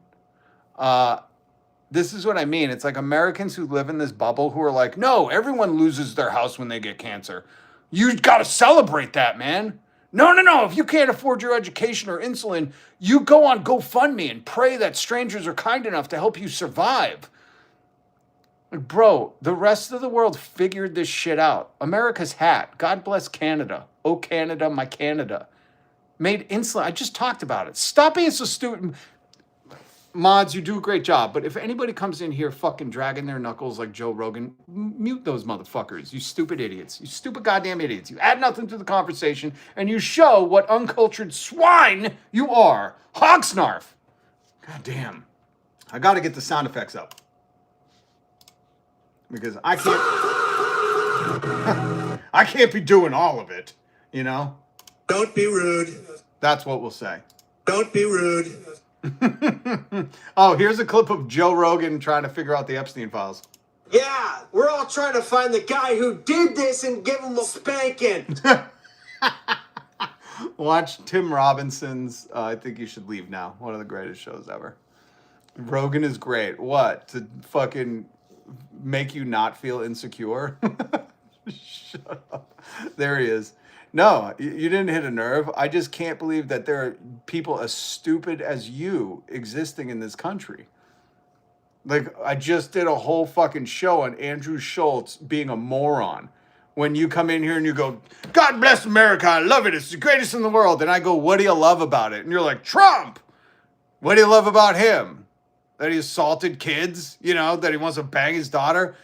This is what I mean. It's like Americans who live in this bubble who are like, no, everyone loses their house when they get cancer. You got to celebrate that, man. No. If you can't afford your education or insulin, you go on GoFundMe and pray that strangers are kind enough to help you survive. Like, bro, the rest of the world figured this shit out. America's hat. God bless Canada. Oh, Canada, my Canada. Made insulin. I just talked about it. Stop being so stupid. Mods, you do a great job. But if anybody comes in here fucking dragging their knuckles like Joe Rogan, mute those motherfuckers. You stupid idiots. You stupid goddamn idiots. You add nothing to the conversation, and you show what uncultured swine you are. Hogsnarf. God damn. I got to get the sound effects up. Because I can't be doing all of it, you know? Don't be rude. That's what we'll say. Don't be rude. Oh, here's a clip of Joe Rogan trying to figure out the Epstein files. Yeah, we're all trying to find the guy who did this and give him a spanking. Watch Tim Robinson's I Think You Should Leave Now. One of the greatest shows ever. Rogan is great. What? To fucking make you not feel insecure? Shut up. There he is. No, you didn't hit a nerve. I just can't believe that there are people as stupid as you existing in this country. Like, I just did a whole fucking show on Andrew Schultz being a moron. When you come in here and you go, God bless America, I love it, it's the greatest in the world. And I go, what do you love about it? And you're like, Trump! What do you love about him? That he assaulted kids? You know, that he wants to bang his daughter?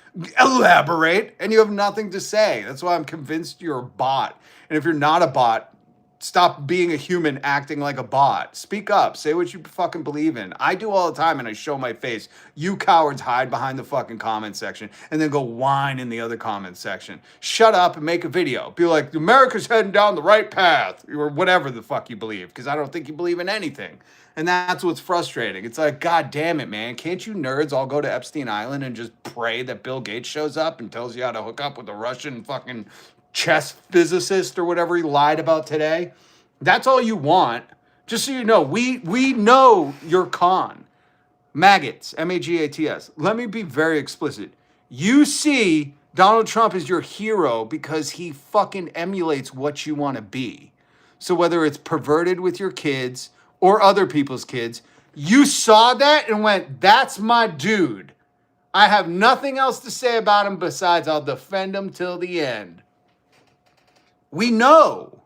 Elaborate. And you have nothing to say. That's why I'm convinced you're a bot. And if you're not a bot, stop being a human acting like a bot. Speak up. Say what you fucking believe in. I do all the time and I show my face. You cowards hide behind the fucking comment section and then go whine in the other comment section. Shut up and make a video. Be like, America's heading down the right path or whatever the fuck you believe, because I don't think you believe in anything. And that's what's frustrating. It's like, God damn it, man. Can't you nerds all go to Epstein Island and just pray that Bill Gates shows up and tells you how to hook up with a Russian fucking chess physicist or whatever he lied about today? That's all you want. Just so you know, we know you're con. Maggots, M-A-G-A-T-S. Let me be very explicit. You see Donald Trump as your hero because he fucking emulates what you want to be. So whether it's perverted with your kids or other people's kids, you saw that and went, that's my dude. I have nothing else to say about him besides I'll defend him till the end. We know.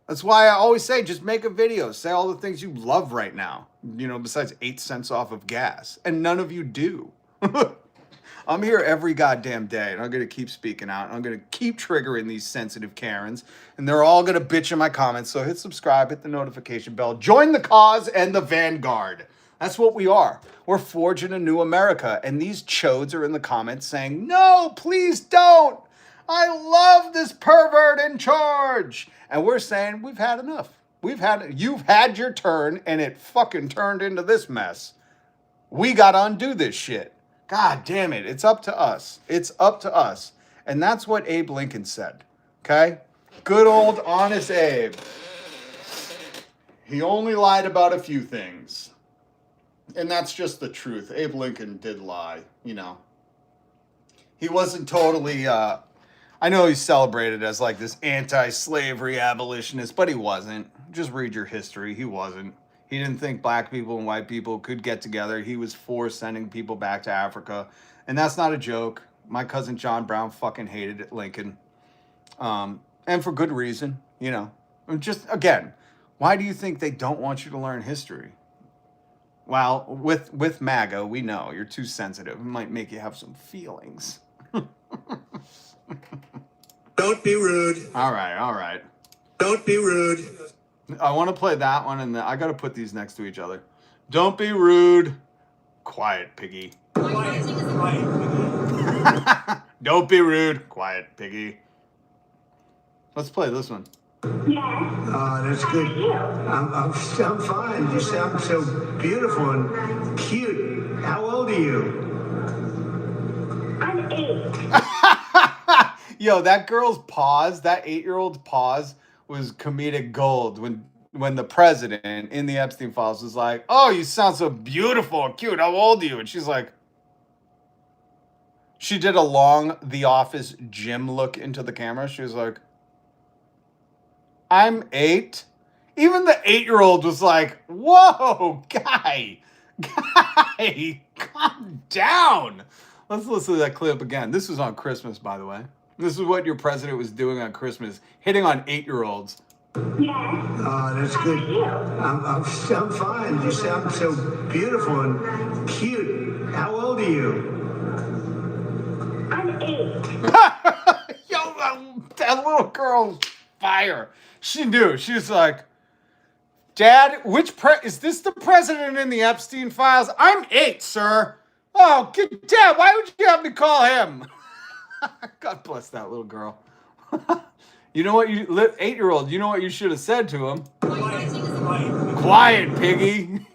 That's why I always say, just make a video. Say all the things you love right now, you know, besides 8 cents off of gas. And none of you do. I'm here every goddamn day, and I'm going to keep speaking out. And I'm going to keep triggering these sensitive Karens, and they're all going to bitch in my comments. So hit subscribe, hit the notification bell, join the cause and the vanguard. That's what we are. We're forging a new America, and these chodes are in the comments saying, no, please don't. I love this pervert in charge. And we're saying we've had enough. You've had your turn, and it fucking turned into this mess. We got to undo this shit. God damn it. It's up to us. It's up to us. And that's what Abe Lincoln said. Okay? Good old honest Abe. He only lied about a few things. And that's just the truth. Abe Lincoln did lie, you know. He wasn't totally, I know he's celebrated as like this anti-slavery abolitionist, but he wasn't. Just read your history. He wasn't. He didn't think black people and white people could get together. He was for sending people back to Africa. And that's not a joke. My cousin John Brown fucking hated Lincoln. And for good reason, you know. Just, again, why do you think they don't want you to learn history? Well, with MAGA, we know you're too sensitive. It might make you have some feelings. Don't be rude. All right. Don't be rude. I want to play that one, and I got to put these next to each other. Don't be rude. Quiet, piggy. Don't be rude. Quiet, piggy. Let's play this one. That's good. I'm fine. You sound so beautiful and cute. How old are you? I'm 8. Yo, that girl's pause, that 8-year-old's pause was comedic gold when the president in the Epstein files was like, oh, you sound so beautiful and cute. How old are you? And she's like, she did a long The Office Jim look into the camera. She was like, I'm 8. Even the 8-year-old was like, whoa, guy, calm down. Let's listen to that clip again. This was on Christmas, by the way. This is what your president was doing on Christmas, hitting on 8-year-olds. That's good. I'm fine. You sound so beautiful and cute. How old are you? I'm 8. Yo, that little girl's fire. She knew. She was like, Dad, is this the president in the Epstein files? I'm 8, sir. Oh, Dad, why would you have me call him? God bless that little girl. You know what, 8-year-old, you know what you should have said to him? Quiet, piggy.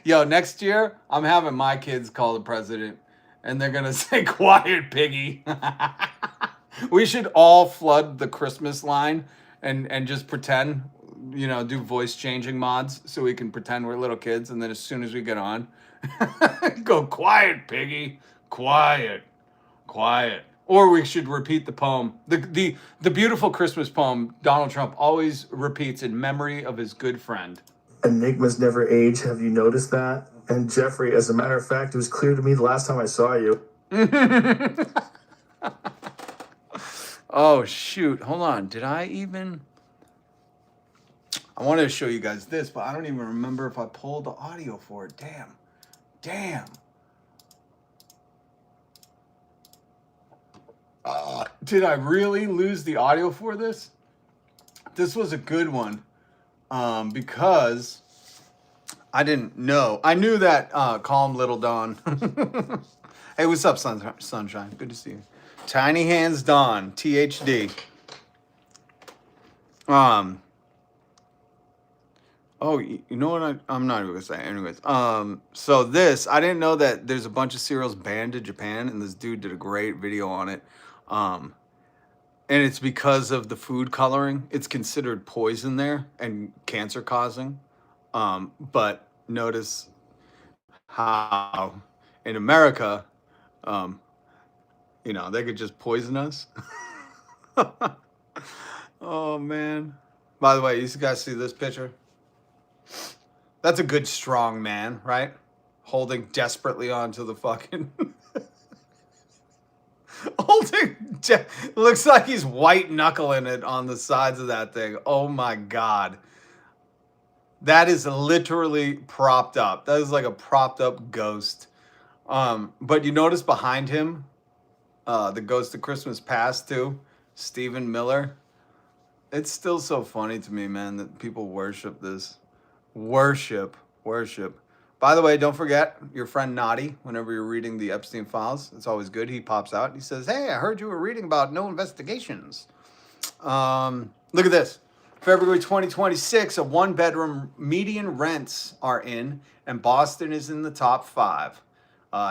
Yo, next year, I'm having my kids call the president, and they're going to say, quiet, piggy. We should all flood the Christmas line and just pretend, you know, do voice changing mods so we can pretend we're little kids, and then as soon as we get on, go, quiet, piggy, quiet. Or we should repeat the poem. The beautiful Christmas poem Donald Trump always repeats in memory of his good friend. Enigmas never age. Have you noticed that? And Jeffrey, as a matter of fact, it was clear to me the last time I saw you. Oh, shoot. Hold on. I wanted to show you guys this, but I don't even remember if I pulled the audio for it. Damn. Did I really lose the audio for this? This was a good one because I didn't know. I knew that Calm Little Dawn. Hey, what's up, Sunshine? Good to see you. Tiny Hands Dawn, THD. Oh, you know what? I'm not even gonna say. Anyways, so this, I didn't know that there's a bunch of cereals banned in Japan, and this dude did a great video on it. And it's because of the food coloring. It's considered poison there and cancer causing. But notice how in America, you know, they could just poison us. Oh man. By the way, you guys see this picture? That's a good strong man, right? Holding desperately onto the fucking... looks like he's white knuckling it on the sides of that thing. Oh my God. That is literally propped up. That is like a propped up ghost. But you notice behind him, the Ghost of Christmas Past too, Stephen Miller. It's still so funny to me, man, that people worship this. Worship. By the way, don't forget your friend Naughty, whenever you're reading the Epstein files. It's always good. He pops out. He says, hey, I heard you were reading about no investigations. Look at this. February 2026, a one-bedroom median rents are in, and Boston is in the top 5.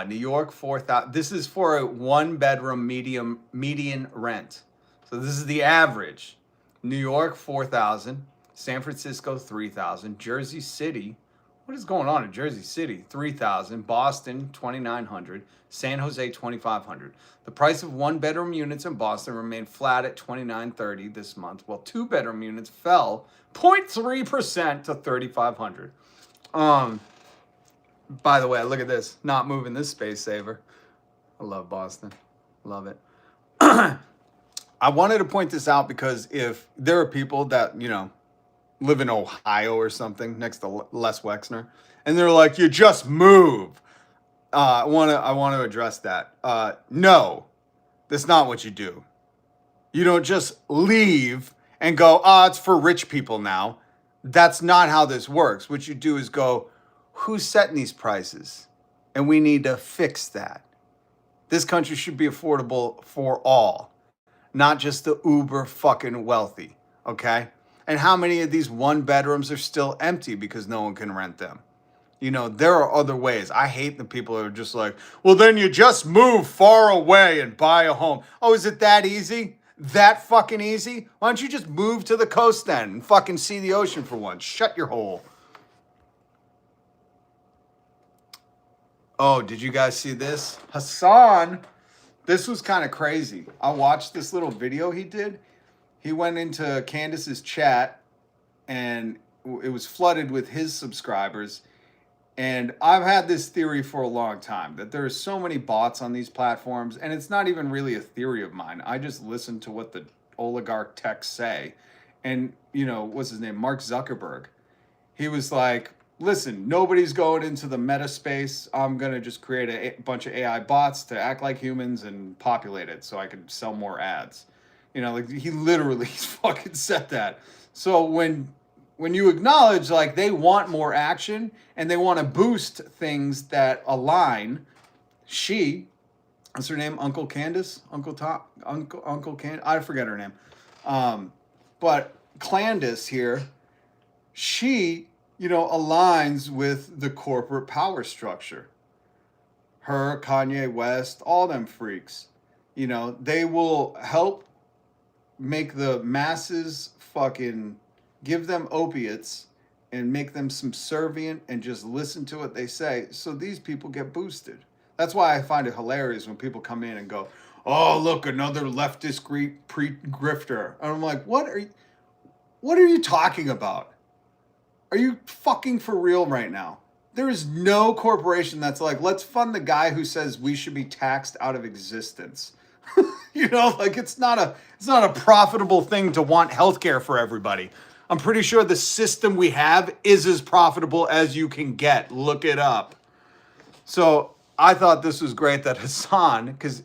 New York, 4,000. This is for a one-bedroom median rent. So this is the average. New York, 4,000. San Francisco, 3,000. Jersey City. What is going on in Jersey City? 3,000. Boston, 2,900. San Jose, 2,500. The price of one-bedroom units in Boston remained flat at $2,930 this month, while two-bedroom units fell 0.3% to $3,500. By the way, look at this. Not moving this space saver. I love Boston. Love it. I wanted to point this out because if there are people that, you know, live in Ohio or something next to Les Wexner, and they're like, you just move. I want to address that. No, that's not what you do. You don't just leave and go, it's for rich people now. That's not how this works. What you do is go, who's setting these prices? And we need to fix that. This country should be affordable for all, not just the uber fucking wealthy, okay? And how many of these one bedrooms are still empty because no one can rent them? You know, there are other ways. I hate the people who are just like, well, then you just move far away and buy a home. Oh, is it that easy? That fucking easy? Why don't you just move to the coast then and fucking see the ocean for once? Shut your hole. Oh, did you guys see this? Hassan, this was kind of crazy. I watched this little video he did. He went into Candace's chat and it was flooded with his subscribers. And I've had this theory for a long time that there are so many bots on these platforms, and it's not even really a theory of mine. I just listen to what the oligarch techs say. And, you know, what's his name? Mark Zuckerberg. He was like, listen, nobody's going into the meta space. I'm going to just create a bunch of AI bots to act like humans and populate it so I can sell more ads. You know, like he literally fucking said that. So when you acknowledge like they want more action and they want to boost things that align, what's her name? Uncle Candace? Uncle Candace? I forget her name. But Candace here, she, you know, aligns with the corporate power structure. Her, Kanye West, all them freaks. You know, they will help make the masses fucking give them opiates and make them subservient and just listen to what they say. So these people get boosted. That's why I find it hilarious when people come in and go, oh, look, another leftist grifter. And I'm like, what are you talking about? Are you fucking for real right now? There is no corporation that's like, let's fund the guy who says we should be taxed out of existence. You know, like it's not a profitable thing to want healthcare for everybody. I'm pretty sure the system we have is as profitable as you can get. Look it up. So I thought this was great that Hassan, because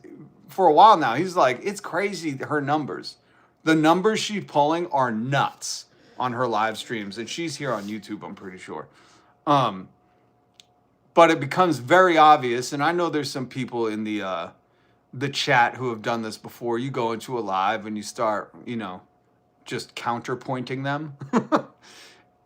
for a while now, he's like, it's crazy, her numbers. The numbers she's pulling are nuts on her live streams. And she's here on YouTube, I'm pretty sure. But it becomes very obvious, and I know there's some people in the chat who have done this before. You go into a live and you start, you know, just counterpointing them.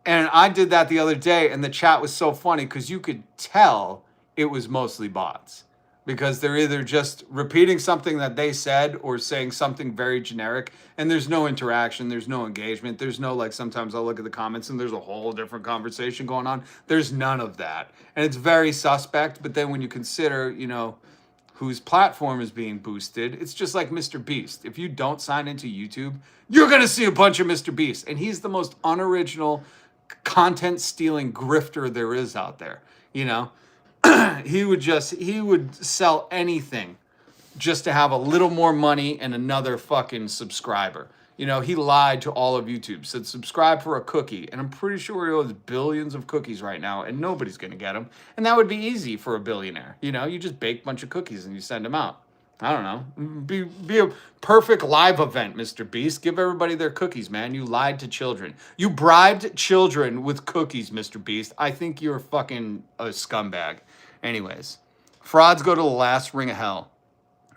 And I did that the other day, and the chat was so funny because you could tell it was mostly bots. Because they're either just repeating something that they said or saying something very generic, and there's no interaction, there's no engagement, there's no, like, sometimes I'll look at the comments and there's a whole different conversation going on. There's none of that. And it's very suspect, but then when you consider, you know, whose platform is being boosted, it's just like Mr. Beast. If you don't sign into YouTube, you're going to see a bunch of Mr. Beast. And he's the most unoriginal, content stealing grifter there is out there. You know, he would sell anything just to have a little more money and another fucking subscriber. You know, he lied to all of YouTube, said subscribe for a cookie. And I'm pretty sure he owes billions of cookies right now and nobody's going to get them. And that would be easy for a billionaire. You know, you just bake a bunch of cookies and you send them out. I don't know. Be a perfect live event, Mr. Beast. Give everybody their cookies, man. You lied to children. You bribed children with cookies, Mr. Beast. I think you're fucking a scumbag. Anyways, frauds go to the last ring of hell.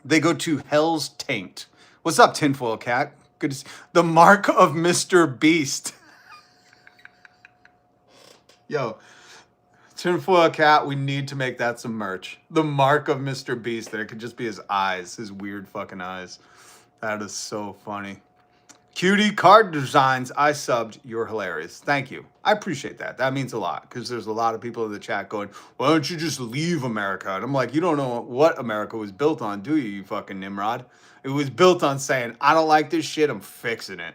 They go to hell's taint. What's up, tinfoil cat? Good to see. The mark of Mr. Beast. Yo, tinfoil cat, we need to make that some merch. The mark of Mr. Beast. That it could just be his eyes, his weird fucking eyes. That is so funny. Cutie card designs, I subbed. You're hilarious. Thank you. I appreciate that. That means a lot because there's a lot of people in the chat going, why don't you just leave America? And I'm like, you don't know what America was built on, do you, you fucking Nimrod? It was built on saying, I don't like this shit, I'm fixing it.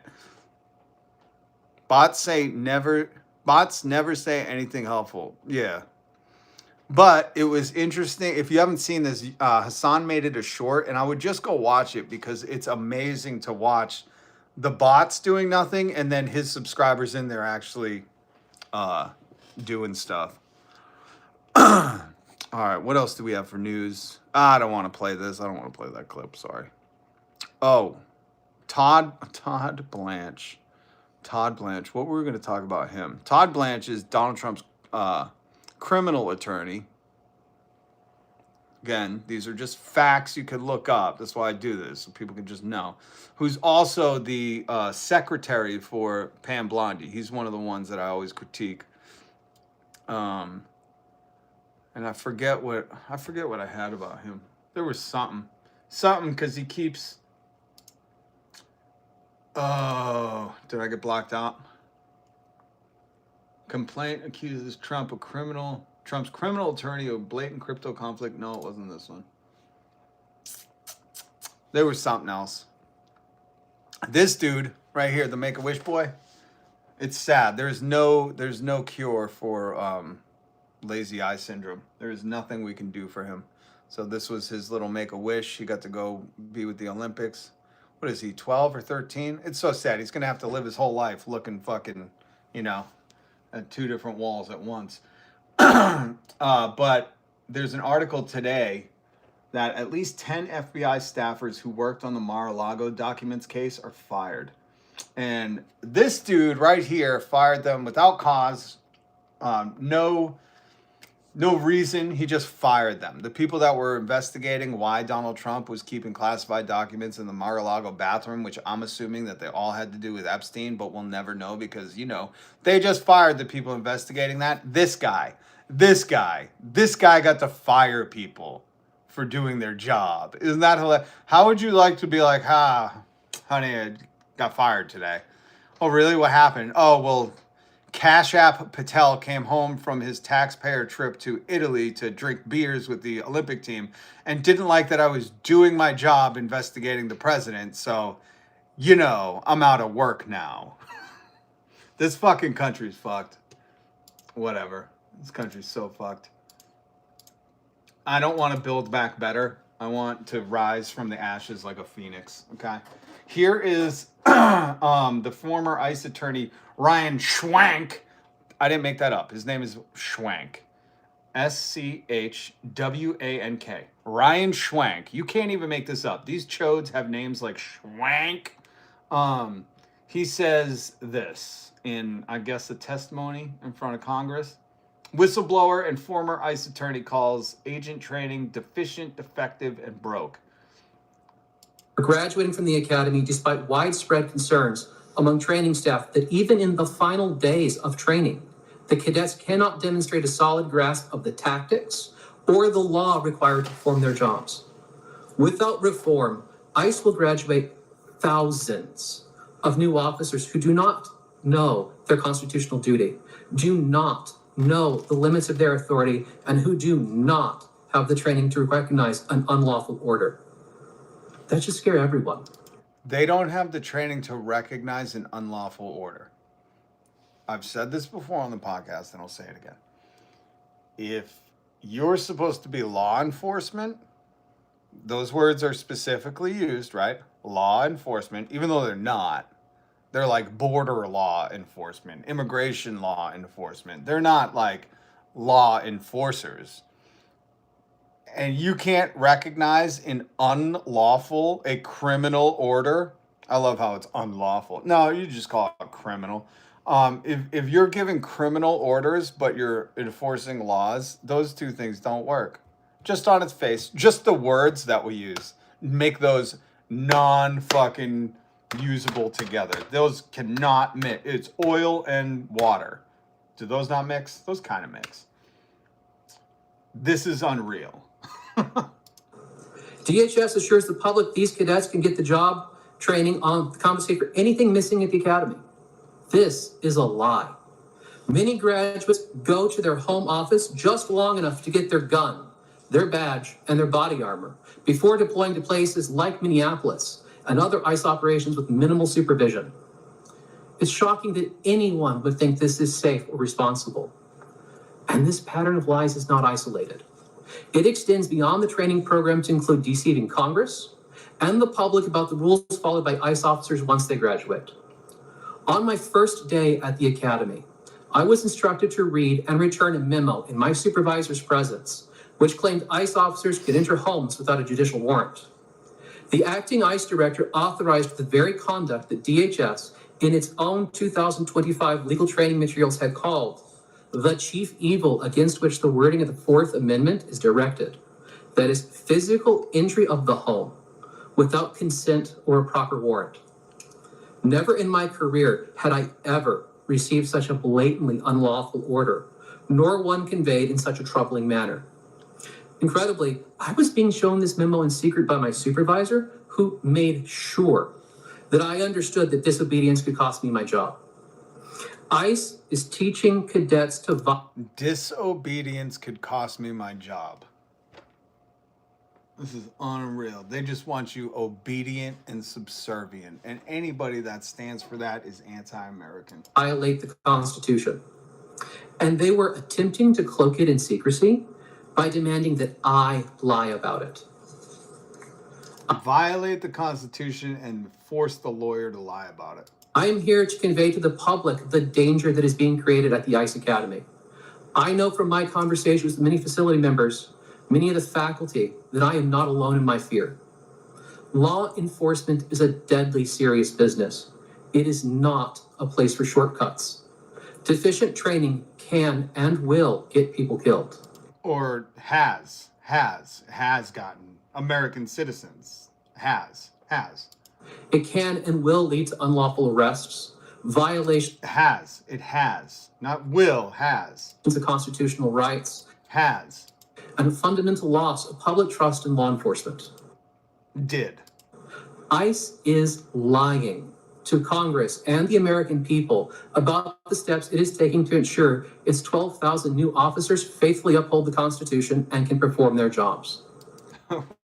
Bots never say anything helpful. Yeah. But it was interesting. If you haven't seen this, Hassan made it a short, and I would just go watch it because it's amazing to watch the bots doing nothing and then his subscribers in there actually doing stuff. All right, what else do we have for news? I don't want to play this. I don't want to play that clip. Sorry. Oh, Todd Blanche. Todd Blanche. What were we going to talk about him? Todd Blanche is Donald Trump's criminal attorney. Again, these are just facts you could look up. That's why I do this, so people can just know. Who's also the secretary for Pam Blondie. He's one of the ones that I always critique. And I forget what I had about him. There was something because he keeps. Oh, did I get blocked out? Complaint accuses Trump of Trump's criminal attorney of blatant crypto conflict. No, it wasn't this one. There was something else. This dude right here, the Make-A-Wish boy. It's sad. There's no cure for lazy eye syndrome. There is nothing we can do for him. So this was his little Make-A-Wish. He got to go be with the Olympics. What is he, 12 or 13? It's so sad. He's going to have to live his whole life looking fucking, you know, at two different walls at once. But there's an article today that at least 10 FBI staffers who worked on the Mar-a-Lago documents case are fired. And this dude right here fired them without cause. No reason. He just fired them. The people that were investigating why Donald Trump was keeping classified documents in the Mar-a-Lago bathroom, which I'm assuming that they all had to do with Epstein, but we'll never know because, you know, they just fired the people investigating that. This guy got to fire people for doing their job. Isn't that hilarious? How would you like to be like, honey, I got fired today. Oh, really? What happened? Oh, well, Cash App Patel came home from his taxpayer trip to Italy to drink beers with the Olympic team and didn't like that I was doing my job investigating the president. So, you know, I'm out of work now. This fucking country's fucked. Whatever. This country's so fucked. I don't want to build back better. I want to rise from the ashes like a phoenix. Okay. Here is the former ICE attorney Ryan Schwank. I didn't make that up. His name is Schwank. Schwank. Ryan Schwank. You can't even make this up. These chodes have names like Schwank. He says this in, I guess, a testimony in front of Congress. Whistleblower and former ICE attorney calls agent training deficient, defective, and broke. Graduating from the academy despite widespread concerns among training staff that even in the final days of training, the cadets cannot demonstrate a solid grasp of the tactics or the law required to perform their jobs. Without reform, ICE will graduate thousands of new officers who do not know their constitutional duty, do not know the limits of their authority, and who do not have the training to recognize an unlawful order. That should scare everyone. They don't have the training to recognize an unlawful order. I've said this before on the podcast and I'll say it again. If you're supposed to be law enforcement, those words are specifically used, right? Law enforcement, even though they're not. They're like border law enforcement, immigration law enforcement. They're not like law enforcers. And you can't recognize an unlawful, a criminal order. I love how it's unlawful. No, you just call it criminal. If you're giving criminal orders, but you're enforcing laws, those two things don't work. Just on its face, just the words that we use make those non-fucking usable together. Those cannot mix. It's oil and water. Do those not mix? Those kind of mix. This is unreal. DHS assures the public these cadets can get the job training on compensate for anything missing at the academy. This is a lie. Many graduates go to their home office just long enough to get their gun, their badge, and their body armor before deploying to places like Minneapolis and other ICE operations with minimal supervision. It's shocking that anyone would think this is safe or responsible. And this pattern of lies is not isolated. It extends beyond the training program to include deceiving Congress and the public about the rules followed by ICE officers once they graduate. On my first day at the academy, I was instructed to read and return a memo in my supervisor's presence, which claimed ICE officers could enter homes without a judicial warrant. The acting ICE director authorized the very conduct that DHS, in its own 2025 legal training materials, had called the chief evil against which the wording of the Fourth Amendment is directed. That is physical entry of the home without consent or a proper warrant. Never in my career had I ever received such a blatantly unlawful order, nor one conveyed in such a troubling manner. Incredibly, I was being shown this memo in secret by my supervisor, who made sure that I understood that disobedience could cost me my job. ICE is teaching cadets to disobedience could cost me my job. This is unreal. They just want you obedient and subservient. And anybody that stands for that is anti-American. Violate the Constitution. And they were attempting to cloak it in secrecy by demanding that I lie about it. Violate the Constitution and force the lawyer to lie about it. I am here to convey to the public the danger that is being created at the ICE Academy. I know from my conversations with many facility members, many of the faculty, that I am not alone in my fear. Law enforcement is a deadly serious business. It is not a place for shortcuts. Deficient training can and will get people killed. Or has gotten American citizens. Has. It can and will lead to unlawful arrests, violations. It has. Not will, has. Of constitutional rights. Has. And a fundamental loss of public trust in law enforcement. Did. ICE is lying to Congress and the American people about the steps it is taking to ensure its 12,000 new officers faithfully uphold the Constitution and can perform their jobs.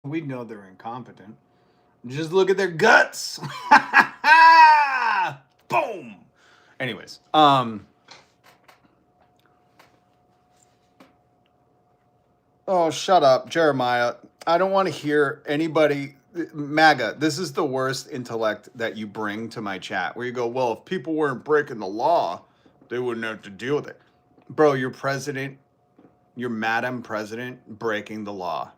We know they're incompetent. Just look at their guts. Boom. Anyways, oh, shut up, Jeremiah. I don't want to hear anybody. MAGA, this is the worst intellect that you bring to my chat, where you go, well, if people weren't breaking the law, they wouldn't have to deal with it. Bro, your president, your Madam President, breaking the law.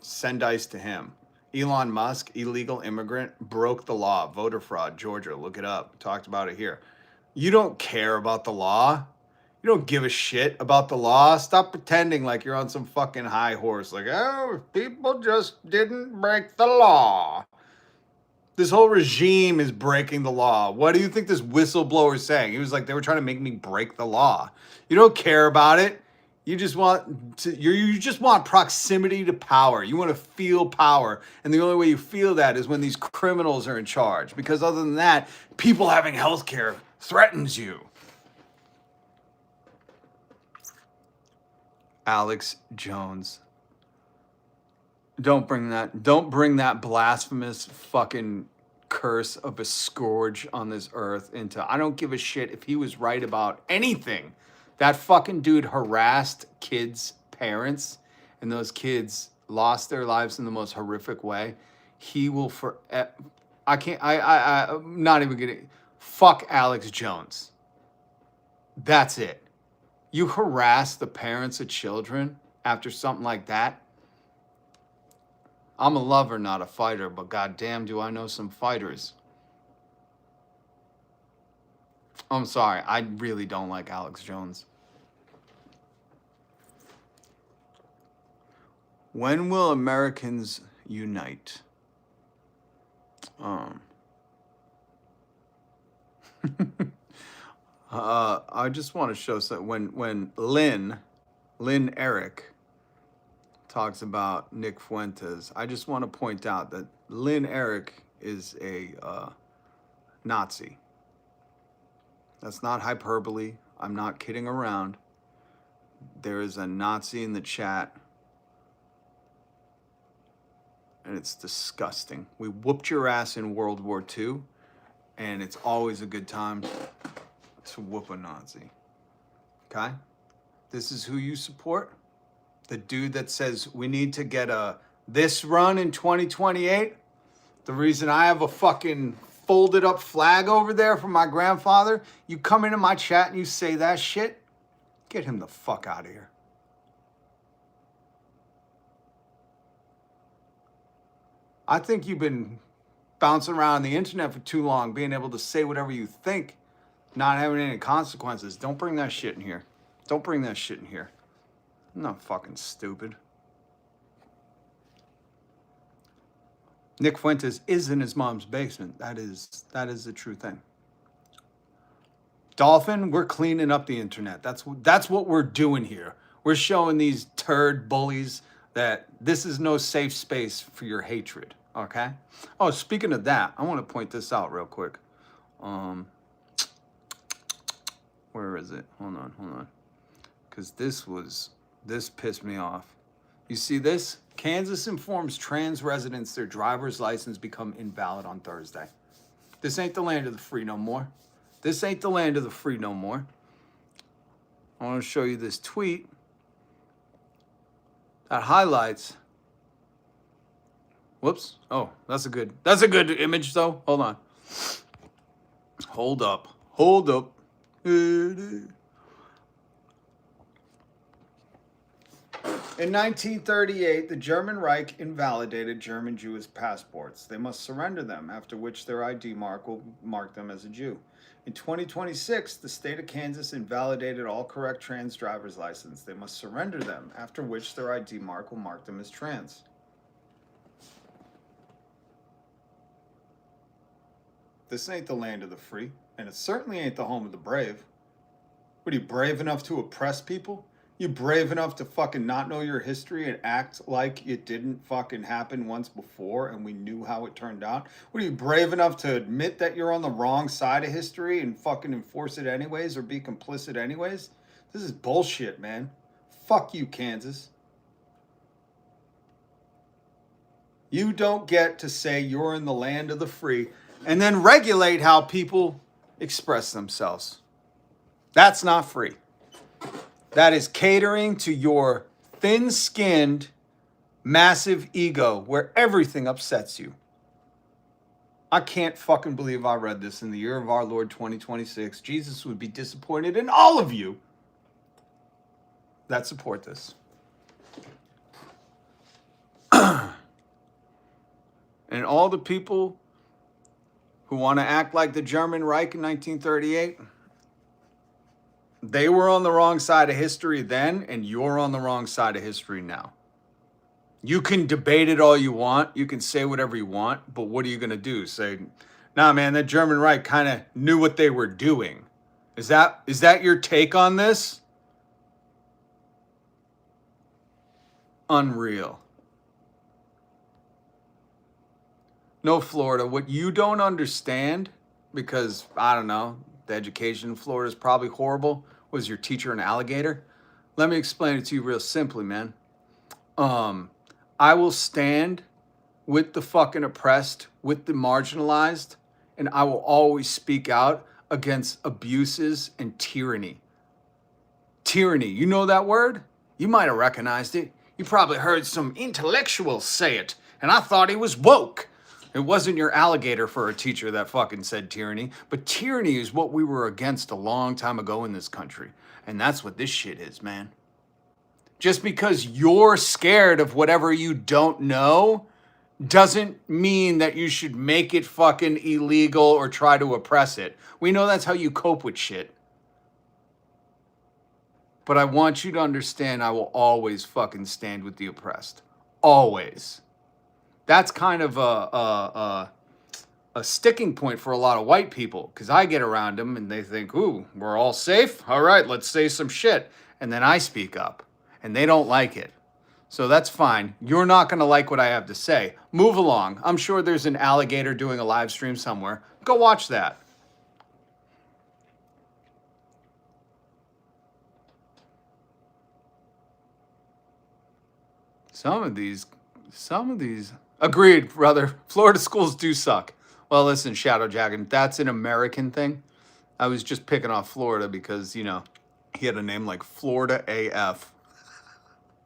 Send ICE to him. Elon Musk, illegal immigrant, broke the law. Voter fraud, Georgia. Look it up. Talked about it here. You don't care about the law. You don't give a shit about the law. Stop pretending like you're on some fucking high horse. Like, oh, if people just didn't break the law. This whole regime is breaking the law. What do you think this whistleblower is saying? He was like, they were trying to make me break the law. You don't care about it. You just want proximity to power. You want to feel power. And the only way you feel that is when these criminals are in charge. Because other than that, people having health care threatens you. Alex Jones. Don't bring that blasphemous fucking curse of a scourge on this earth into, I don't give a shit if he was right about anything. That fucking dude harassed kids' parents, and those kids lost their lives in the most horrific way. He will I'm not even gonna, fuck Alex Jones. That's it. You harass the parents of children after something like that. I'm a lover, not a fighter, but goddamn do I know some fighters. I'm sorry, I really don't like Alex Jones. When will Americans unite? I just want to show something. When Lynn Eric talks about Nick Fuentes, I just want to point out that Lynn Eric is a Nazi. That's not hyperbole. I'm not kidding around. There is a Nazi in the chat, and it's disgusting. We whooped your ass in World War II, and it's always a good time to whoop a Nazi. Okay? This is who you support? The dude that says we need to get this run in 2028? The reason I have a fucking folded up flag over there from my grandfather? You come into my chat and you say that shit? Get him the fuck out of here. I think you've been bouncing around the internet for too long, being able to say whatever you think, not having any consequences. Don't bring that shit in here. Don't bring that shit in here. I'm not fucking stupid. Nick Fuentes is in his mom's basement. That is the true thing. Dolphin, we're cleaning up the internet. That's what we're doing here. We're showing these turd bullies that this is no safe space for your hatred. Okay? Oh, speaking of that, I want to point this out real quick. Where is it? Hold on. Because this pissed me off. You see this? Kansas informs trans residents their driver's license become invalid on Thursday. This ain't the land of the free no more. This ain't the land of the free no more. I want to show you this tweet that highlights. Whoops. Oh, that's a good image though. Hold on. Hold up. In 1938, the German Reich invalidated German Jewish passports. They must surrender them, after which their ID mark will mark them as a Jew. In 2026, the state of Kansas invalidated all correct trans driver's license. They must surrender them, after which their ID mark will mark them as trans. This ain't the land of the free, and it certainly ain't the home of the brave. What, are you brave enough to oppress people? You brave enough to fucking not know your history and act like it didn't fucking happen once before and we knew how it turned out? What, are you brave enough to admit that you're on the wrong side of history and fucking enforce it anyways or be complicit anyways? This is bullshit, man. Fuck you, Kansas. You don't get to say you're in the land of the free and then regulate how people express themselves. That's not free. That is catering to your thin-skinned, massive ego where everything upsets you. I can't fucking believe I read this in the year of our Lord 2026. Jesus would be disappointed in all of you that support this. And all the people who want to act like the German Reich in 1938, they were on the wrong side of history then, and you're on the wrong side of history now. You can debate it all you want. You can say whatever you want, but what are you going to do? Say, nah, man, that German Reich kind of knew what they were doing. Is that your take on this? Unreal. No, Florida, what you don't understand, because, I don't know, the education in Florida is probably horrible. Was your teacher an alligator? Let me explain it to you real simply, man. I will stand with the fucking oppressed, with the marginalized, and I will always speak out against abuses and tyranny. Tyranny, you know that word? You might have recognized it. You probably heard some intellectuals say it, and I thought he was woke. It wasn't your alligator for a teacher that fucking said tyranny, but tyranny is what we were against a long time ago in this country. And that's what this shit is, man. Just because you're scared of whatever you don't know doesn't mean that you should make it fucking illegal or try to oppress it. We know that's how you cope with shit. But I want you to understand I will always fucking stand with the oppressed. Always. That's kind of a sticking point for a lot of white people, because I get around them and they think, ooh, we're all safe? All right, let's say some shit. And then I speak up, and they don't like it. So that's fine. You're not going to like what I have to say. Move along. I'm sure there's an alligator doing a live stream somewhere. Go watch that. Some of these, agreed, brother. Florida schools do suck. Well, listen, Shadow Dragon, that's an American thing. I was just picking off Florida because, you know, he had a name like Florida AF,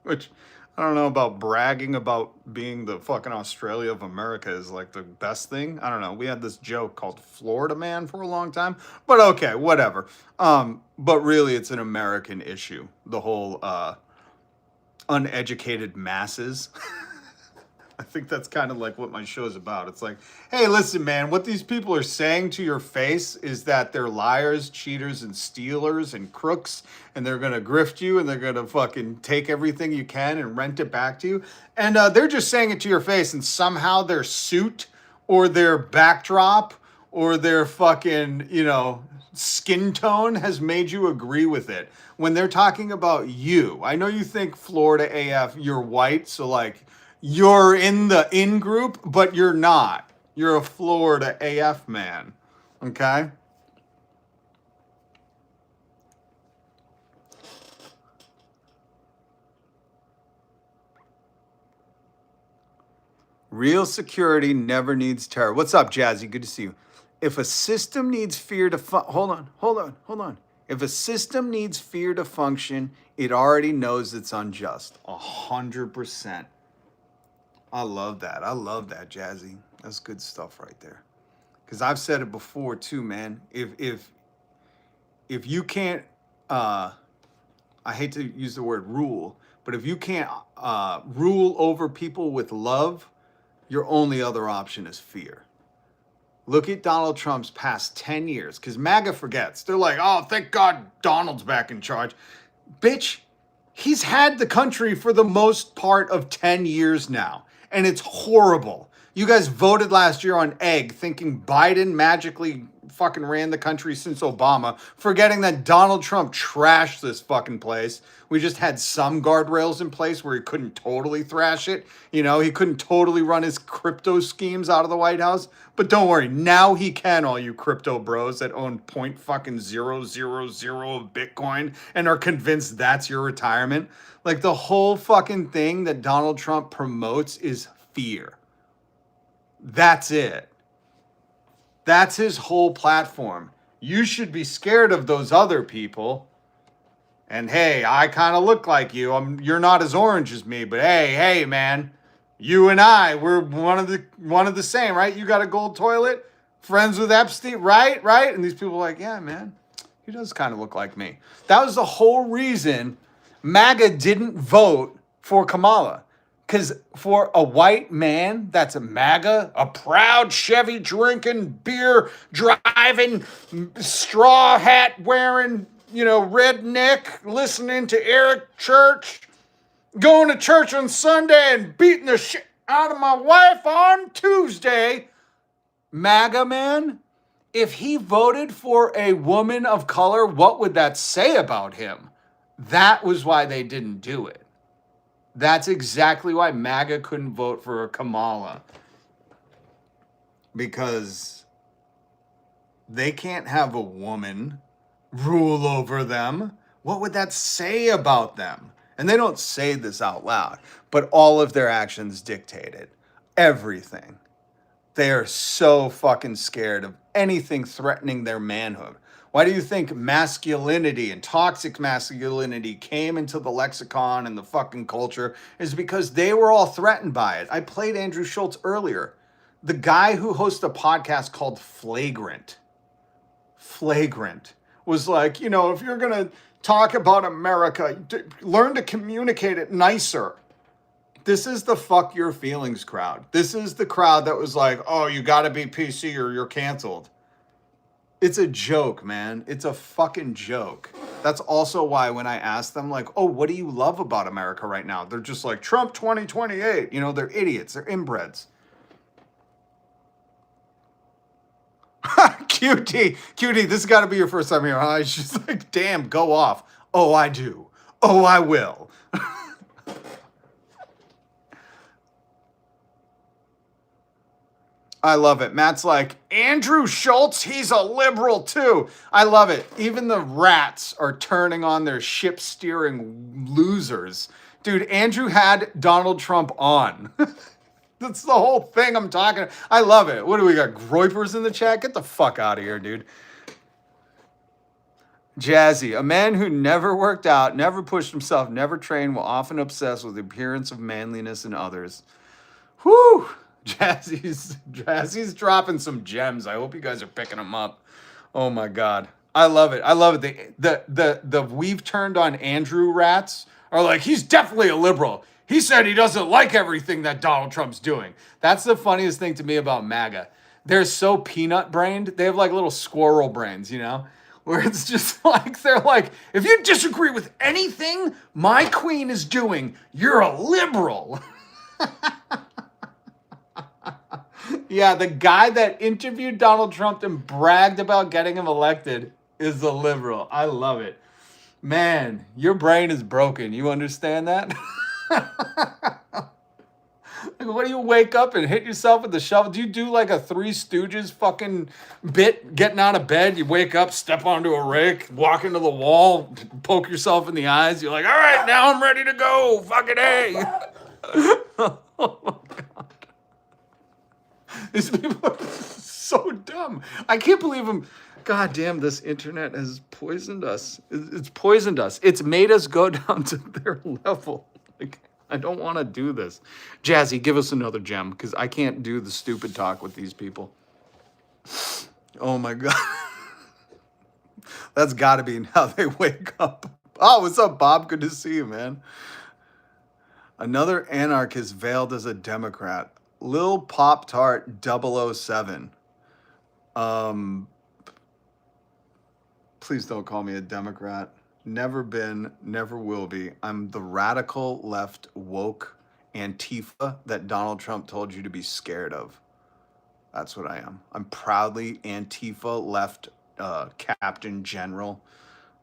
which I don't know about bragging about being the fucking Australia of America is like the best thing. I don't know. We had this joke called Florida Man for a long time, but okay, whatever. But really it's an American issue. The whole, uneducated masses. I think that's kind of like what my show's about. It's like, hey, listen, man, what these people are saying to your face is that they're liars, cheaters, and stealers and crooks, and they're going to grift you, and they're going to fucking take everything you can and rent it back to you. And they're just saying it to your face, and somehow their suit or their backdrop or their fucking, you know, skin tone has made you agree with it. When they're talking about you, I know you think Florida AF, you're white, so like, you're in the in group, but you're not. You're a Florida AF man, okay? Real security never needs terror. What's up, Jazzy? Good to see you. If a system needs fear to hold on. If a system needs fear to function, it already knows it's unjust. 100%. I love that. I love that, Jazzy. That's good stuff right there. Because I've said it before too, man. If you can't, I hate to use the word rule, but if you can't rule over people with love, your only other option is fear. Look at Donald Trump's past 10 years, because MAGA forgets. They're like, oh, thank God Donald's back in charge. Bitch, he's had the country for the most part of 10 years now. And it's horrible. You guys voted last year on egg, thinking Biden magically fucking ran the country since Obama, forgetting that Donald Trump trashed this fucking place. We just had some guardrails in place where he couldn't totally thrash it. You know, he couldn't totally run his crypto schemes out of the White House. But don't worry, now he can, all you crypto bros that own .000 of Bitcoin and are convinced that's your retirement. Like, the whole fucking thing that Donald Trump promotes is fear. That's it. That's his whole platform. You should be scared of those other people. And hey, I kind of look like you. You're not as orange as me, but hey, man, you and I, we're one of the same, right? You got a gold toilet, friends with Epstein, right? And these people are like, yeah, man, he does kind of look like me. That was the whole reason MAGA didn't vote for Kamala. Because for a white man that's a MAGA, a proud Chevy drinking, beer driving, straw hat wearing, you know, redneck, listening to Eric Church, going to church on Sunday and beating the shit out of my wife on Tuesday, MAGA man, if he voted for a woman of color, what would that say about him? That was why they didn't do it. That's exactly why MAGA couldn't vote for Kamala. Because they can't have a woman rule over them. What would that say about them? And they don't say this out loud, but all of their actions dictate it. everything. They are so fucking scared of anything threatening their manhood. Why do you think masculinity and toxic masculinity came into the lexicon and the fucking culture? Is because they were all threatened by it. I played Andrew Schultz earlier. The guy who hosts a podcast called Flagrant was like, you know, if you're going to talk about America, learn to communicate it nicer. This is the fuck your feelings crowd. This is the crowd that was like, oh, you got to be PC or you're canceled. It's a joke, man. It's a fucking joke. That's also why when I ask them, like, oh, what do you love about America right now? They're just like, Trump 2028. You know, they're idiots. They're inbreds. QT, this has got to be your first time here, huh? She's just like, damn, go off. Oh, I do. Oh, I will. I love it. Matt's like, Andrew Schultz, he's a liberal too. I love it. Even the rats are turning on their ship steering losers. Dude, Andrew had Donald Trump on. That's the whole thing I'm talking about. I love it. What do we got? Groypers in the chat? Get the fuck out of here, dude. Jazzy, a man who never worked out, never pushed himself, never trained, will often obsess with the appearance of manliness in others. Whew. Jazzy's dropping some gems. I hope you guys are picking them up. Oh my God. I love it. I love it. The we've turned on Andrew rats are like, he's definitely a liberal. He said he doesn't like everything that Donald Trump's doing. That's the funniest thing to me about MAGA. They're so peanut brained. They have like little squirrel brains, you know, where it's just like, they're like, if you disagree with anything my queen is doing, you're a liberal. Yeah, the guy that interviewed Donald Trump and bragged about getting him elected is a liberal. I love it. Man, your brain is broken. You understand that? Like, what do you wake up and hit yourself with the shovel? Do you do like a Three Stooges fucking bit, getting out of bed? You wake up, step onto a rake, walk into the wall, poke yourself in the eyes. You're like, all right, now I'm ready to go. Fucking A. Oh my God. These people are so dumb. I can't believe them. God damn, this internet has poisoned us. It's poisoned us. It's made us go down to their level. Like, I don't want to do this. Jazzy, give us another gem, because I can't do the stupid talk with these people. Oh my God. That's got to be how they wake up. Oh, what's up, Bob? Good to see you, man. Another anarchist veiled as a Democrat. Lil Pop Tart 007. Please don't call me a Democrat. Never been, never will be. I'm the radical left woke Antifa that Donald Trump told you to be scared of. That's what I am. I'm proudly Antifa left captain general,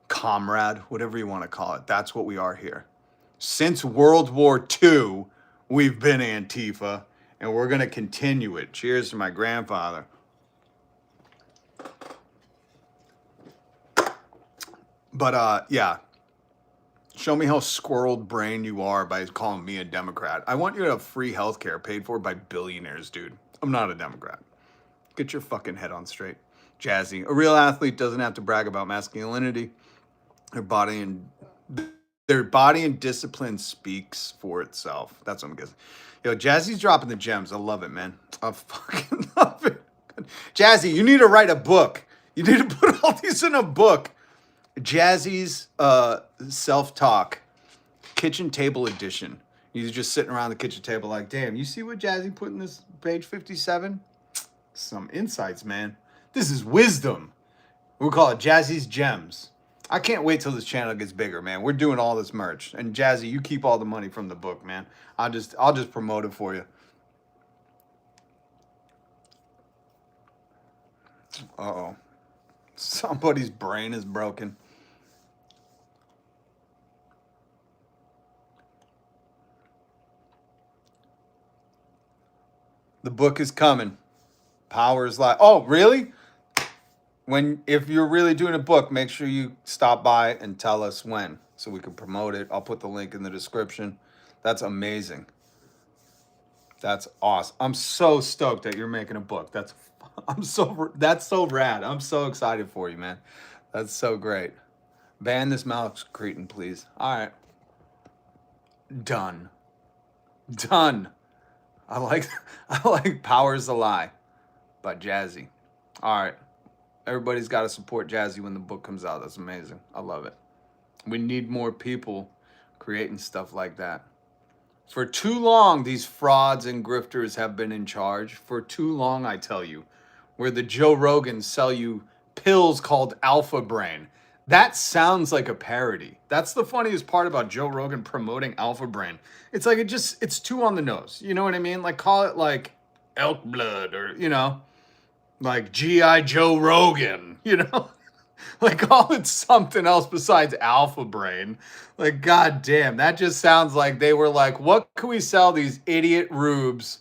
comrade, whatever you want to call it. That's what we are here. Since World War II, we've been Antifa. And we're going to continue it. Cheers to my grandfather. But, yeah. Show me how squirreled brain you are by calling me a Democrat. I want you to have free health care paid for by billionaires, dude. I'm not a Democrat. Get your fucking head on straight. Jazzy. A real athlete doesn't have to brag about masculinity. Their body and discipline speaks for itself. That's what I'm guessing. Yo, Jazzy's dropping the gems. I love it, man. I fucking love it. Jazzy, you need to write a book. You need to put all these in a book. Jazzy's self-talk, kitchen table edition. You're just sitting around the kitchen table like, damn, you see what Jazzy put in this page 57? Some insights, man. This is wisdom. We'll call it Jazzy's Gems. I can't wait till this channel gets bigger, man. We're doing all this merch. And Jazzy, you keep all the money from the book, man. I'll just promote it for you. Uh-oh. Somebody's brain is broken. The book is coming. Power is life. Oh, really? If you're really doing a book, make sure you stop by and tell us when so we can promote it. I'll put the link in the description. That's amazing. That's awesome. I'm so stoked that you're making a book. That's so rad. I'm so excited for you, man. That's so great. Ban this mouse cretin, please. All right. Done. I like Power's a Lie by Jazzy. All right. Everybody's got to support Jazzy when the book comes out. That's amazing. I love it. We need more people creating stuff like that. For too long, these frauds and grifters have been in charge. For too long, I tell you, where the Joe Rogans sell you pills called Alpha Brain. That sounds like a parody. That's the funniest part about Joe Rogan promoting Alpha Brain. It's like it's too on the nose. You know what I mean? Like call it like Elk Blood or, like G.I. Joe Rogan, Like call it something else besides Alpha Brain. Like, goddamn, that just sounds like they were like, what can we sell these idiot rubes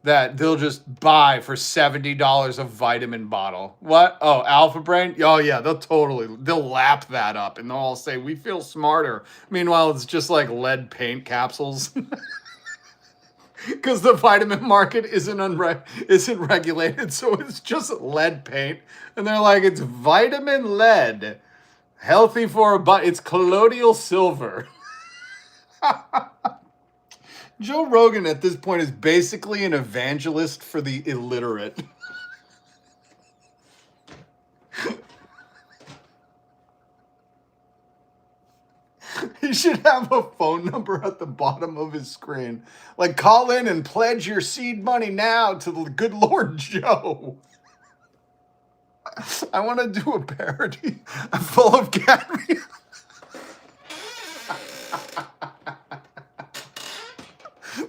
that they'll just buy for $70 a vitamin bottle? What? Oh, Alpha Brain? Oh yeah, they'll lap that up and they'll all say, we feel smarter. Meanwhile, it's just like lead paint capsules. Because the vitamin market isn't regulated, so it's just lead paint. And they're like, it's vitamin lead. Healthy for a butt. It's colloidal silver. Joe Rogan at this point is basically an evangelist for the illiterate. He should have a phone number at the bottom of his screen. Like, call in and pledge your seed money now to the good Lord Joe. I want to do a parody full of Gary.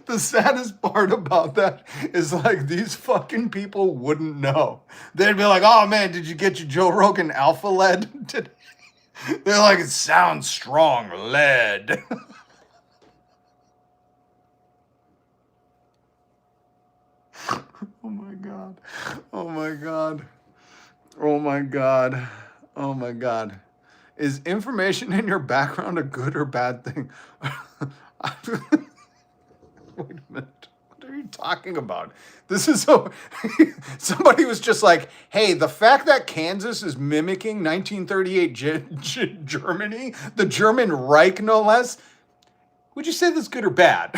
The saddest part about that is like these fucking people wouldn't know. They'd be like, oh man, did you get your Joe Rogan Alpha Lead today? They're like, it sounds strong, lead. Oh my God. Oh my God. Oh my God. Oh my God. Is information in your background a good or bad thing? Wait a minute. What are you talking about? This is so... Somebody was just like, hey, the fact that Kansas is mimicking 1938 Germany, the German Reich no less, would you say that's good or bad?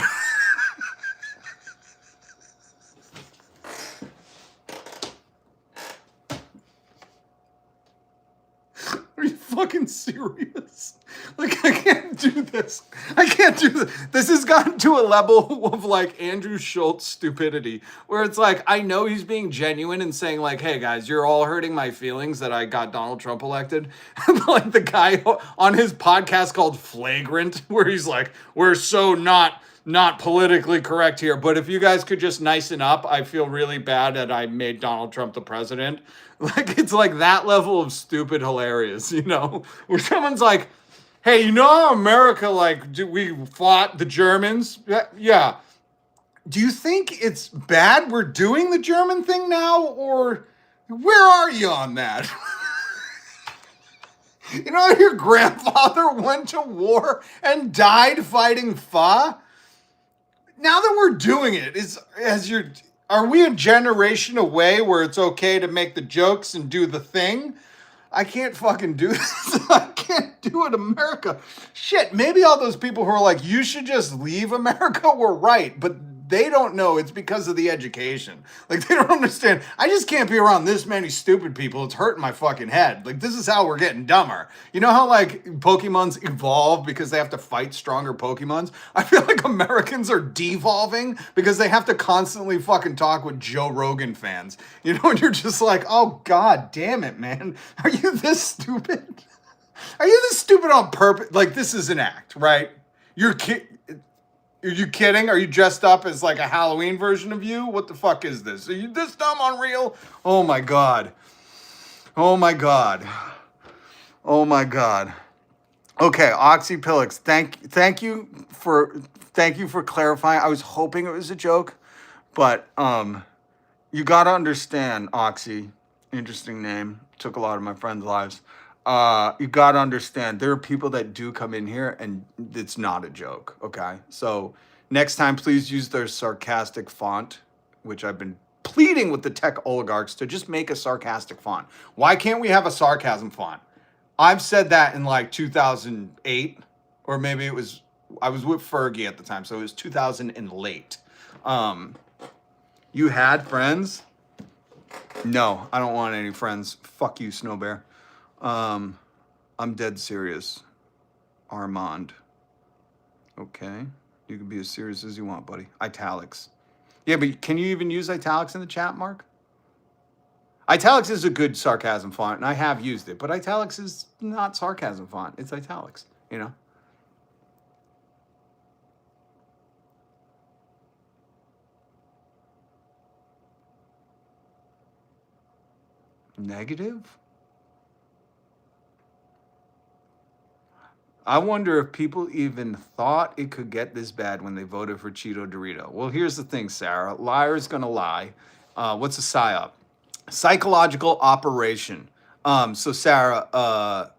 Are you fucking serious? Like, I can't do this. I can't do this. This has gotten to a level of, like, Andrew Schultz stupidity, where it's like, I know he's being genuine and saying, like, hey, guys, you're all hurting my feelings that I got Donald Trump elected. Like, the guy on his podcast called Flagrant, where he's like, we're so not politically correct here, but if you guys could just nicen up, I feel really bad that I made Donald Trump the president. Like, it's like that level of stupid hilarious, where someone's like, hey, how America, like, we fought the Germans? Yeah. Do you think it's bad we're doing the German thing now, or where are you on that? Your grandfather went to war and died fighting Fa? Now that we're doing it, are we a generation away where it's okay to make the jokes and do the thing? I can't fucking do this. I can't do it, America. Shit, maybe all those people who are like, you should just leave America were right, but they don't know it's because of the education. Like, they don't understand. I just can't be around this many stupid people. It's hurting my fucking head. Like, this is how we're getting dumber. You know how, like, Pokemons evolve because they have to fight stronger Pokemons? I feel like Americans are devolving because they have to constantly fucking talk with Joe Rogan fans. And you're just like, oh, God damn it, man. Are you this stupid? Are you this stupid on purpose? Like, this is an act, right? Are you kidding? Are you dressed up as like a Halloween version of you? What the fuck is this? Are you this dumb on real? Oh my God. Oh my God. Oh my God. Okay, Oxypillix. Thank you for clarifying. I was hoping it was a joke, but you gotta understand, Oxy. Interesting name. Took a lot of my friends' lives. You gotta understand, there are people that do come in here and it's not a joke, okay? So Next time, please use their sarcastic font, which I've been pleading with the tech oligarchs to just make a sarcastic font. Why can't we have a sarcasm font? I've said that in like 2008, or maybe it was, I was with Fergie at the time, so it was 2000 and late. You had friends? No, I don't want any friends. Fuck you, Snow Bear. I'm dead serious. Armand. Okay. You can be as serious as you want, buddy. Italics. Yeah, but can you even use italics in the chat, Mark? Italics is a good sarcasm font, and I have used it, but italics is not sarcasm font. It's italics, you know? Negative? I wonder if people even thought it could get this bad when they voted for Cheeto Dorito. Well, here's the thing, Sarah. Liar's gonna lie. What's a Psy-Op? Psychological operation. So Sarah,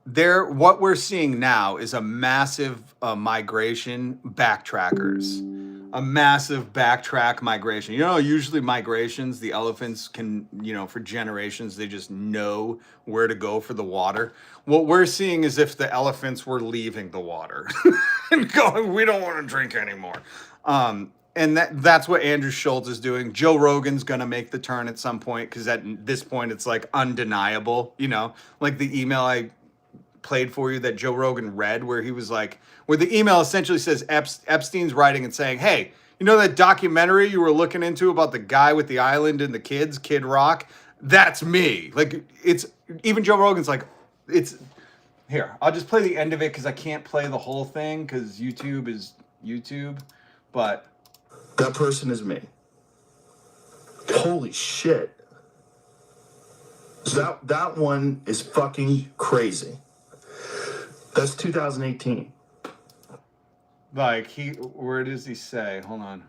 what we're seeing now is a massive migration backtrackers. A massive backtrack migration. You know, usually migrations, the elephants can, you know, for generations, they just know where to go for the water. What we're seeing is if the elephants were leaving the water and going, we don't want to drink anymore. And that's what Andrew Schultz is doing. Joe Rogan's going to make the turn at some point because at this point, it's like undeniable, you know, like the email I played for you that Joe Rogan read where he was like, where the email essentially says Epstein's writing and saying, hey, you know that documentary you were looking into about the guy with the island and the kids, Kid Rock? That's me. Like, it's, even Joe Rogan's like, it's, here, I'll just play the end of it because I can't play the whole thing because YouTube is YouTube, but. That person is me. Holy shit. That one is fucking crazy. That's 2018. Like, where does he say? Hold on.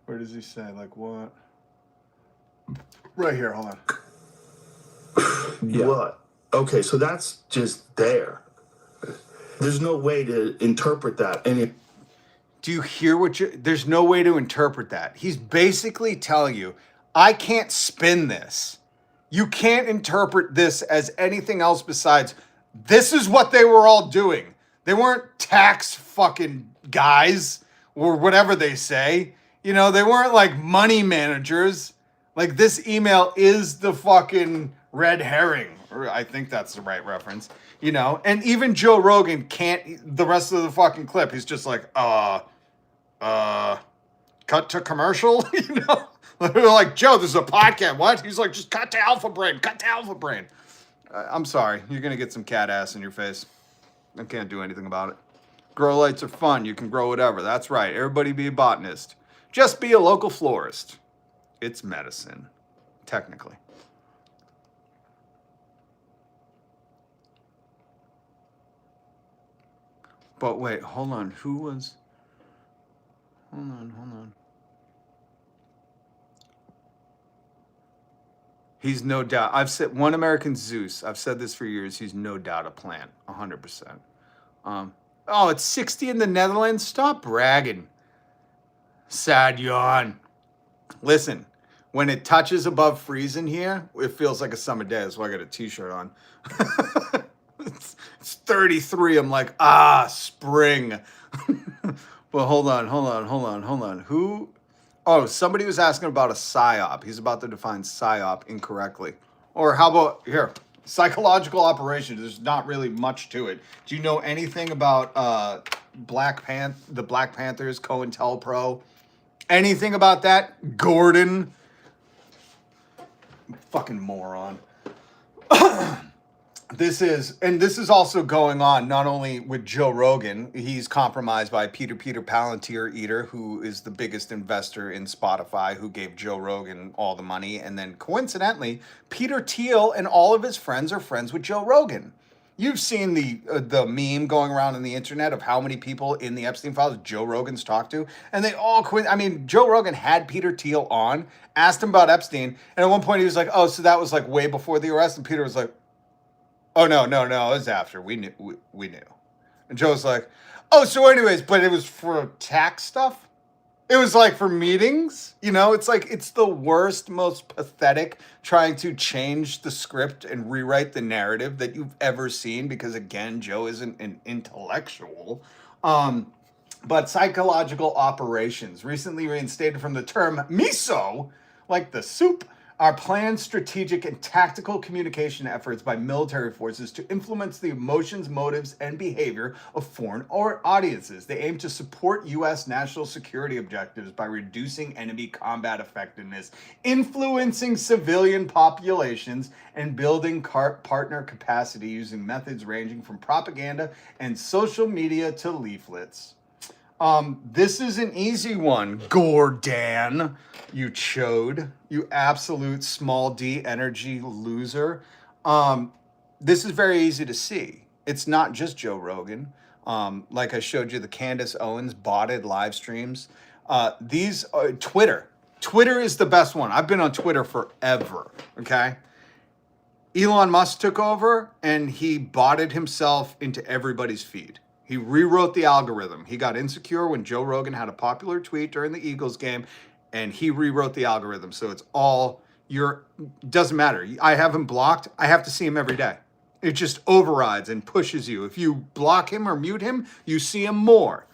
Where does he say? Like, what? Right here, hold on. Yeah. What? Okay, so that's just there. There's no way to interpret that. Do you hear what there's no way to interpret that. He's basically telling you, I can't spin this. You can't interpret this as anything else besides, this is what they were all doing. They weren't tax fucking guys or whatever they say. You know, they weren't like money managers. Like, this email is the fucking red herring. Or I think that's the right reference. You know, and even Joe Rogan can't, the rest of the fucking clip, he's just like, cut to commercial, you know? They're like, Joe, this is a podcast. What? He's like, just cut to Alpha Brain. Cut to Alpha Brain. I'm sorry. You're going to get some cat ass in your face. I can't do anything about it. Grow lights are fun. You can grow whatever. That's right. Everybody be a botanist. Just be a local florist. It's medicine, technically. But wait, hold on. Who was... Hold on. He's no doubt. I've said One American Zeus. I've said this for years. He's no doubt a plant, 100%. Oh, it's 60 in the Netherlands. Stop bragging. Sad yawn. Listen, when it touches above freezing here, it feels like a summer day. That's why I got a t-shirt on. It's 33. I'm like, spring. But hold on. Who? Oh, somebody was asking about a Psy-Op. He's about to define Psy-Op incorrectly. Or how about, here, psychological operation. There's not really much to it. Do you know anything about the Black Panthers, COINTELPRO? Anything about that? Gordon? Fucking moron. This is also going on not only with Joe Rogan. He's compromised by Peter Palantir Eater, who is the biggest investor in Spotify, who gave Joe Rogan all the money. And then coincidentally, Peter Thiel and all of his friends are friends with Joe Rogan. You've seen the meme going around on the internet of how many people in the Epstein files Joe Rogan's talked to. And they all quit. I mean, Joe Rogan had Peter Thiel on, asked him about Epstein. And at one point he was like, oh, so that was like way before the arrest. And Peter was like, oh, no, it was after. We knew. And Joe's like, Oh, so anyways, but it was for tax stuff? It was like for meetings, you know, it's like it's the worst, most pathetic trying to change the script and rewrite the narrative that you've ever seen because again, Joe isn't an intellectual. But psychological operations, recently reinstated from the term miso, like the soup, are planned strategic and tactical communication efforts by military forces to influence the emotions, motives, and behavior of foreign audiences. They aim to support U.S. national security objectives by reducing enemy combat effectiveness, influencing civilian populations, and building partner capacity using methods ranging from propaganda and social media to leaflets. This is an easy one, Gordon, you chode, you absolute small d energy loser. This is very easy to see. It's not just Joe Rogan. Like I showed you, the Candace Owens botted live streams. These are Twitter. Twitter is the best one. I've been on Twitter forever, okay? Elon Musk took over and he botted himself into everybody's feed. He rewrote the algorithm. He got insecure when Joe Rogan had a popular tweet during the Eagles game, and he rewrote the algorithm. So it's all doesn't matter. I have him blocked. I have to see him every day. It just overrides and pushes you. If you block him or mute him, you see him more.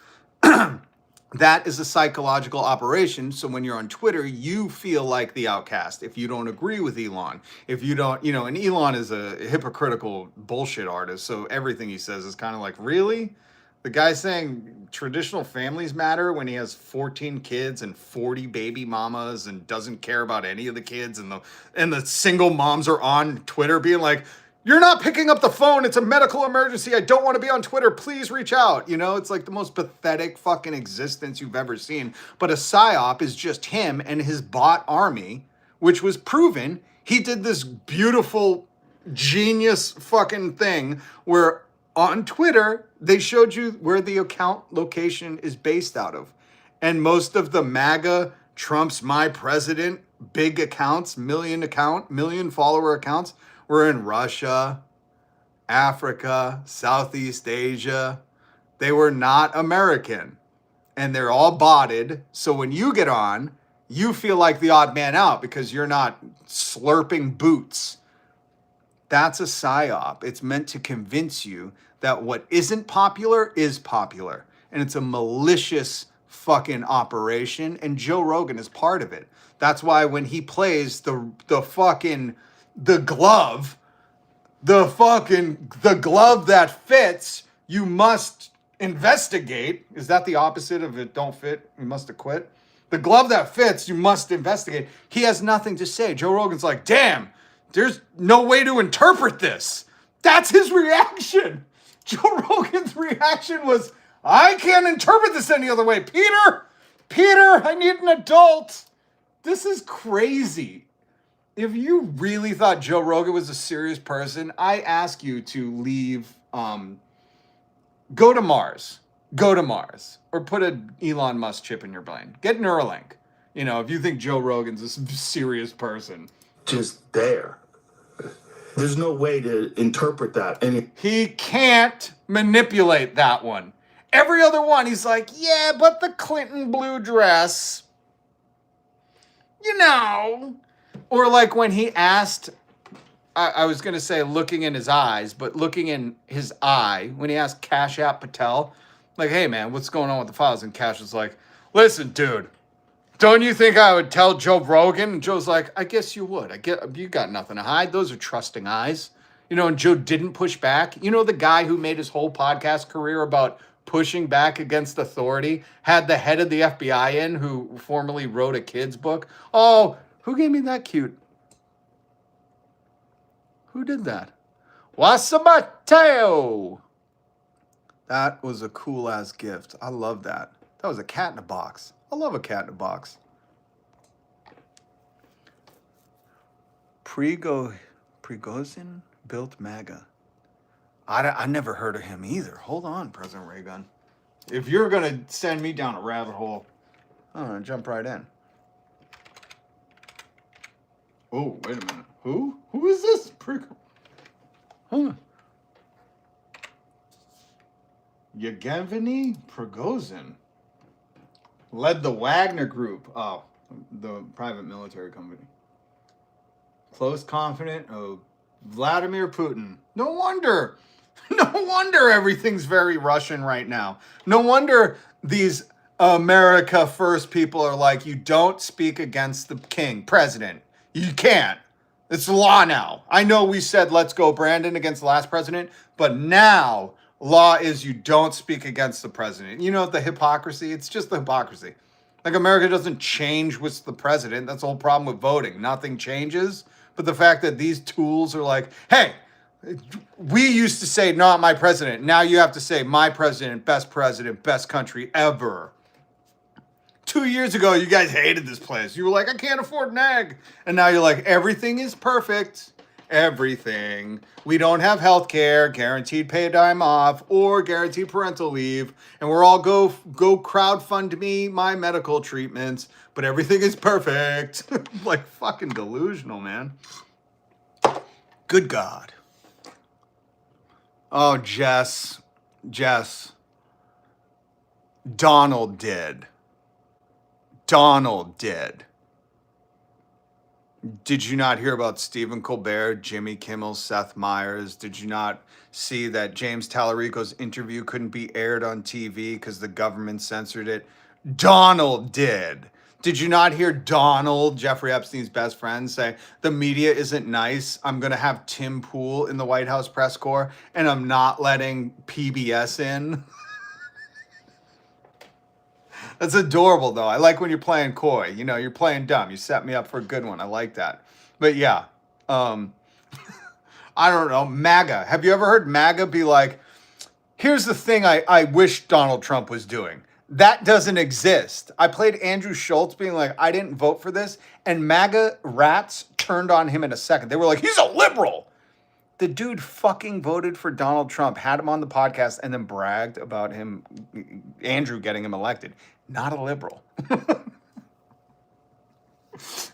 That is a psychological operation. So when you're on Twitter, you feel like the outcast. If you don't agree with Elon, if you don't, you know, and Elon is a hypocritical bullshit artist. So everything he says is kind of like, really? The guy saying traditional families matter when he has 14 kids and 40 baby mamas and doesn't care about any of the kids, and the single moms are on Twitter being like, you're not picking up the phone. It's a medical emergency. I don't want to be on Twitter. Please reach out. You know, it's like the most pathetic fucking existence you've ever seen. But a Psy-Op is just him and his bot army, which was proven. He did this beautiful genius fucking thing where on Twitter, they showed you where the account location is based out of. And most of the MAGA, Trump's my president, big accounts, million follower accounts, we're in Russia, Africa, Southeast Asia. They were not American. And they're all botted. So when you get on, you feel like the odd man out because you're not slurping boots. That's a psyop. It's meant to convince you that what isn't popular is popular. And it's a malicious fucking operation. And Joe Rogan is part of it. That's why when he plays the glove that fits, you must investigate. Is that the opposite of it don't fit? You must acquit. The glove that fits, you must investigate. He has nothing to say. Joe Rogan's like, damn, there's no way to interpret this. That's his reaction. Joe Rogan's reaction was, I can't interpret this any other way. Peter, I need an adult. This is crazy. If you really thought Joe Rogan was a serious person, I ask you to leave, go to Mars, or put an Elon Musk chip in your brain. Get Neuralink. You know, if you think Joe Rogan's a serious person. Just there. There's no way to interpret that. And he can't manipulate that one. Every other one, he's like, yeah, but the Clinton blue dress, you know. Or like when he asked, I was going to say looking in his eyes, but looking in his eye, when he asked Cash App Patel, like, hey man, what's going on with the files? And Cash was like, listen, dude, don't you think I would tell Joe Rogan? And Joe's like, I guess you would. You got nothing to hide. Those are trusting eyes. You know, and Joe didn't push back. You know, the guy who made his whole podcast career about pushing back against authority had the head of the FBI in who formerly wrote a kid's book. Oh, who gave me that cute? Who did that? Wasabateo. That was a cool ass gift. I love that. That was a cat in a box. I love a cat in a box. Prigozhin built MAGA. I never heard of him either. Hold on, President Reagan. If you're going to send me down a rabbit hole, I'm going to jump right in. Oh, wait a minute. Who? Who is this? Huh. Yevgeny Prigozhin led the Wagner Group. Oh, the private military company. Close confidant of Vladimir Putin. No wonder. No wonder everything's very Russian right now. No wonder these America First people are like, you don't speak against the king, president. You can't. It's law now. I know we said let's go Brandon against the last president, but now law is you don't speak against the president. You know the hypocrisy? It's just the hypocrisy. Like America doesn't change with the president. That's the whole problem with voting. Nothing changes. But the fact that these tools are like, hey, we used to say not my president. Now you have to say my president, best country ever. 2 years ago, you guys hated this place. You were like, I can't afford an egg. And now you're like, everything is perfect. Everything. We don't have health care, guaranteed paid time off, or guaranteed parental leave. And we're all go crowdfund me my medical treatments. But everything is perfect. Like fucking delusional, man. Good God. Oh, Jess. Donald did. Did you not hear about Stephen Colbert, Jimmy Kimmel, Seth Meyers? Did you not see that James Tallarico's interview couldn't be aired on TV because the government censored it? Donald did. Did you not hear Donald, Jeffrey Epstein's best friend, say, the media isn't nice. I'm going to have Tim Pool in the White House press corps, and I'm not letting PBS in? That's adorable, though. I like when you're playing coy. You know, you're playing dumb. You set me up for a good one. I like that. But yeah, I don't know. MAGA. Have you ever heard MAGA be like, here's the thing I wish Donald Trump was doing. That doesn't exist. I played Andrew Schultz being like, I didn't vote for this. And MAGA rats turned on him in a second. They were like, he's a liberal. The dude fucking voted for Donald Trump, had him on the podcast, and then bragged about him, Andrew, getting him elected. Not a liberal.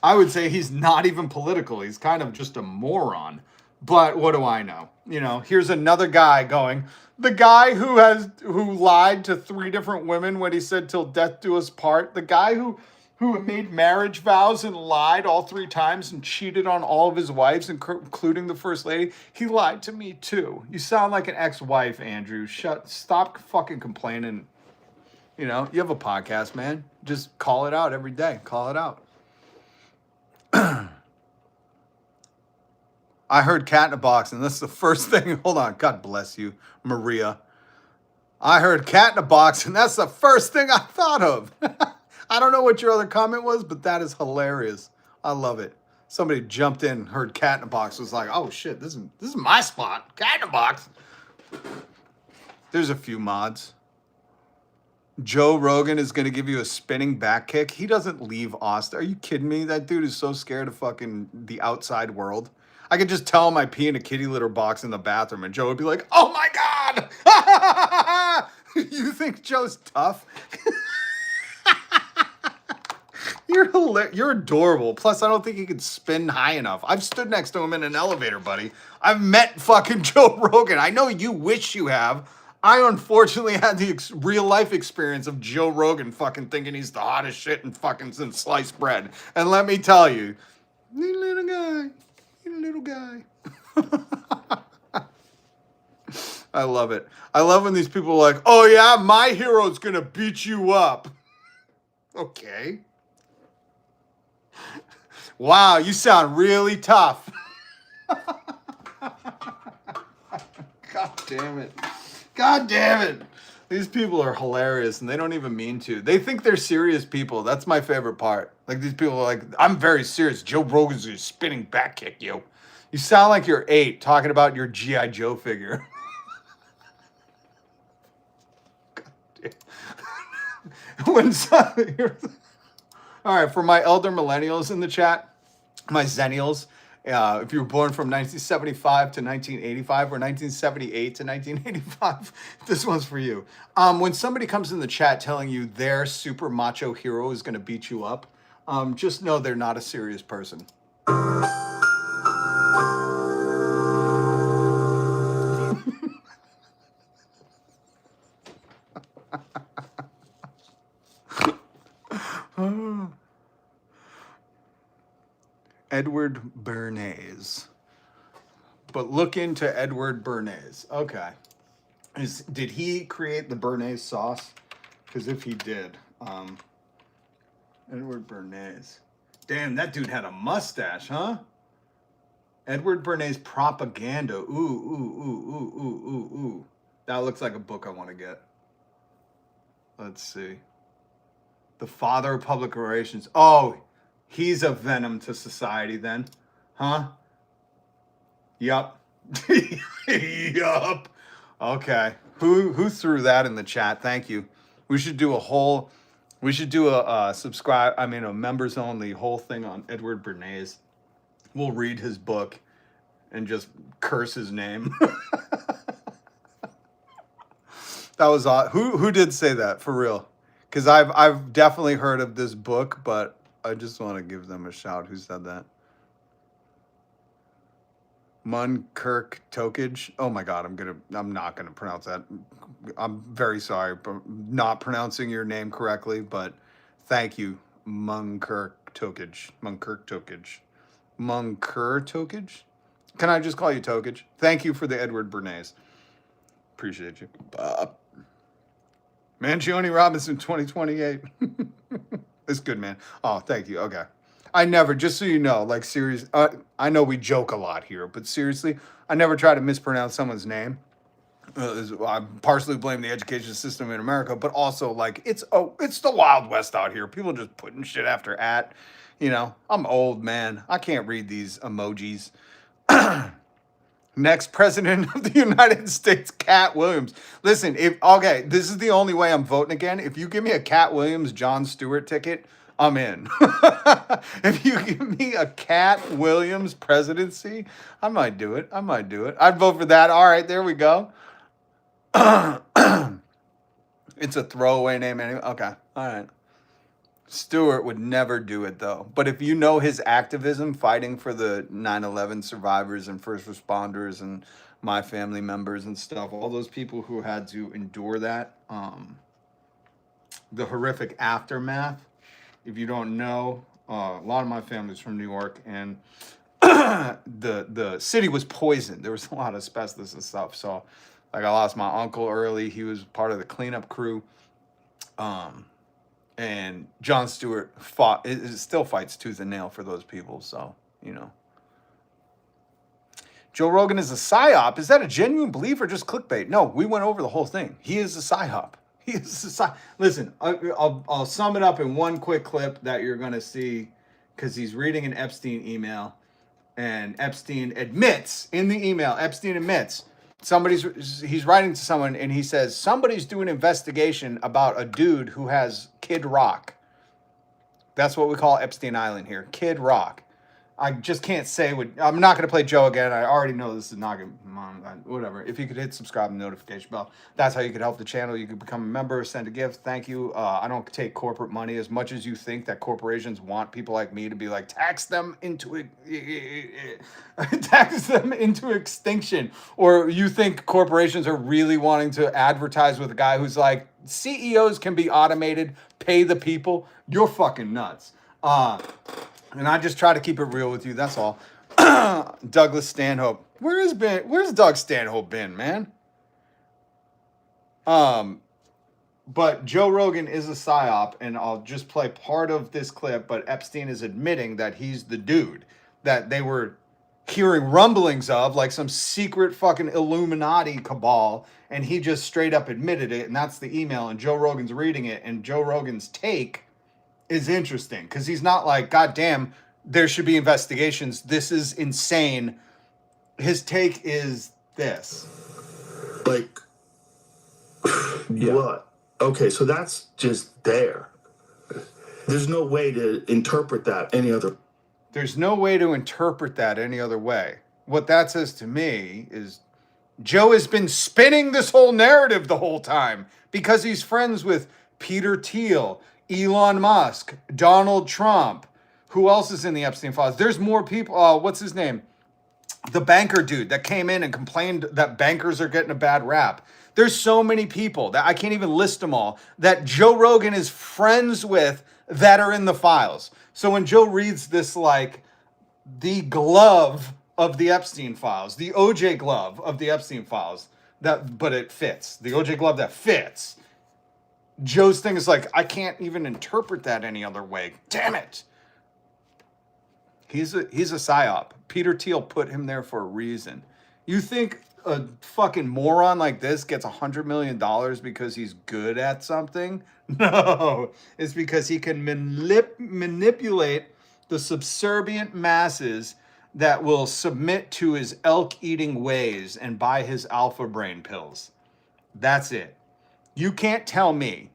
I would say he's not even political. He's kind of just a moron. But what do I know? You know, here's another guy going, the guy who lied to 3 different women when he said till death do us part, the guy who made marriage vows and lied all 3 times and cheated on all of his wives, including the first lady, he lied to me too. You sound like an ex-wife, Andrew. Stop fucking complaining. You know, you have a podcast, man. Just call it out every day. Call it out. I heard cat in a box, and that's the first thing. Hold on. God bless you, Maria. I heard cat in a box, and that's the first thing I thought of. I don't know what your other comment was, but that is hilarious. I love it. Somebody jumped in, heard cat in a box, was like, oh shit, this is my spot. Cat in a box. There's a few mods. Joe Rogan is going to give you a spinning back kick. He doesn't leave Austin. Are you kidding me? That dude is so scared of fucking the outside world. I could just tell him I pee in a kitty litter box in the bathroom, and Joe would be like, oh my God. You think Joe's tough? You're adorable. Plus, I don't think he could spin high enough. I've stood next to him in an elevator, buddy. I've met fucking Joe Rogan. I know you wish you have. I unfortunately had the real life experience of Joe Rogan fucking thinking he's the hottest shit in fucking since sliced bread. And let me tell you, little guy. I love it. I love when these people are like, oh yeah, my hero's gonna beat you up. Okay. Wow, you sound really tough. God damn it. God damn it. These people are hilarious and they don't even mean to. They think they're serious people. That's my favorite part. Like these people are like, I'm very serious. Joe Rogan's a spinning back kick, yo. You sound like you're 8 talking about your G.I. Joe figure. God damn. All right, for my elder millennials in the chat, my zennials, if you were born from 1975 to 1985 or 1978 to 1985, this one's for you. When somebody comes in the chat telling you their super macho hero is going to beat you up, just know they're not a serious person. Edward Bernays. But look into Edward Bernays. Okay. Did he create the Bernays sauce? Because if he did, Edward Bernays. Damn, that dude had a mustache, huh? Edward Bernays Propaganda. Ooh. That looks like a book I want to get. Let's see. The father of public relations. Oh, he's a venom to society then. Huh? Yup. Yup. Okay. Who threw that in the chat? Thank you. We should do a members only whole thing on Edward Bernays. We'll read his book and just curse his name. That was odd. Who did say that for real? Because I've definitely heard of this book, but I just want to give them a shout. Who said that? Munkirk Tokage. Oh my God, I'm not gonna pronounce that. I'm very sorry for not pronouncing your name correctly, but thank you, Munkirk Tokage. Munker Tokage? Can I just call you Tokage? Thank you for the Edward Bernays. Appreciate you. Mangione Robinson 2028. It's good, man. Oh, thank you. Okay. I never, just so you know, like serious, I know we joke a lot here, but seriously, I never try to mispronounce someone's name. I partially blame the education system in America, but also like it's the Wild West out here. People just putting shit after at. You know, I'm old, man. I can't read these emojis. Next president of the United States, Cat Williams. Listen, this is the only way I'm voting again. If you give me a Cat Williams, Jon Stewart ticket, I'm in. If you give me a Cat Williams presidency, I might do it. I'd vote for that. All right, there we go. It's a throwaway name anyway. Okay, all right. Stewart would never do it though. But if you know his activism, fighting for the 9/11 survivors and first responders and my family members and stuff, all those people who had to endure that, the horrific aftermath. If you don't know, a lot of my family's from New York, and the city was poisoned. There was a lot of asbestos and stuff. So, like, I lost my uncle early. He was part of the cleanup crew. And Jon Stewart still fights tooth and nail for those people. So, you know. Joe Rogan is a Psy-Op. Is that a genuine belief or just clickbait? No, we went over the whole thing. He is a Psy-Op. Listen, I'll sum it up in one quick clip that you're going to see, because he's reading an Epstein email, and Epstein admits in the email, he's writing to someone, and he says, somebody's doing an investigation about a dude who has Kid Rock. That's what we call Epstein Island here, Kid Rock. I just can't say what. I'm not going to play Joe again. I already know this is not going to. Whatever. If you could hit subscribe and notification bell, that's how you could help the channel. You could become a member, send a gift. Thank you. I don't take corporate money as much as you think that corporations want people like me to be like, tax them into extinction. Or you think corporations are really wanting to advertise with a guy who's like, CEOs can be automated, pay the people. You're fucking nuts. And I just try to keep it real with you. That's all. Douglas Stanhope. Where's Doug Stanhope been, man? But Joe Rogan is a Psy-Op, and I'll just play part of this clip, but Epstein is admitting that he's the dude that they were hearing rumblings of, like some secret fucking Illuminati cabal, and he just straight up admitted it, and that's the email, and Joe Rogan's reading it, and Joe Rogan's take is interesting, because he's not like, God damn, there should be investigations. This is insane. His take is this. Like, what? Okay, so that's just there. There's no way to interpret that any other. There's no way to interpret that any other way. What that says to me is Joe has been spinning this whole narrative the whole time because he's friends with Peter Thiel, Elon Musk, Donald Trump. Who else is in the Epstein files? There's more people. What's his name? The banker dude that came in and complained that bankers are getting a bad rap. There's so many people that I can't even list them all that Joe Rogan is friends with that are in the files. So when Joe reads this like the glove of the Epstein files, the OJ glove of the Epstein files. But it fits. The OJ glove that fits. Joe's thing is like, I can't even interpret that any other way. Damn it. He's a Psy-Op. Peter Thiel put him there for a reason. You think a fucking moron like this gets $100 million because he's good at something? No. It's because he can manipulate the subservient masses that will submit to his elk-eating ways and buy his alpha brain pills. That's it. You can't tell me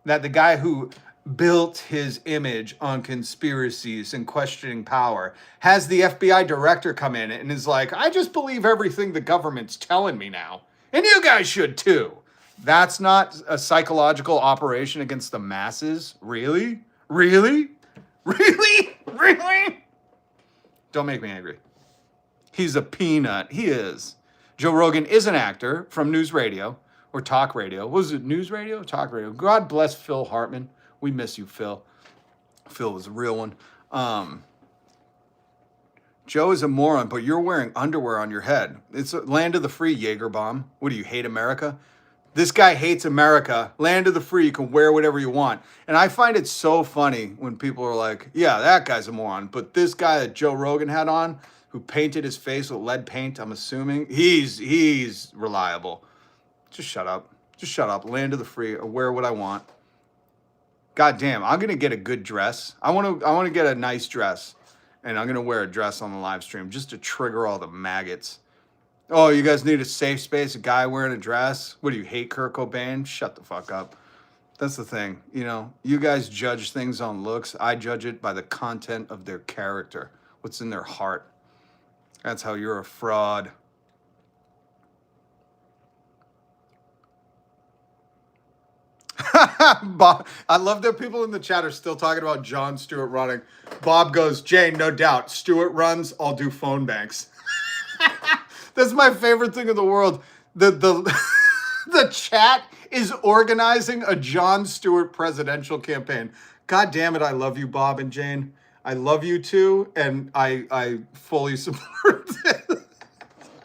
that the guy who built his image on conspiracies and questioning power has the FBI director come in and is like, I just believe everything the government's telling me now. And you guys should too. That's not a psychological operation against the masses? Really? Really? Really? Really? Don't make me angry. He's a peanut. He is. Joe Rogan is an actor from news radio or talk radio. Was it news radio? Talk radio. God bless Phil Hartman. We miss you, Phil. Phil was a real one. Joe is a moron, but you're wearing underwear on your head. It's a land of the free, Jaeger bomb. What do you hate America? This guy hates America. Land of the free. You can wear whatever you want. And I find it so funny when people are like, yeah, that guy's a moron. But this guy that Joe Rogan had on, who painted his face with lead paint, I'm assuming, he's reliable. Just shut up. Just shut up. Land of the free. I wear what I want. God damn, I'm gonna get a good dress. I wanna get a nice dress. And I'm gonna wear a dress on the live stream just to trigger all the maggots. Oh, you guys need a safe space, a guy wearing a dress? What do you hate, Kurt Cobain? Shut the fuck up. That's the thing. You know, you guys judge things on looks. I judge it by the content of their character. What's in their heart. That's how you're a fraud. Bob, I love that people in the chat are still talking about Jon Stewart running. Bob goes, Jane, no doubt. Stewart runs, I'll do phone banks. That's my favorite thing in the world. The chat is organizing a Jon Stewart presidential campaign. God damn it, I love you, Bob and Jane. I love you too, and I fully support it.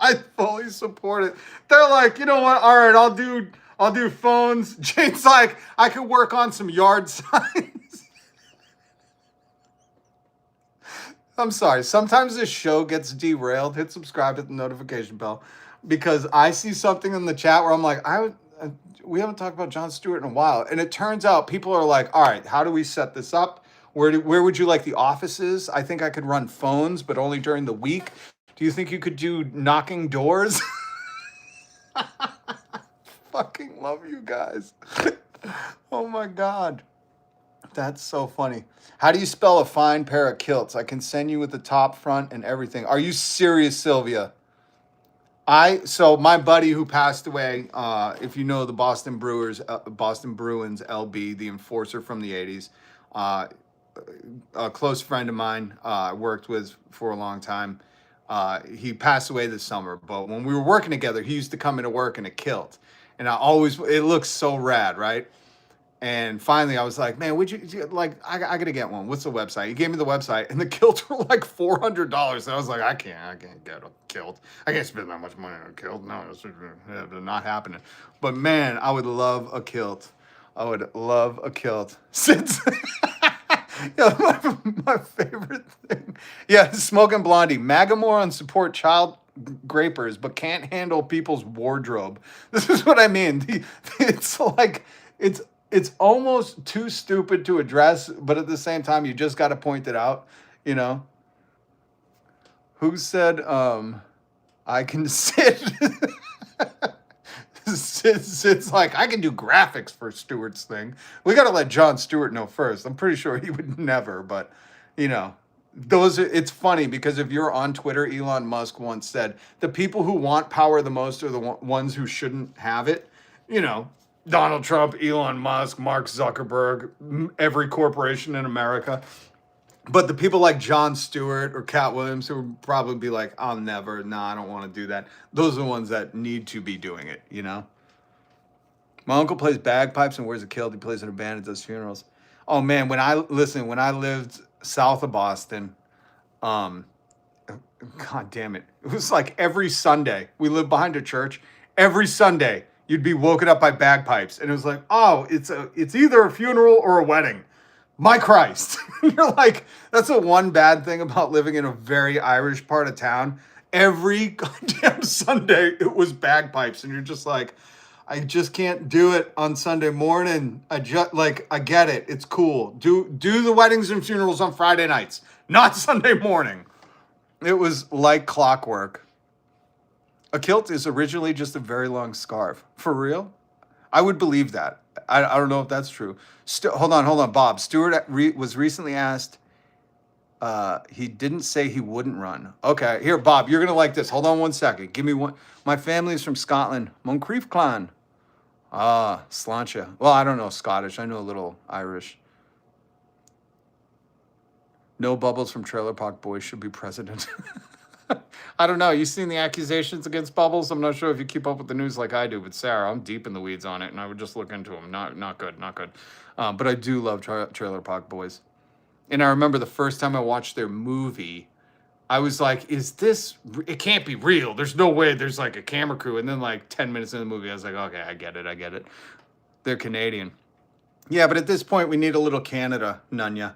I fully support it. They're like, you know what? All right, I'll do phones. Jane's like, I could work on some yard signs. I'm sorry. Sometimes this show gets derailed. Hit subscribe, hit the notification bell, because I see something in the chat where I'm like, we haven't talked about Jon Stewart in a while. And it turns out people are like, all right, how do we set this up? Where would you like the offices? I think I could run phones, but only during the week. Do you think you could do knocking doors? Fucking love you guys. Oh my God. That's so funny. How do you spell a fine pair of kilts? I can send you with the top, front, and everything. Are you serious, Sylvia? So my buddy who passed away, if you know the Boston Bruins, LB, the enforcer from the 80s, a close friend of mine I worked with for a long time. He passed away this summer, but when we were working together, he used to come into work in a kilt. And it looks so rad, right? And finally I was like, man, I gotta get one. What's the website? He gave me the website, and the kilts were like $400. And I was like, I can't get a kilt. I can't spend that much money on a kilt. No, it's not happening. But man, I would love a kilt. I would love a kilt. Since yeah, my favorite thing. Yeah, Smoking Blondie. MAGA morons support child grapers, but can't handle people's wardrobe. This is what I mean. It's like, it's almost too stupid to address, but at the same time, you just got to point it out, you know? Who said, I can sit? It's like, I can do graphics for Stewart's thing. We got to let Jon Stewart know first. I'm pretty sure he would never, but, you know. It's funny because if you're on Twitter, Elon Musk once said, the people who want power the most are the ones who shouldn't have it. You know, Donald Trump, Elon Musk, Mark Zuckerberg, every corporation in America. But the people like Jon Stewart or Cat Williams who would probably be like, I don't want to do that. Those are the ones that need to be doing it, you know? My uncle plays bagpipes and wears a kilt. He plays in a band and does funerals. Oh man, when I lived south of Boston, God damn it. It was like every Sunday. We lived behind a church. Every Sunday, you'd be woken up by bagpipes. And it was like, oh, it's either a funeral or a wedding. My Christ. You're like, that's the one bad thing about living in a very Irish part of town. Every goddamn Sunday, it was bagpipes. And you're just like, I just can't do it on Sunday morning. I get it. It's cool. Do the weddings and funerals on Friday nights, not Sunday morning. It was like clockwork. A kilt is originally just a very long scarf. For real? I would believe that. I don't know if that's true. Hold on, Bob. Stewart was recently asked. He didn't say he wouldn't run. Okay, here, Bob, you're going to like this. Hold on one second. Give me one. My family is from Scotland. Moncrief clan. Sláinte. Well, I don't know Scottish. I know a little Irish. No Bubbles from Trailer Park Boys should be president. I don't know. You seen the accusations against Bubbles? I'm not sure if you keep up with the news like I do, but Sarah, I'm deep in the weeds on it, and I would just look into them. Not good. But I do love Trailer Park Boys. And I remember the first time I watched their movie, I was like, is this, it can't be real. There's no way there's like a camera crew. And then like 10 minutes in the movie, I was like, okay, I get it. They're Canadian. Yeah, but at this point, we need a little Canada, Nunya.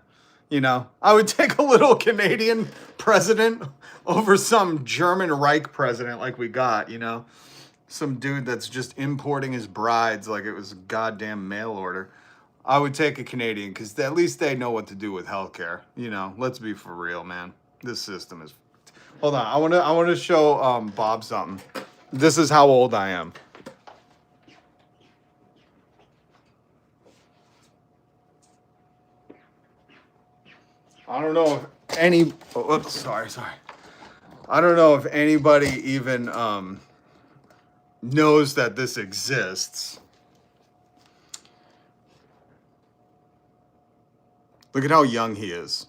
You know, I would take a little Canadian president over some German Reich president like we got, you know. Some dude that's just importing his brides like it was a goddamn mail order. I would take a Canadian because at least they know what to do with healthcare. You know, let's be for real, man. This system is... Hold on, I want to show Bob something. This is how old I am. I don't know if any... Oh, oops, sorry. I don't know if anybody even knows that this exists. Look at how young he is.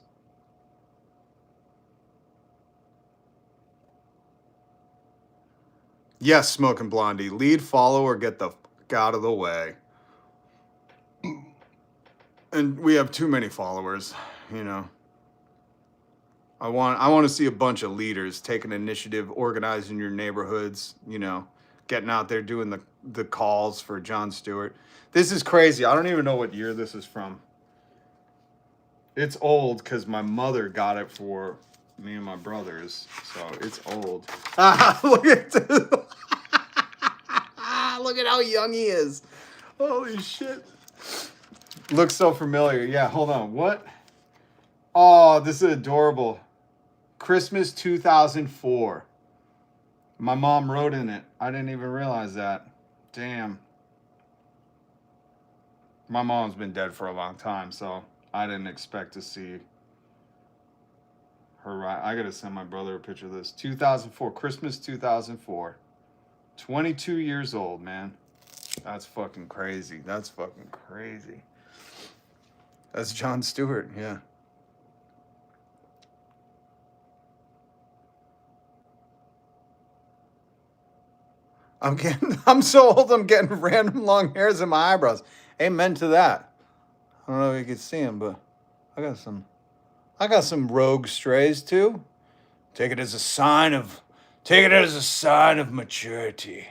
Yes, Smoking Blondie. Lead, follow, or get the fuck out of the way. And we have too many followers, you know. I want to see a bunch of leaders taking initiative, organizing your neighborhoods, you know, getting out there doing the calls for Jon Stewart. This is crazy. I don't even know what year this is from. It's old because my mother got it for me and my brothers, so it's old. Look at this. Look at how young he is. Holy shit. Looks so familiar. Yeah, hold on. What? Oh, this is adorable. Christmas 2004. My mom wrote in it. I didn't even realize that. Damn. My mom's been dead for a long time, so I didn't expect to see her. I gotta send my brother a picture of this. 2004, Christmas 2004. 22 years old, man. That's fucking crazy. That's Jon Stewart, yeah. I'm so old, I'm getting random long hairs in my eyebrows. Amen to that. I don't know if you can see them, but I got some rogue strays too. Take it as a sign of maturity.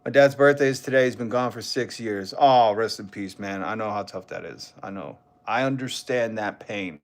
My dad's birthday is today. He's been gone for 6 years. Oh, rest in peace, man. I know how tough that is. I know. I understand that pain.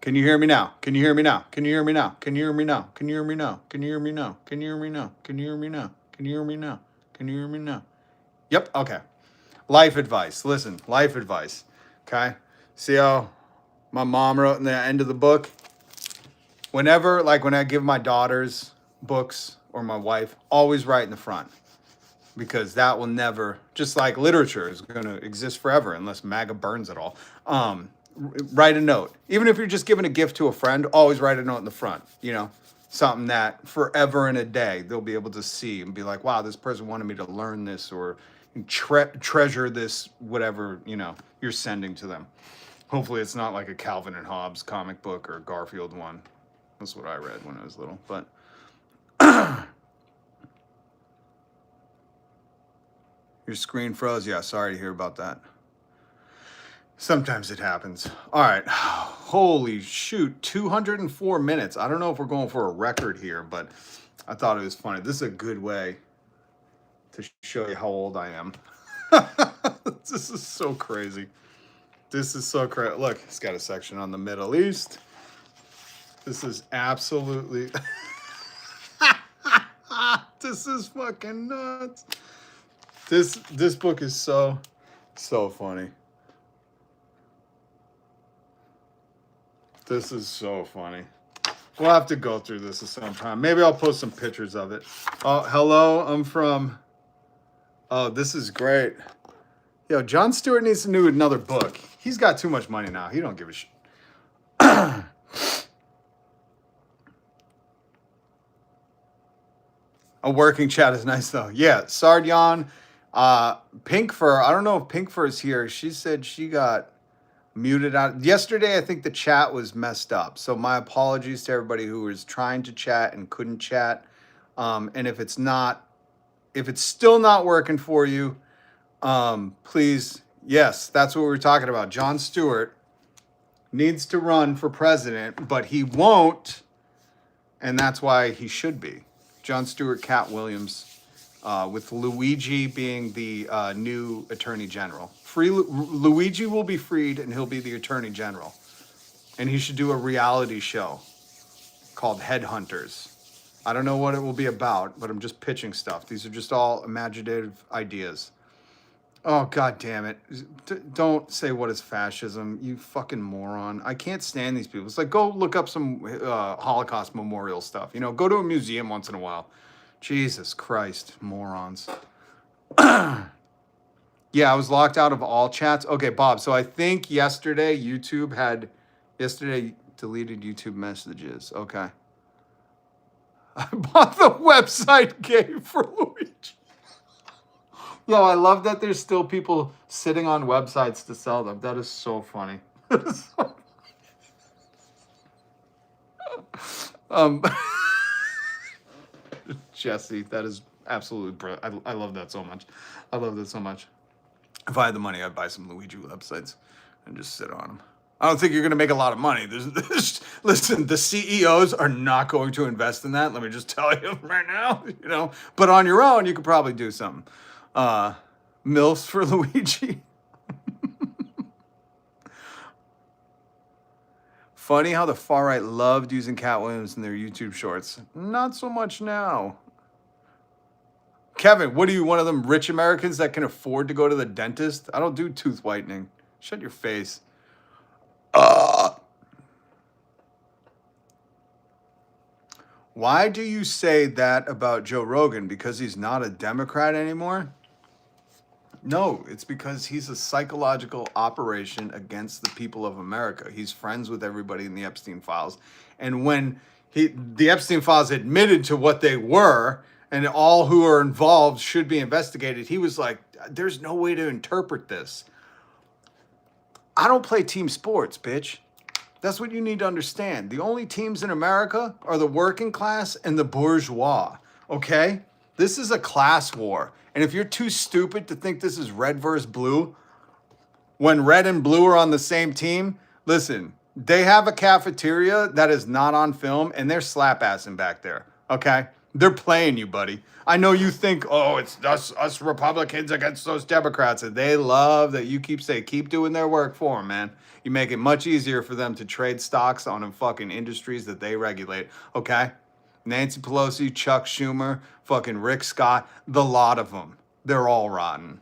Can you hear me now? Can you hear me now? Can you hear me now? Can you hear me now? Can you hear me now? Can you hear me now? Can you hear me now? Can you hear me now? Can you hear me now? Can you hear me now? Yep, okay. Life advice. Listen, life advice. Okay? See how my mom wrote in the end of the book? Whenever, like when I give my daughters books or my wife, always write in the front. because that will never, just like literature is going to exist forever unless MAGA burns it all. Write a note. Even if you're just giving a gift to a friend, always write a note in the front, you know, something that forever and a day they'll be able to see and be like, wow, this person wanted me to learn this or treasure this, whatever, you know, you're sending to them. Hopefully it's not like a Calvin and Hobbes comic book or a Garfield one. That's what I read when I was little, but your screen froze. Yeah, sorry to hear about that. Sometimes it happens. All right. Holy shoot. 204 minutes. I don't know if we're going for a record here, but I thought it was funny. This is a good way to show you how old I am. This is so crazy. This is so crazy. Look, it's got a section on the Middle East. This is absolutely... This is fucking nuts. This book is so funny. This is so funny. We'll have to go through this at some time. Maybe I'll post some pictures of it. Oh, hello, I'm from... Oh, this is great. Yo, Jon Stewart needs to do another book. He's got too much money now. He don't give a shit. A working chat is nice, though. Yeah, Sardyon. Pink Fur. I don't know if Pink Fur is here. She said she got muted out. Yesterday, I think the chat was messed up. So my apologies to everybody who was trying to chat and couldn't chat. And if it's still not working for you, please, yes, that's what we were talking about. Jon Stewart needs to run for president, but he won't. And that's why he should be. Jon Stewart, Cat Williams, with Luigi being the new Attorney General. Luigi will be freed, and he'll be the Attorney General. And he should do a reality show called Headhunters. I don't know what it will be about, but I'm just pitching stuff. These are just all imaginative ideas. Oh, God damn it. Don't say what is fascism, you fucking moron. I can't stand these people. It's like, go look up some Holocaust memorial stuff. You know, go to a museum once in a while. Jesus Christ, morons. Yeah, I was locked out of all chats. Okay, Bob, so I think yesterday deleted YouTube messages. Okay. I bought the website game for Luigi. Yo, I love that there's still people sitting on websites to sell them. That is so funny. Jesse, that is absolutely brilliant. I love that so much. I love that so much. If I had the money, I'd buy some Luigi websites and just sit on them. I don't think you're going to make a lot of money. Listen, the CEOs are not going to invest in that. Let me just tell you right now, you know. But on your own, you could probably do something. MILFs for Luigi. Funny how the far right loved using Cat Williams in their YouTube shorts. Not so much now. Kevin, what are you, one of them rich Americans that can afford to go to the dentist? I don't do tooth whitening. Shut your face. Why do you say that about Joe Rogan? Because he's not a Democrat anymore? No, it's because he's a psychological operation against the people of America. He's friends with everybody in the Epstein files. And when the Epstein files admitted to what they were, and all who are involved should be investigated, he was like, there's no way to interpret this. I don't play team sports, bitch. That's what you need to understand. The only teams in America are the working class and the bourgeois, okay? This is a class war. And if you're too stupid to think this is red versus blue, when red and blue are on the same team, listen, they have a cafeteria that is not on film, and they're slap-assing back there, okay? They're playing you, buddy. I know you think, oh, it's us Republicans against those Democrats, and they love that you keep doing their work for them, man. You make it much easier for them to trade stocks on fucking industries that they regulate, okay? Nancy Pelosi, Chuck Schumer, fucking Rick Scott, the lot of them. They're all rotten.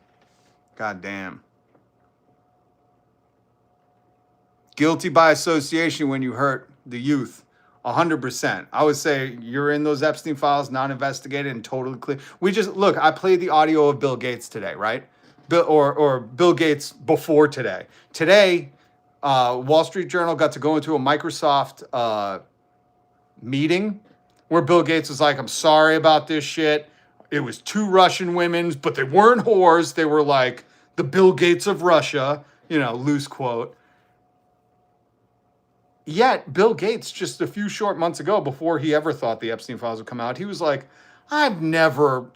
God damn. Guilty by association when you hurt the youth. 100%. I would say you're in those Epstein files, not investigated and totally clear. We just look. I played the audio of Bill Gates today, right? Or Bill Gates before today. Today, Wall Street Journal got to go into a Microsoft meeting where Bill Gates was like, "I'm sorry about this shit. It was 2 Russian women, but they weren't whores. They were like the Bill Gates of Russia." You know, loose quote. Yet, Bill Gates, just a few short months ago, before he ever thought the Epstein files would come out, he was like, I'm not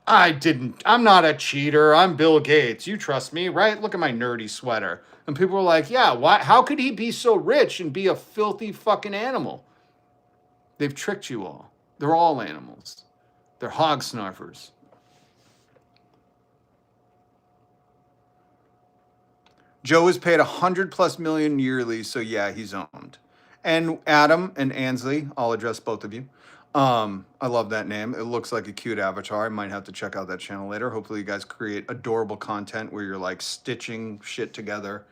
a cheater. I'm Bill Gates. You trust me, right? Look at my nerdy sweater. And people were like, yeah, why? How could he be so rich and be a filthy fucking animal? They've tricked you all. They're all animals. They're hog snarfers. Joe is paid $100+ million yearly, so yeah, he's owned. And Adam and Ansley, I'll address both of you. I love that name. It looks like a cute avatar. I might have to check out that channel later. Hopefully you guys create adorable content where you're like stitching shit together.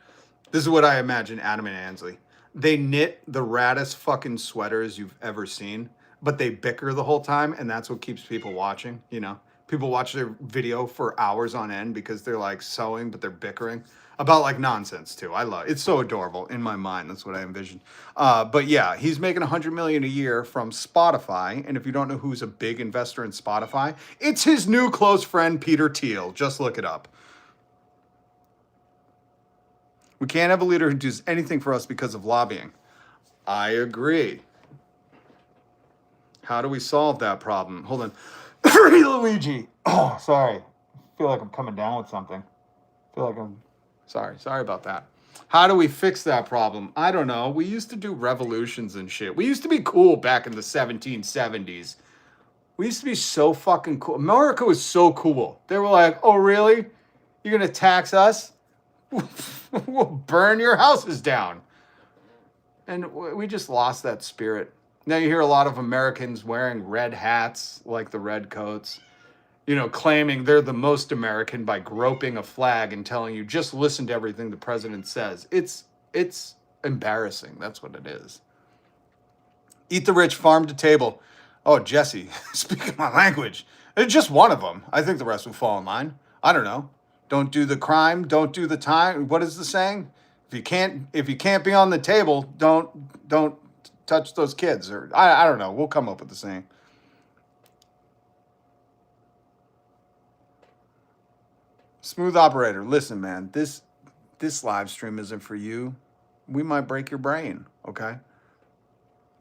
This is what I imagine Adam and Ansley. They knit the raddest fucking sweaters you've ever seen, but they bicker the whole time, and that's what keeps people watching, you know? People watch their video for hours on end because they're like sewing, but they're bickering about like nonsense too. I love it. It's so adorable in my mind. That's what I envision. But yeah, he's making $100 million a year from Spotify. And if you don't know who's a big investor in Spotify, it's his new close friend, Peter Thiel. Just look it up. We can't have a leader who does anything for us because of lobbying. I agree. How do we solve that problem? Hold on. Luigi. Oh, sorry. I feel like I'm coming down with something. I feel like I'm... Sorry about that. How do we fix that problem? I don't know. We used to do revolutions and shit. We used to be cool back in the 1770s. We used to be so fucking cool. America was so cool. They were like, oh, really? You're going to tax us? We'll burn your houses down. And we just lost that spirit. Now you hear a lot of Americans wearing red hats like the red coats. You know, claiming they're the most American by groping a flag and telling you, just listen to everything the president says. It's embarrassing. That's what it is. Eat the rich, farm to table. Oh, Jesse, speaking my language. It's just one of them. I think the rest will fall in line. I don't know. Don't do the crime. Don't do the time. What is the saying? If you can't be on the table, don't touch those kids. Or I don't know. We'll come up with the saying. Smooth operator, listen, man, this live stream isn't for you. We might break your brain, okay?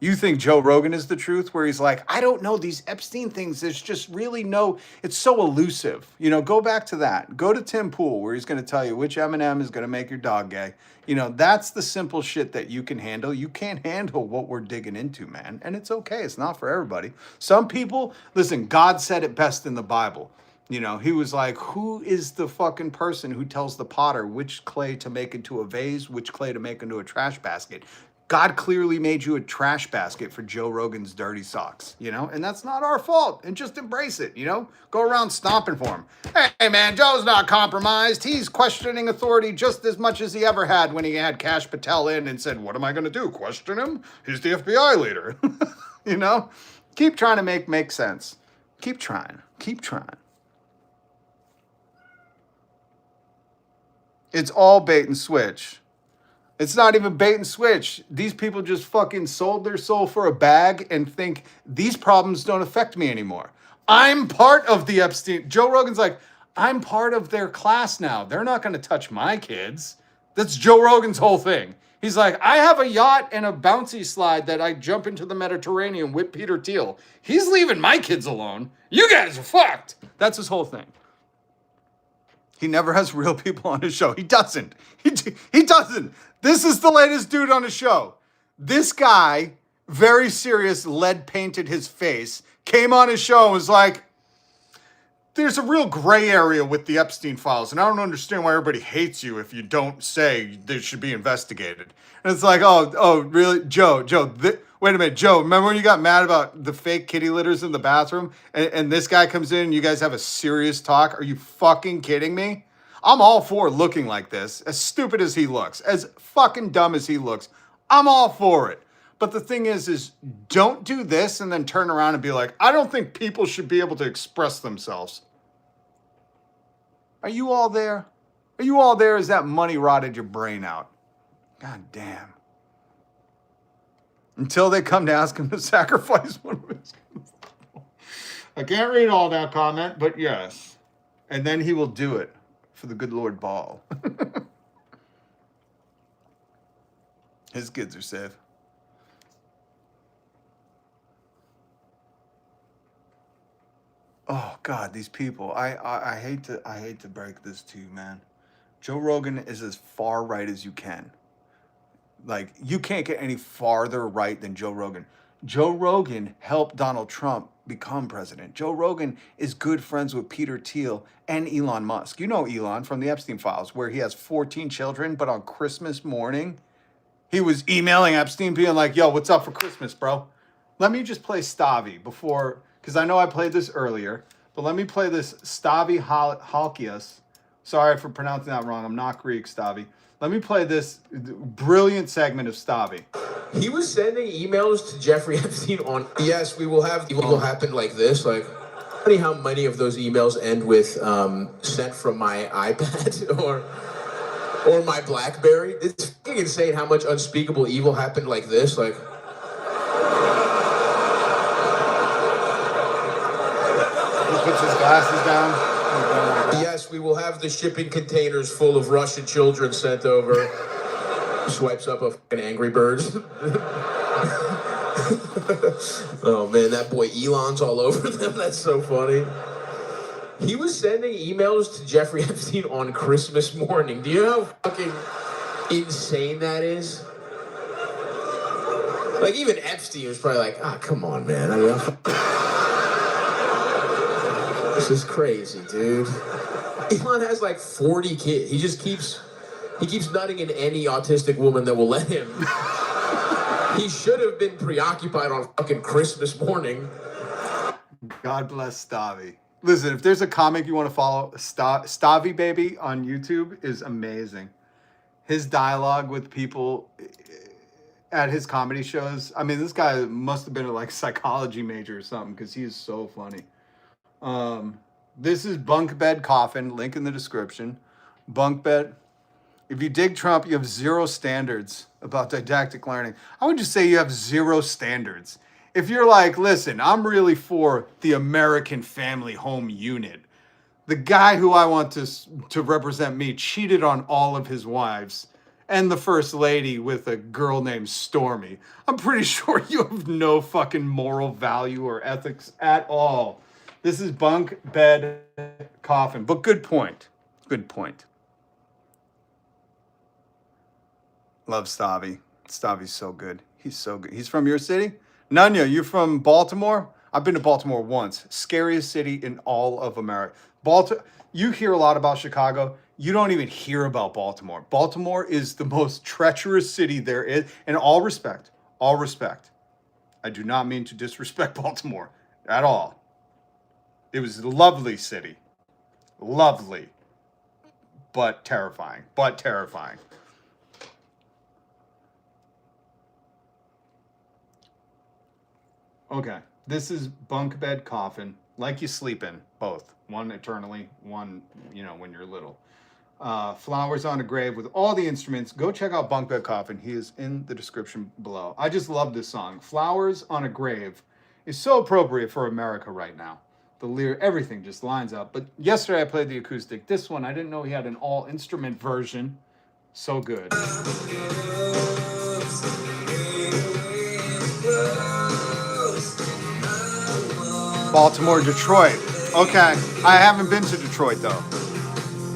You think Joe Rogan is the truth, where he's like, I don't know, these Epstein things, there's just really no, it's so elusive. You know, go back to that. Go to Tim Pool, where he's going to tell you which M&M is going to make your dog gay. You know, that's the simple shit that you can handle. You can't handle what we're digging into, man. And it's okay. It's not for everybody. Some people, listen, God said it best in the Bible. You know, he was like, who is the fucking person who tells the potter which clay to make into a vase, which clay to make into a trash basket? God clearly made you a trash basket for Joe Rogan's dirty socks, you know? And that's not our fault. And just embrace it, you know? Go around stomping for him. Hey, man, Joe's not compromised. He's questioning authority just as much as he ever had when he had Kash Patel in and said, what am I going to do, question him? He's the FBI leader. You know? Keep trying to make sense. Keep trying. Keep trying. It's all bait and switch. It's not even bait and switch. These people just fucking sold their soul for a bag and think these problems don't affect me anymore. I'm part of the Epstein. Joe Rogan's like, I'm part of their class now. They're not going to touch my kids. That's Joe Rogan's whole thing. He's like, I have a yacht and a bouncy slide that I jump into the Mediterranean with Peter Thiel. He's leaving my kids alone. You guys are fucked. That's his whole thing. He never has real people on his show. He doesn't. He doesn't. This is the latest dude on the show. This guy, very serious, lead painted his face, came on his show and was like, there's a real gray area with the Epstein files, and I don't understand why everybody hates you if you don't say they should be investigated. And it's like, oh, really? Joe, wait a minute, Joe, remember when you got mad about the fake kitty litters in the bathroom? And this guy comes in and you guys have a serious talk? Are you fucking kidding me? I'm all for looking like this, as stupid as he looks, as fucking dumb as he looks. I'm all for it. But the thing is don't do this and then turn around and be like, I don't think people should be able to express themselves. Are you all there? Are you all there? Is that money rotted your brain out? God damn. Until they come to ask him to sacrifice one of his kids. I can't read all that comment, but yes. And then he will do it for the good Lord Baal. His kids are safe. Oh God, these people. I hate to break this to you, man. Joe Rogan is as far right as you can. Like, you can't get any farther right than Joe Rogan. Joe Rogan helped Donald Trump become president. Joe Rogan is good friends with Peter Thiel and Elon Musk. You know Elon from the Epstein files, where he has 14 children, but on Christmas morning, he was emailing Epstein being like, yo, what's up for Christmas, bro? Let me just play Stavi before, because I know I played this earlier, but let me play this Stavi Halkias. Sorry for pronouncing that wrong. I'm not Greek, Stavi. Let me play this brilliant segment of Stavi. He was sending emails to Jeffrey Epstein on, yes, we will have, it will happen like this. Like, funny how many of those emails end with sent from my iPad or my BlackBerry. It's fucking insane how much unspeakable evil happened like this. Like, He puts his glasses down. yes, we will have the shipping containers full of Russian children sent over. Swipes up a fucking Angry Birds. Oh man, that boy Elon's all over them. That's so funny. He was sending emails to Jeffrey Epstein on Christmas morning. Do you know how fucking insane that is? Like, even Epstein was probably like, come on, man. I mean, this is crazy, dude. Elon has like 40 kids. He keeps nutting in any autistic woman that will let him. He should have been preoccupied on fucking Christmas morning. God bless Stavi. Listen, if there's a comic you want to follow, Stavi Baby on YouTube is amazing. His dialogue with people at his comedy shows. I mean, this guy must have been a psychology major or something, because he is so funny. This is BUNKBED COFFIN, link in the description. BUNKBED. If you dig Trump, you have zero standards about didactic learning. I would just say you have zero standards. If you're like, listen, I'm really for the American family home unit. The guy who I want to represent me cheated on all of his wives and the first lady with a girl named Stormy. I'm pretty sure you have no fucking moral value or ethics at all. This is BUNKBED COFFIN. But good point. Good point. Love Stavi. Stavi's so good. He's so good. He's from your city? Nunya, you from Baltimore? I've been to Baltimore once. Scariest city in all of America. You hear a lot about Chicago. You don't even hear about Baltimore. Baltimore is the most treacherous city there is. In all respect, I do not mean to disrespect Baltimore at all. It was a lovely city. Lovely. But terrifying. Okay, this is BUNKBED COFFIN, like you sleep in, both. One eternally, one, when you're little. Flowers on a grave with all the instruments. Go check out BUNKBED COFFIN. He is in the description below. I just love this song. Flowers on a grave is so appropriate for America right now. The lyric, everything just lines up. But yesterday I played the acoustic. This one, I didn't know he had an all-instrument version. So good. Baltimore, Detroit. Okay, I haven't been to Detroit though.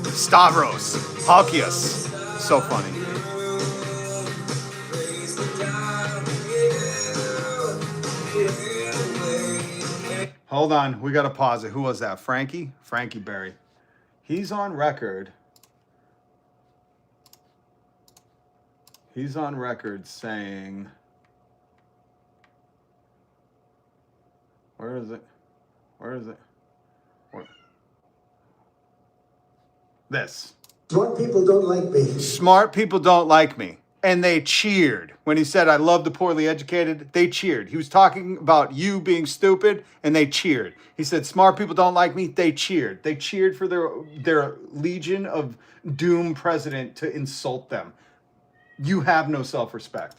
Stavros, Halkias. So funny. Hold on, we gotta pause it. Who was that? Frankie? Frankie Berry. He's on record. He's on record saying, where is it? This. Smart people don't like me. Smart people don't like me. and they cheered. When he said, I love the poorly educated, they cheered. He was talking about you being stupid, and they cheered. He said, smart people don't like me, they cheered. They cheered for their Legion of Doom president to insult them. You have no self-respect.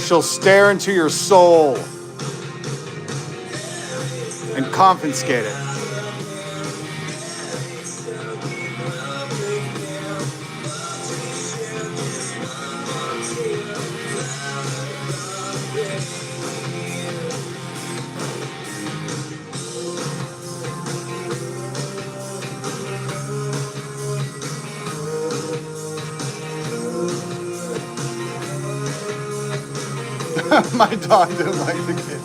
She'll stare into your soul and confiscate it. My dog didn't like the kitty.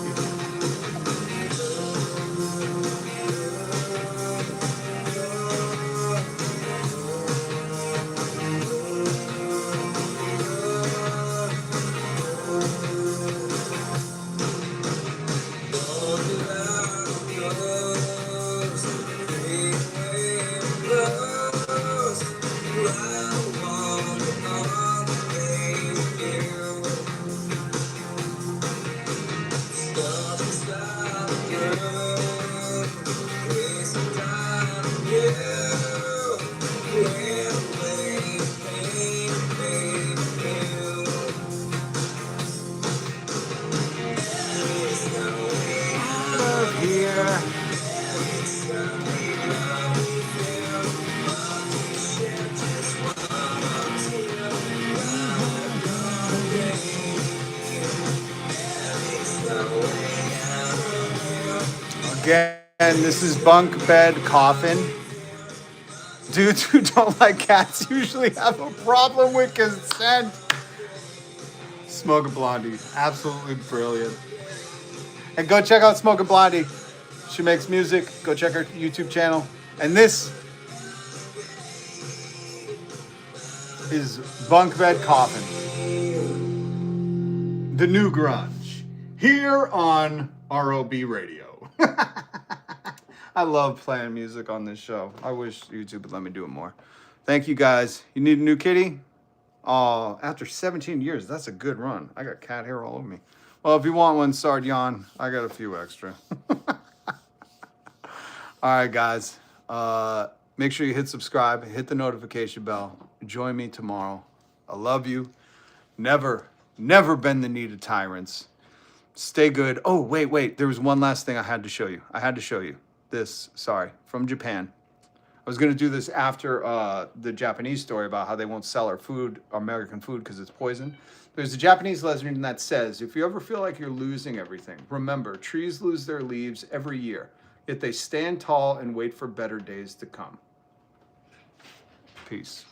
Again, this is Bunk Bed Coffin. Dudes who don't like cats usually have a problem with consent. Smoke a Blondie. Absolutely brilliant. And go check out Smoke a Blondie. She makes music. Go check her YouTube channel. And this is Bunk Bed Coffin. The new grunge. Here on ROB Radio. I love playing music on this show. I wish YouTube would let me do it more. Thank you guys. You need a new kitty? Oh, after 17 years, that's a good run. I got cat hair all over me. Well, if you want one, Sardion, I got a few extra. All right, guys. Make sure you hit subscribe, hit the notification bell. Join me tomorrow. I love you. Never bend the knee to tyrants. Stay good. Oh, wait. There was one last thing I had to show you. This, from Japan. I was going to do this after the Japanese story about how they won't sell our food, American food, because it's poison. There's a Japanese legend that says, if you ever feel like you're losing everything, remember, trees lose their leaves every year, yet they stand tall and wait for better days to come. Peace.